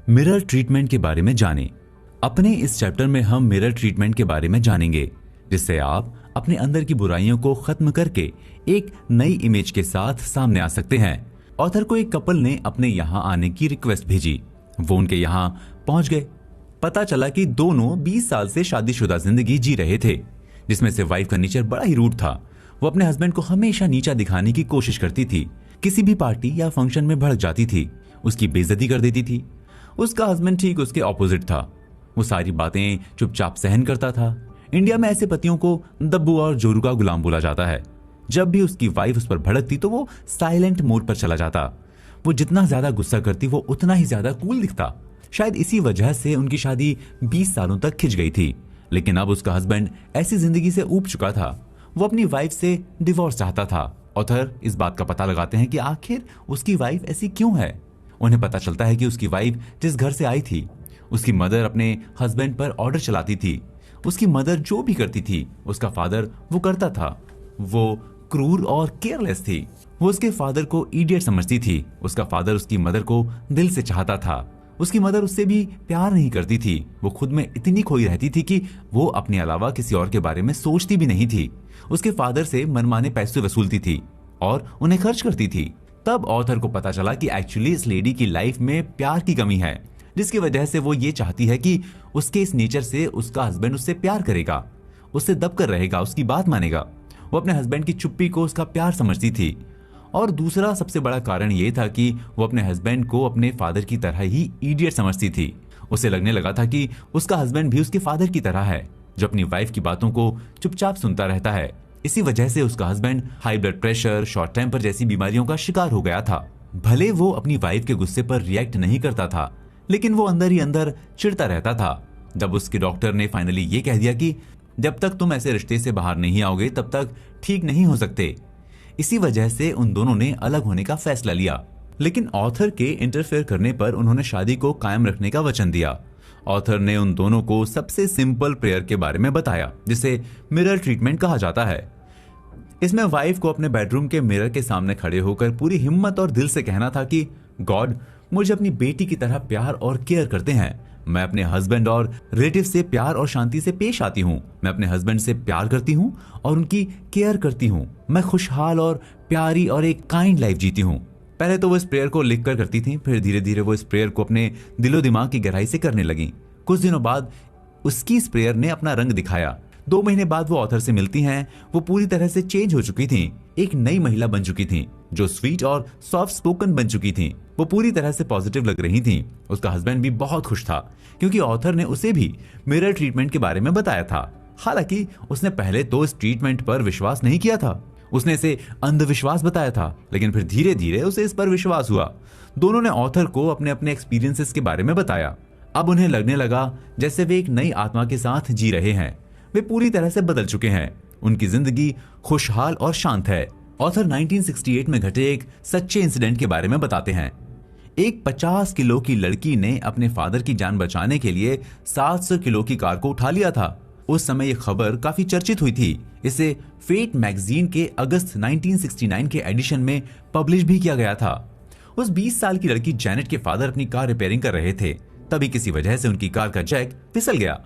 मिरर ट्रीटमेंट के बारे में जानें। अपने इस चैप्टर में हम मिरर ट्रीटमेंट के बारे में जानेंगे, जिससे आप अपने अंदर की बुराइयों को खत्म करके एक नई इमेज के साथ सामने आ सकते हैं। ऑथर को एक कपल ने अपने यहाँ आने की रिक्वेस्ट भेजी। वो उनके यहाँ पहुंच गए। पता चला कि दोनों 20 साल से शादीशुदा जिंदगी जी रहे थे, जिसमें से वाइफ का नेचर बड़ा ही रूड था। वो अपने हस्बैंड को हमेशा नीचा दिखाने की कोशिश करती थी। किसी भी पार्टी या फंक्शन में भड़क जाती थी, उसकी बेइज्जती कर देती थी। उसका हस्बैंड ठीक उसके ऑपोजिट था। वो सारी बातें चुपचाप सहन करता था। इंडिया में ऐसे पतियों को दब्बू और जोरू का गुलाम बोला जाता है। जब भी उसकी वाइफ उस पर भड़कती तो वो साइलेंट मोड पर चला जाता। वो जितना ज्यादा गुस्सा करती वो उतना ही ज्यादा कूल दिखता। शायद इसी वजह से उनकी शादी 20 सालों तक खिंच गई थी। लेकिन अब उसका हस्बैंड ऐसी जिंदगी से ऊब चुका था। वो अपनी वाइफ से डिवोर्स चाहता था। ऑथर इस बात का पता लगाते हैं कि आखिर उसकी वाइफ ऐसी क्यों है। उन्हें पता चलता है कि उसकी वाइफ जिस घर से आई थी, उसकी मदर अपने हस्बैंड पर ऑर्डर चलाती थी। उसकी मदर जो भी करती थी उसका फादर वो करता था। वो क्रूर और केयरलेस थी। वो उसके फादर को इडियट समझती थी। उसका फादर उसकी मदर को दिल से चाहता था। उसकी मदर उससे भी प्यार नहीं करती थी। वो खुद में इतनी खोई रहती थी कि वो अपने अलावा किसी और के बारे में सोचती भी नहीं थी। उसके फादर से मनमाने पैसे वसूलती थी और उन्हें खर्च करती थी। तब ऑथर को पता चला कि एक्चुअली इस लेडी की लाइफ में प्यार की कमी है, जिसकी वजह से वो ये चाहती है कि उसके इस नेचर से उसका हस्बैंड उससे प्यार करेगा, उससे दबकर रहेगा, उसकी बात मानेगा। वो अपने हस्बैंड की चुप्पी को उसका प्यार समझती थी। और दूसरा सबसे बड़ा कारण ये था कि वो अपने हस्बैंड को अपने फादर की तरह ही इडियट समझती थी। उसे लगने लगा था कि उसका हस्बैंड भी उसके फादर की तरह है, जो अपनी वाइफ की बातों को चुपचाप सुनता रहता है। इसी वजह से उसका husband high blood pressure, short temper जैसी बीमारियों का शिकार हो गया था। भले वो अपनी वाइफ के गुस्से पर रिएक्ट नहीं करता था, लेकिन वो अंदर ही अंदर चिढ़ता रहता था। जब उसके डॉक्टर ने फाइनली ये कह दिया कि जब तक तुम ऐसे रिश्ते से बाहर नहीं आओगे तब तक ठीक नहीं हो सकते, इसी वजह से उन दोनों ने अलग होने का फैसला लिया। लेकिन ऑथर के इंटरफेयर करने पर उन्होंने शादी को कायम रखने का वचन दिया। ऑथर ने उन दोनों को सबसे सिंपल प्रेयर के बारे में बताया, जिसे मिरर ट्रीटमेंट कहा जाता है। इसमें वाइफ को अपने बेडरूम के मिरर के सामने खड़े होकर पूरी हिम्मत और दिल से कहना था कि गॉड मुझे अपनी बेटी की तरह प्यार और केयर करते हैं। मैं अपने हस्बैंड और रिलेटिव से प्यार और शांति से पेश आती हूँ। मैं अपने हस्बैंड से प्यार करती हूँ और उनकी केयर करती हूँ। मैं खुशहाल और प्यारी और एक काइंड लाइफ जीती हूँ। पहले तो वो इस प्रेयर को लिख कर करती थी, फिर धीरे धीरे वो इस प्रेयर को अपने दिलो दिमाग की गहराई से करने लगी। कुछ दिनों बाद उसकी इस प्रेयर ने अपना रंग दिखाया। 2 महीने बाद वो ऑथर से मिलती हैं। वो पूरी तरह से चेंज हो चुकी थी, एक नई महिला बन चुकी थी, जो स्वीट और सॉफ्ट स्पोकन बन चुकी थी। वो पूरी तरह से पॉजिटिव लग रही थी। उसका हस्बैंड भी बहुत खुश था, क्योंकि ऑथर ने उसे भी मिरर ट्रीटमेंट के बारे में बताया था। हालांकि उसने पहले तो इस ट्रीटमेंट पर विश्वास नहीं किया था। उसने इसे अंधविश्वास बताया था, लेकिन फिर धीरे धीरे उसे इस पर विश्वास हुआ। दोनों ने ऑथर को अपने अपने एक्सपीरियंसेस के बारे में बताया। अब उन्हें लगने लगा जैसे वे एक नई आत्मा के साथ जी रहे हैं। वे पूरी तरह से बदल चुके हैं। उनकी जिंदगी खुशहाल और शांत है। ऑथर 1968 में घटे एक सच्चे इंसिडेंट के बारे में बताते हैं। एक 50 किलो की लड़की ने अपने फादर की जान बचाने के लिए 700 किलो की कार को उठा लिया था। उस समय यह खबर काफी चर्चित हुई थी। इसे फेट मैगजीन के अगस्त 1969 के एडिशन में पब्लिश भी किया गया था। उस 20 साल की लड़की जैनेट के फादर अपनी कार रिपेयरिंग कर रहे थे। तभी किसी वजह से उनकी कार का जैक फिसल गया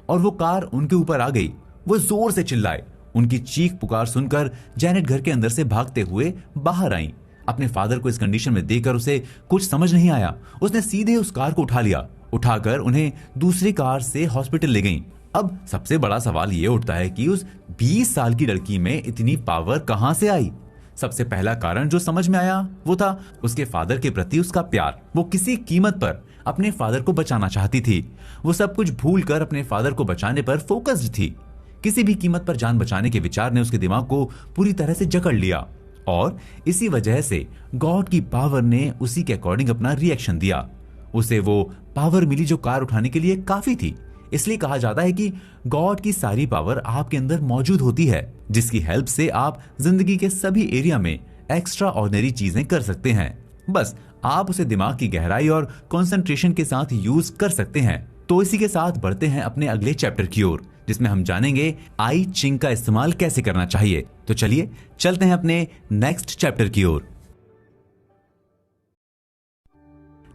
और वो कार उनके ऊपर आ गई। वो जोर से चिल्लाए। उनकी चीख पुकार सुनकर जैनेट घर के अंदर से भागते हुए बाहर आई। अपने फादर को इस कंडीशन में देखकर उसे कुछ समझ नहीं आया। उसने सीधे उस कार को उठा लिया। उठाकर उन्हें दूसरी कार से हॉस्पिटल ले गई। अब सबसे बड़ा सवाल ये उठता है कि उस 20 साल की लड़की में इतनी पावर कहां से आई। सबसे पहला कारण जो समझ में आया वो था उसके फादर के प्रति उसका प्यार। वो किसी कीमत पर अपने फादर को बचाना चाहती थी। वो सब कुछ भूलकर अपने फादर को बचाने पर फोकस्ड थी। किसी भी कीमत पर जान बचाने के विचार ने उसके दिमाग को पूरी तरह से जकड़ लिया और इसी वजह से गॉड की पावर ने उसी के अकॉर्डिंग अपना रिएक्शन दिया। उसे वो पावर मिली जो कार उठाने के लिए काफी थी। इसलिए कहा जाता है कि गॉड की सारी पावर आपके अंदर मौजूद होती है, जिसकी हेल्प से आप जिंदगी के सभी एरिया में एक्स्ट्रा ऑर्डिनरी चीजें कर सकते हैं। बस आप उसे दिमाग की गहराई और कंसंट्रेशन के साथ यूज कर सकते हैं। तो इसी के साथ बढ़ते हैं अपने अगले चैप्टर की ओर, जिसमें हम जानेंगे आई चिंग का इस्तेमाल कैसे करना चाहिए। तो चलिए चलते हैं अपने नेक्स्ट चैप्टर की ओर।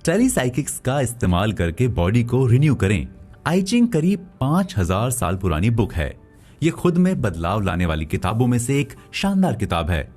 टेलीसाइकिक्स का इस्तेमाल करके बॉडी को रिन्यू करें। आई चिंग करीब 5000 साल पुरानी बुक है। ये खुद में बदलाव लाने वाली किताबों में से एक शानदार किताब है।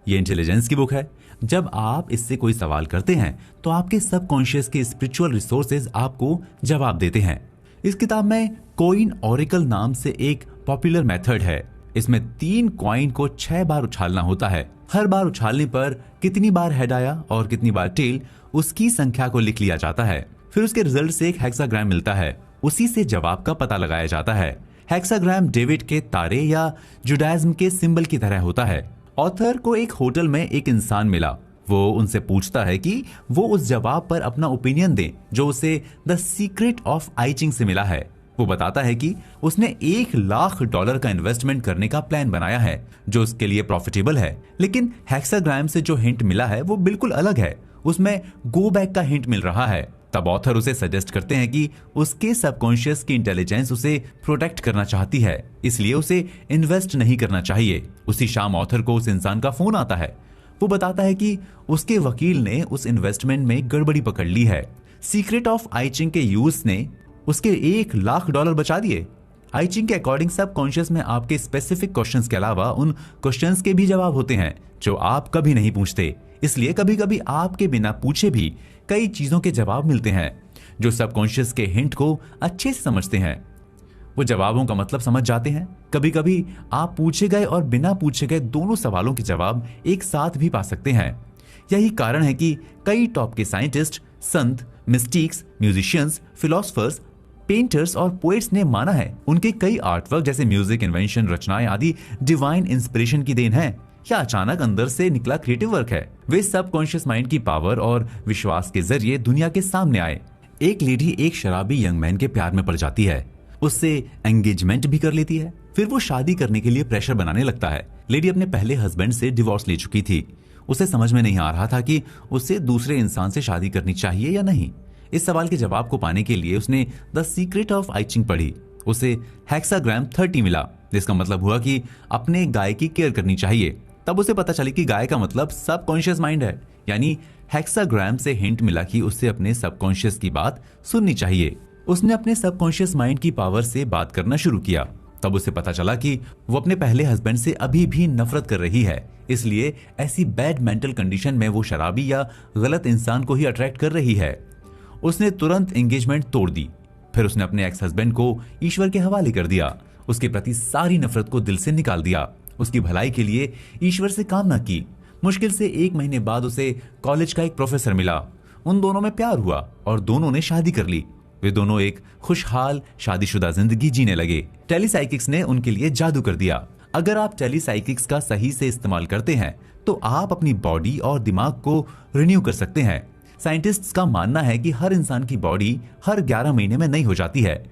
ये इंटेलिजेंस की बुक है। जब आप इससे कोई सवाल करते हैं तो आपके सबकॉन्शियस के स्पिरिचुअल रिसोर्सेज आपको जवाब देते हैं। इस किताब में कॉइन ऑरेकल नाम से एक पॉपुलर मेथड है। इसमें 3 कॉइन को 6 बार उछालना होता है। हर बार उछालने पर कितनी बार हेड आया और कितनी बार टेल, उसकी संख्या को लिख लिया जाता है। फिर उसके रिजल्ट से एक हेक्साग्राम मिलता है। उसी से जवाब का पता लगाया जाता है। हेक्साग्राम डेविड के तारे या जुडाइज्म के सिंबल की तरह होता है। ऑथर को एक होटल में एक इंसान मिला। वो उनसे पूछता है कि वो उस जवाब पर अपना ओपिनियन दें जो उसे द सीक्रेट ऑफ आई चिंग से मिला है। वो बताता है कि उसने $1,00,000 का इन्वेस्टमेंट करने का प्लान बनाया है जो उसके लिए प्रॉफिटेबल है, लेकिन हेक्साग्राम से जो हिंट मिला है वो बिल्कुल अलग है। उसमें गो बैक का हिंट मिल रहा है। तब ऑथर उसे सजेस्ट करते हैं कि उसके सबकॉन्शियस की इंटेलिजेंस उसे प्रोटेक्ट करना चाहती है, इसलिए उसे इन्वेस्ट नहीं करना चाहिए। उसी शाम ऑथर को उस इंसान का फोन आता है। वो बताता है कि उसके वकील ने उस इन्वेस्टमेंट में गड़बड़ी पकड़ ली है। सीक्रेट ऑफ आई चिंग के यूज ने उसके $1,00,000 बचा दिए। आई चिंग के अकॉर्डिंग सबकॉन्शियस में आपके स्पेसिफिक क्वेश्चंस के अलावा उन क्वेश्चंस के भी जवाब होते हैं जो आप कभी नहीं पूछते। इसलिए कभी कभी आपके बिना पूछे भी कई चीजों के जवाब मिलते हैं जो सबकॉन्शियस के हिंट को अच्छे से समझते हैं। वो जवाबों का मतलब समझ जाते हैं। कभी कभी आप पूछे गए और बिना पूछे गए दोनों सवालों के जवाब एक साथ भी पा सकते हैं। यही कारण है कि कई टॉप के साइंटिस्ट, संत, मिस्टिक्स, म्यूजिशियंस, फिलोसफर्स, पेंटर्स और पोएट्स ने माना है उनके कई आर्टवर्क जैसे म्यूजिक, इन्वेंशन, रचनाएं आदि डिवाइन इंस्पिरेशन की देन है या अचानक अंदर से निकला क्रिएटिव वर्क है। वे सबकॉन्शियस माइंड की पावर और विश्वास के जरिए दुनिया के सामने आए। एक लेडी एक शराबी यंग मैन के प्यार में पड़ जाती है, उससे एंगेजमेंट भी कर लेती है। फिर वो शादी करने के लिए प्रेशर बनाने लगता है। लेडी अपने पहले हस्बैंड से डिवोर्स ले चुकी थी। उसे समझ में नहीं आ रहा था कि उसे दूसरे इंसान से शादी करनी चाहिए या नहीं। इस सवाल के जवाब को पाने के लिए उसने द सीक्रेट ऑफ आई चिंग पढ़ी। उसे हेक्साग्राम 30 मिला, जिसका मतलब हुआ कि अपने गाय की केयर करनी चाहिए। तब उसे पता चली कि गाय का मतलब सबकॉन्शियस माइंड है, यानी हेक्साग्राम से हिंट मिला कि उसे अपने सबकॉन्शियस की बात सुननी चाहिए। उसने अपने सबकॉन्शियस माइंड की पावर से बात करना शुरू किया। तब उसे पता चला कि वो अपने पहले हस्बैंड से अभी भी नफरत कर रही है, इसलिए ऐसी बैड मेंटल कंडीशन में वो शराबी या गलत इंसान को ही अट्रैक्ट कर रही है। उसने तुरंत एंगेजमेंट तोड़ दी। फिर उसने अपने एक्स हस्बैंड को ईश्वर के हवाले कर दिया। उसके प्रति सारी नफरत को दिल से निकाल दिया। उसकी भलाई के लिए ईश्वर से कामना की। मुश्किल से 1 महीने बाद उसे कॉलेज का एक प्रोफेसर मिला। उन दोनों में प्यार हुआ और दोनों ने शादी कर ली। वे दोनों एक खुशहाल शादीशुदा जिंदगी जीने लगे। टेलीसाइकिक्स ने उनके लिए जादू कर दिया। अगर आप टेलीसाइकिक्स का सही से इस्तेमाल करते हैं तो आप अपनी बॉडी और दिमाग को रिन्यू कर सकते हैं। साइंटिस्ट्स का मानना है कि हर इंसान की बॉडी हर 11 महीने में नई हो जाती है।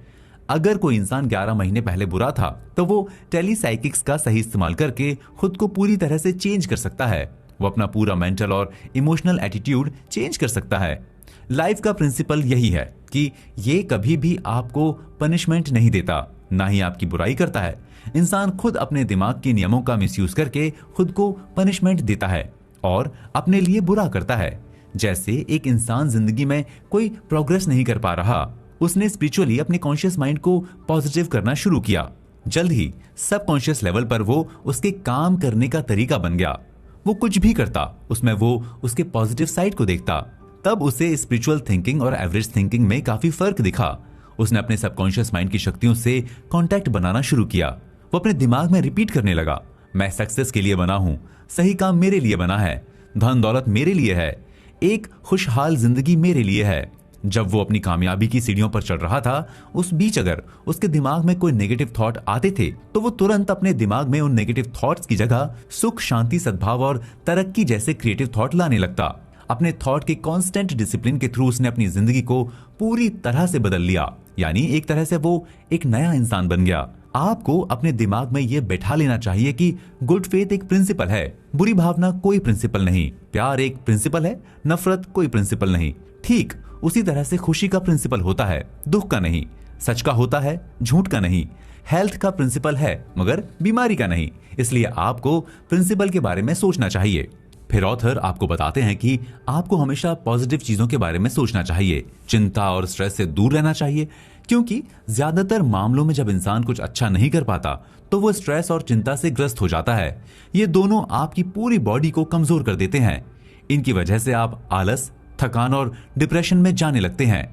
अगर कोई इंसान 11 महीने पहले बुरा था तो वो टेलीसाइकिक्स का सही इस्तेमाल करके खुद को पूरी तरह से चेंज कर सकता है। वो अपना पूरा मेंटल और इमोशनल एटीट्यूड चेंज कर सकता है। लाइफ का प्रिंसिपल यही है कि ये कभी भी आपको पनिशमेंट नहीं देता, ना ही आपकी बुराई करता है। इंसान खुद अपने दिमाग के नियमों का मिसयूज करके खुद को पनिशमेंट देता है और अपने लिए बुरा करता है। जैसे एक इंसान जिंदगी में कोई प्रोग्रेस नहीं कर पा रहा, उसने स्पिरिचुअली अपने कॉन्शियस माइंड को पॉजिटिव करना शुरू किया। जल्द ही सबकॉन्शियस लेवल पर वो उसके काम करने का तरीका बन गया। वो कुछ भी करता उसमें वो उसके पॉजिटिव साइड को देखता। तब उसे स्पिरिचुअल थिंकिंग और एवरेज थिंकिंग में काफी फर्क दिखा। उसने अपने सबकॉन्शियस माइंड की शक्तियों से कांटेक्ट बनाना शुरू किया। वो अपने दिमाग में रिपीट करने लगा, मैं सक्सेस के लिए बना हूं, सही काम मेरे लिए बना है, धन दौलत मेरे लिए है, एक खुशहाल जिंदगी मेरे लिए है। जब वो अपनी कामयाबी की सीढ़ियों पर चढ़ रहा था, उस बीच अगर उसके दिमाग में कोई नेगेटिव थॉट आते थे तो वो तुरंत अपने दिमाग में उन नेगेटिव थॉट्स की जगह सुख, शांति, सद्भाव और तरक्की जैसे क्रिएटिव थॉट लाने लगता। अपने थॉट के कांस्टेंट डिसिप्लिन के थ्रू उसने अपनी जिंदगी को पूरी तरह से बदल लिया, यानी एक तरह से वो एक नया इंसान बन गया। आपको अपने दिमाग में ये बैठा लेना चाहिए कि गुड फेथ एक प्रिंसिपल है, बुरी भावना कोई प्रिंसिपल नहीं, प्यार एक प्रिंसिपल है, नफरत कोई प्रिंसिपल नहीं। ठीक उसी तरह से खुशी का प्रिंसिपल होता है, दुख का नहीं, सच का होता है, झूठ का नहीं, हेल्थ का प्रिंसिपल है मगर बीमारी का नहीं। इसलिए आपको प्रिंसिपल के बारे में सोचना चाहिए। फिर ऑथर आपको बताते हैं कि आपको हमेशा पॉजिटिव चीजों के बारे में सोचना चाहिए, चिंता और स्ट्रेस से दूर रहना चाहिए, क्योंकि ज्यादातर मामलों में जब इंसान कुछ अच्छा नहीं कर पाता तो वो स्ट्रेस और चिंता से ग्रस्त हो जाता है। ये दोनों आपकी पूरी बॉडी को कमजोर कर देते हैं। इनकी वजह से आप आलस, थकान और डिप्रेशन में जाने लगते हैं।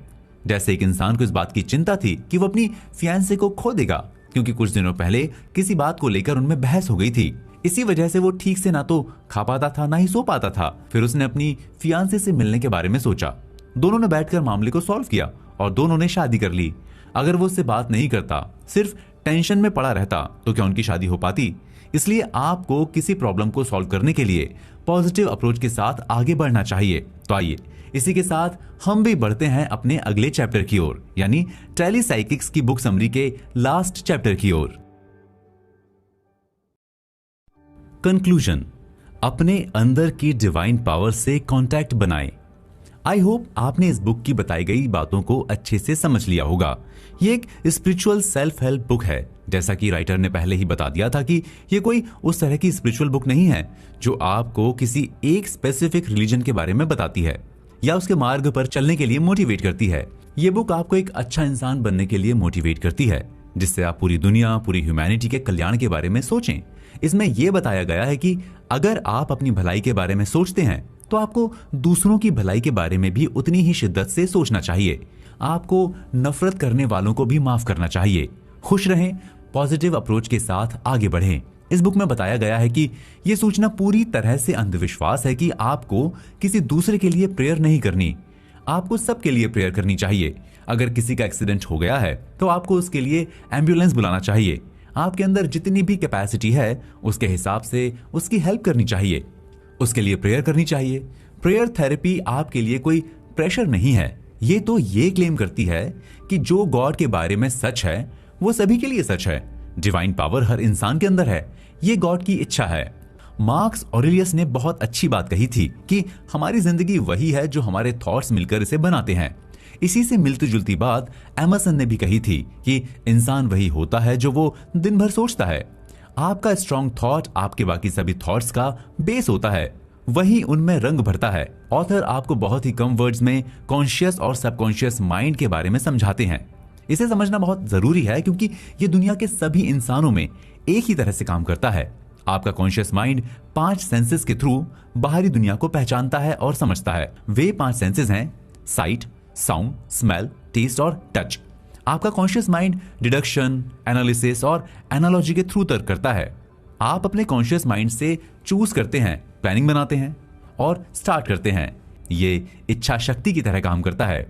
जैसे एक इंसान को इस बात की चिंता थी कि वो अपनी फियांसे को खो देगा, क्योंकि कुछ दिनों पहले किसी बात को लेकर उनमें बहस हो गई थी। इसी वजह से वो ठीक से ना तो खा पाता था ना ही सो पाता था। फिर उसने अपनी फियांसे से मिलने के बारे में सोचा। दोनों ने बैठकर मामले को सॉल्व किया और दोनों ने शादी कर ली। अगर वो उससे बात नहीं करता, सिर्फ टेंशन में पड़ा रहता, तो क्या उनकी शादी हो पाती? इसलिए आपको किसी प्रॉब्लम को सॉल्व करने के लिए पॉजिटिव अप्रोच के साथ आगे बढ़ना चाहिए। तो आइए इसी के साथ हम भी बढ़ते हैं अपने अगले चैप्टर की ओर, यानी टेलीसाइकिक्स की बुक समरी के लास्ट चैप्टर की ओर। कंक्लूजन, अपने अंदर की डिवाइन पावर से कांटेक्ट बनाएं। आई होप आपने इस बुक की बताई गई बातों को अच्छे से समझ लिया होगा। ये एक स्पिरिचुअल सेल्फ हेल्प बुक है। जैसा कि राइटर ने पहले ही बता दिया था कि ये कोई उस तरह की स्पिरिचुअल बुक नहीं है जो आपको किसी एक स्पेसिफिक रिलीजन के बारे में बताती है या उसके मार्ग पर चलने के लिए मोटिवेट करती है। ये बुक आपको एक अच्छा इंसान बनने के लिए मोटिवेट करती है, जिससे आप पूरी दुनिया, पूरी ह्यूमैनिटी के कल्याण के बारे में सोचें। इसमें यह बताया गया है कि अगर आप अपनी भलाई के बारे में सोचते हैं तो आपको दूसरों की भलाई के बारे में भी उतनी ही शिद्दत से सोचना चाहिए। आपको नफरत करने वालों को भी माफ करना चाहिए। खुश रहें, पॉजिटिव अप्रोच के साथ आगे बढ़ें। इस बुक में बताया गया है कि यह सोचना पूरी तरह से अंधविश्वास है कि आपको किसी दूसरे के लिए प्रेयर नहीं करनी। आपको सबके लिए प्रेयर करनी चाहिए। अगर किसी का एक्सीडेंट हो गया है तो आपको उसके लिए एम्बुलेंस बुलाना चाहिए। आपके अंदर जितनी भी कैपेसिटी है उसके हिसाब से उसकी हेल्प करनी चाहिए, उसके लिए प्रेयर करनी चाहिए। प्रेयर थेरेपी आपके लिए कोई प्रेशर नहीं है। ये तो ये क्लेम करती है कि जो गॉड के बारे में सच है वो सभी के लिए सच है। डिवाइन पावर हर इंसान के अंदर है। ये गॉड की इच्छा है। मार्कस ऑरेलियस ने बहुत अच्छी बात कही थी कि हमारी जिंदगी वही है जो हमारे थॉट्स मिलकर इसे बनाते हैं। इसी से मिलती जुलती बात एमर्सन ने भी कही थी कि इंसान वही होता है जो वो दिन भर सोचता है। आपका स्ट्रॉन्ग थॉट आपके बाकी सभी थॉट्स का बेस होता है, वही उनमें रंग भरता है। ऑथर आपको बहुत ही कम वर्ड्स में कॉन्शियस और सबकॉन्शियस माइंड के बारे में समझाते हैं। इसे समझना बहुत जरूरी है क्योंकि ये दुनिया के सभी इंसानों में एक ही तरह से काम करता है। आपका कॉन्शियस माइंड 5 सेंसेस के थ्रू बाहरी दुनिया को पहचानता है और समझता है। वे 5 सेंसेस हैं साइट, साउंड, स्मेल, टेस्ट और टच। आपका कॉन्शियस माइंड डिडक्शन, एनालिसिस और एनालॉजी के थ्रू तर्क करता है। आप अपने कॉन्शियस माइंड से चूज करते हैं, प्लानिंग बनाते हैं और स्टार्ट करते हैं। ये इच्छा शक्ति की तरह काम करता है।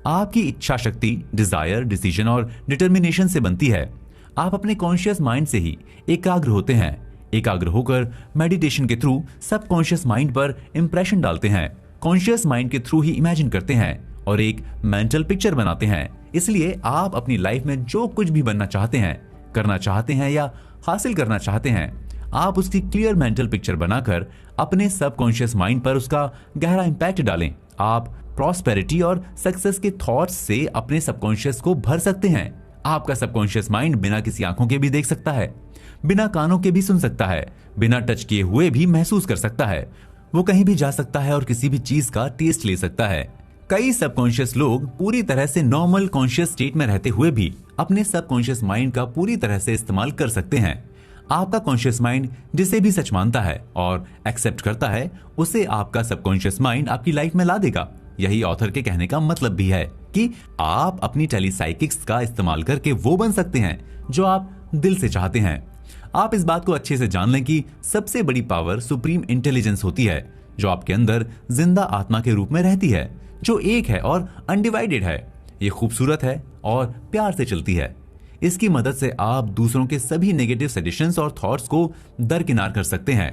आपकी इच्छा शक्ति डिजायर, डिसीजन और डिटर्मिनेशन से बनती है। आप अपने कॉन्शियस माइंड से ही एकाग्र होते हैं। एकाग्र होकर मेडिटेशन के थ्रू सबकॉन्शियस माइंड पर इंप्रेशन डालते हैं। कॉन्शियस माइंड के थ्रू ही इमेजिन करते हैं और एक मेंटल पिक्चर बनाते हैं। इसलिए आप अपनी लाइफ में जो कुछ भी बनना चाहते हैं, करना चाहते हैं या हासिल करना चाहते हैं, आप उसकी क्लियर मेंटल पिक्चर बनाकर अपने सबकॉन्शियस माइंड पर उसका गहरा इंपैक्ट डालें। आप प्रॉस्पेरिटी और सक्सेस के थॉट्स से अपने सबकॉन्शियस को भर सकते हैं। आपका सबकॉन्शियस माइंड बिना किसी आंखों के भी देख सकता है, बिना कानों के भी सुन सकता है, बिना टच किए हुए भी महसूस कर सकता है। वो कहीं भी जा सकता है और किसी भी चीज का टेस्ट ले सकता है। कई सबकॉन्शियस लोग पूरी तरह से नॉर्मल कॉन्शियस स्टेट में रहते हुए भी अपने सबकॉन्शियस माइंड का पूरी तरह से इस्तेमाल कर सकते हैं। आपका कॉन्शियस माइंड जिसे भी सच मानता है और एक्सेप्ट करता है, उसे आपका सबकॉन्शियस माइंड आपकी लाइफ में ला देगा। यही ऑथर के कहने का मतलब भी है कि आप अपनी टेलीसाइकिक्स का इस्तेमाल करके वो बन सकते हैं जो आप दिल से चाहते हैं। आप इस बात को अच्छे से जान लें कि सबसे बड़ी पावर सुप्रीम इंटेलिजेंस होती है, जो आपके अंदर जिंदा आत्मा के रूप में रहती है, जो एक है और अनडिवाइडेड है। ये खूबसूरत है और प्यार से चलती है। इसकी मदद से आप दूसरों के सभी नेगेटिव सजेशंस और थॉट्स को दरकिनार कर सकते हैं।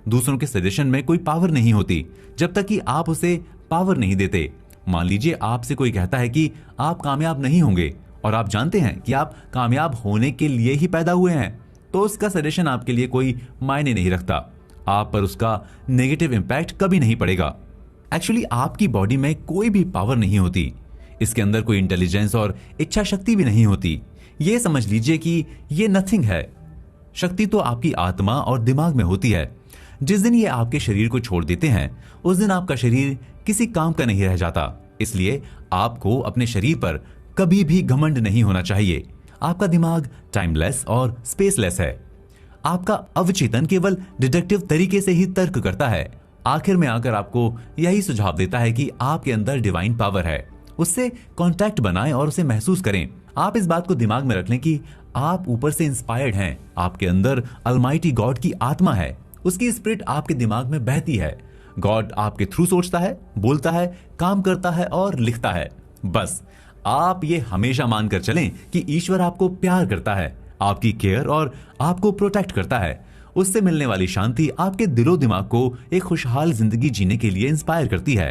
दूसरों के सजेशन में कोई पावर नहीं होती जब तक कि आप उसे पावर नहीं देते। मान लीजिए आपसे कोई कहता है कि आप कामयाब नहीं होंगे और आप जानते हैं कि आप कामयाब होने के लिए ही पैदा हुए हैं, तो उसका सजेशन आपके लिए कोई मायने नहीं रखता। आप पर उसका नेगेटिव इंपैक्ट कभी नहीं पड़ेगा। एक्चुअली आपकी बॉडी में कोई भी पावर नहीं होती, इसके अंदर कोई इंटेलिजेंस और इच्छा शक्ति भी नहीं होती। ये समझ लीजिए कि ये नथिंग है। शक्ति तो आपकी आत्मा और दिमाग में होती है। जिस दिन ये आपके शरीर को छोड़ देते हैं उस दिन आपका शरीर किसी काम का नहीं रह जाता। इसलिए आपको अपने शरीर पर कभी भी घमंड नहीं होना चाहिए। आपका दिमाग टाइमलेस और स्पेसलेस है। आपका अवचेतन केवल डिडक्टिव तरीके से ही तर्क करता है। आखिर में आकर आपको यही सुझाव देता है कि आपके अंदर डिवाइन पावर है, उससे कांटेक्ट बनाएं और उसे महसूस करें। आप इस बात को दिमाग में रख लें कि आप ऊपर से इंस्पायर्ड हैं। आपके अंदर अलमाइटी गॉड की आत्मा है, उसकी स्पिरिट आपके दिमाग में बहती है। गॉड आपके थ्रू सोचता है, बोलता है, काम करता है और लिखता है। बस आप ये हमेशा मानकर चलें कि ईश्वर आपको प्यार करता है, आपकी केयर और आपको प्रोटेक्ट करता है। उससे मिलने वाली शांति आपके दिलो दिमाग को एक खुशहाल जिंदगी जीने के लिए इंस्पायर करती है।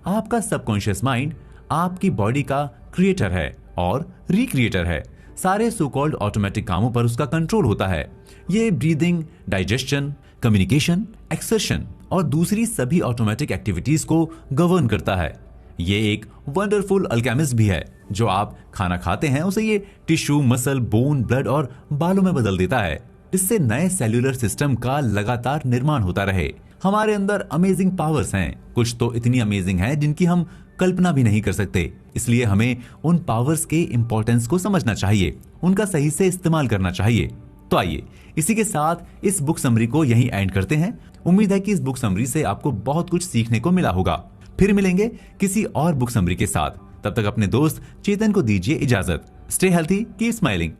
आपका सबकॉन्शियस माइंड आपकी बॉडी का क्रिएटर है और रिक्रिएटर है। सारे सो कॉल्ड ऑटोमेटिक कामों पर उसका कंट्रोल होता है। ये ब्रीदिंग, डाइजेशन, कम्युनिकेशन, एक्सर्शन और दूसरी सभी ऑटोमेटिक एक्टिविटीज को गवर्न करता है। ये एक वंडरफुल अल्केमिस्ट भी है। जो आप खाना खाते हैं उसे ये टिश्यू, मसल, बोन, ब्लड और बालों में बदल देता है, जिससे नए सेल्यूलर सिस्टम का लगातार निर्माण होता रहे। हमारे अंदर अमेजिंग पावर्स हैं। कुछ तो इतनी अमेजिंग हैं जिनकी हम कल्पना भी नहीं कर सकते। इसलिए हमें उन पावर्स के इंपॉर्टेंस को समझना चाहिए, उनका सही से इस्तेमाल करना चाहिए। तो आइए इसी के साथ इस बुक समरी को यहीं एंड करते हैं। उम्मीद है कि इस बुक समरी से आपको बहुत कुछ सीखने को मिला होगा। फिर मिलेंगे किसी और बुक समरी के साथ। तब तक अपने दोस्त चेतन को दीजिए इजाजत। Stay healthy, keep smiling.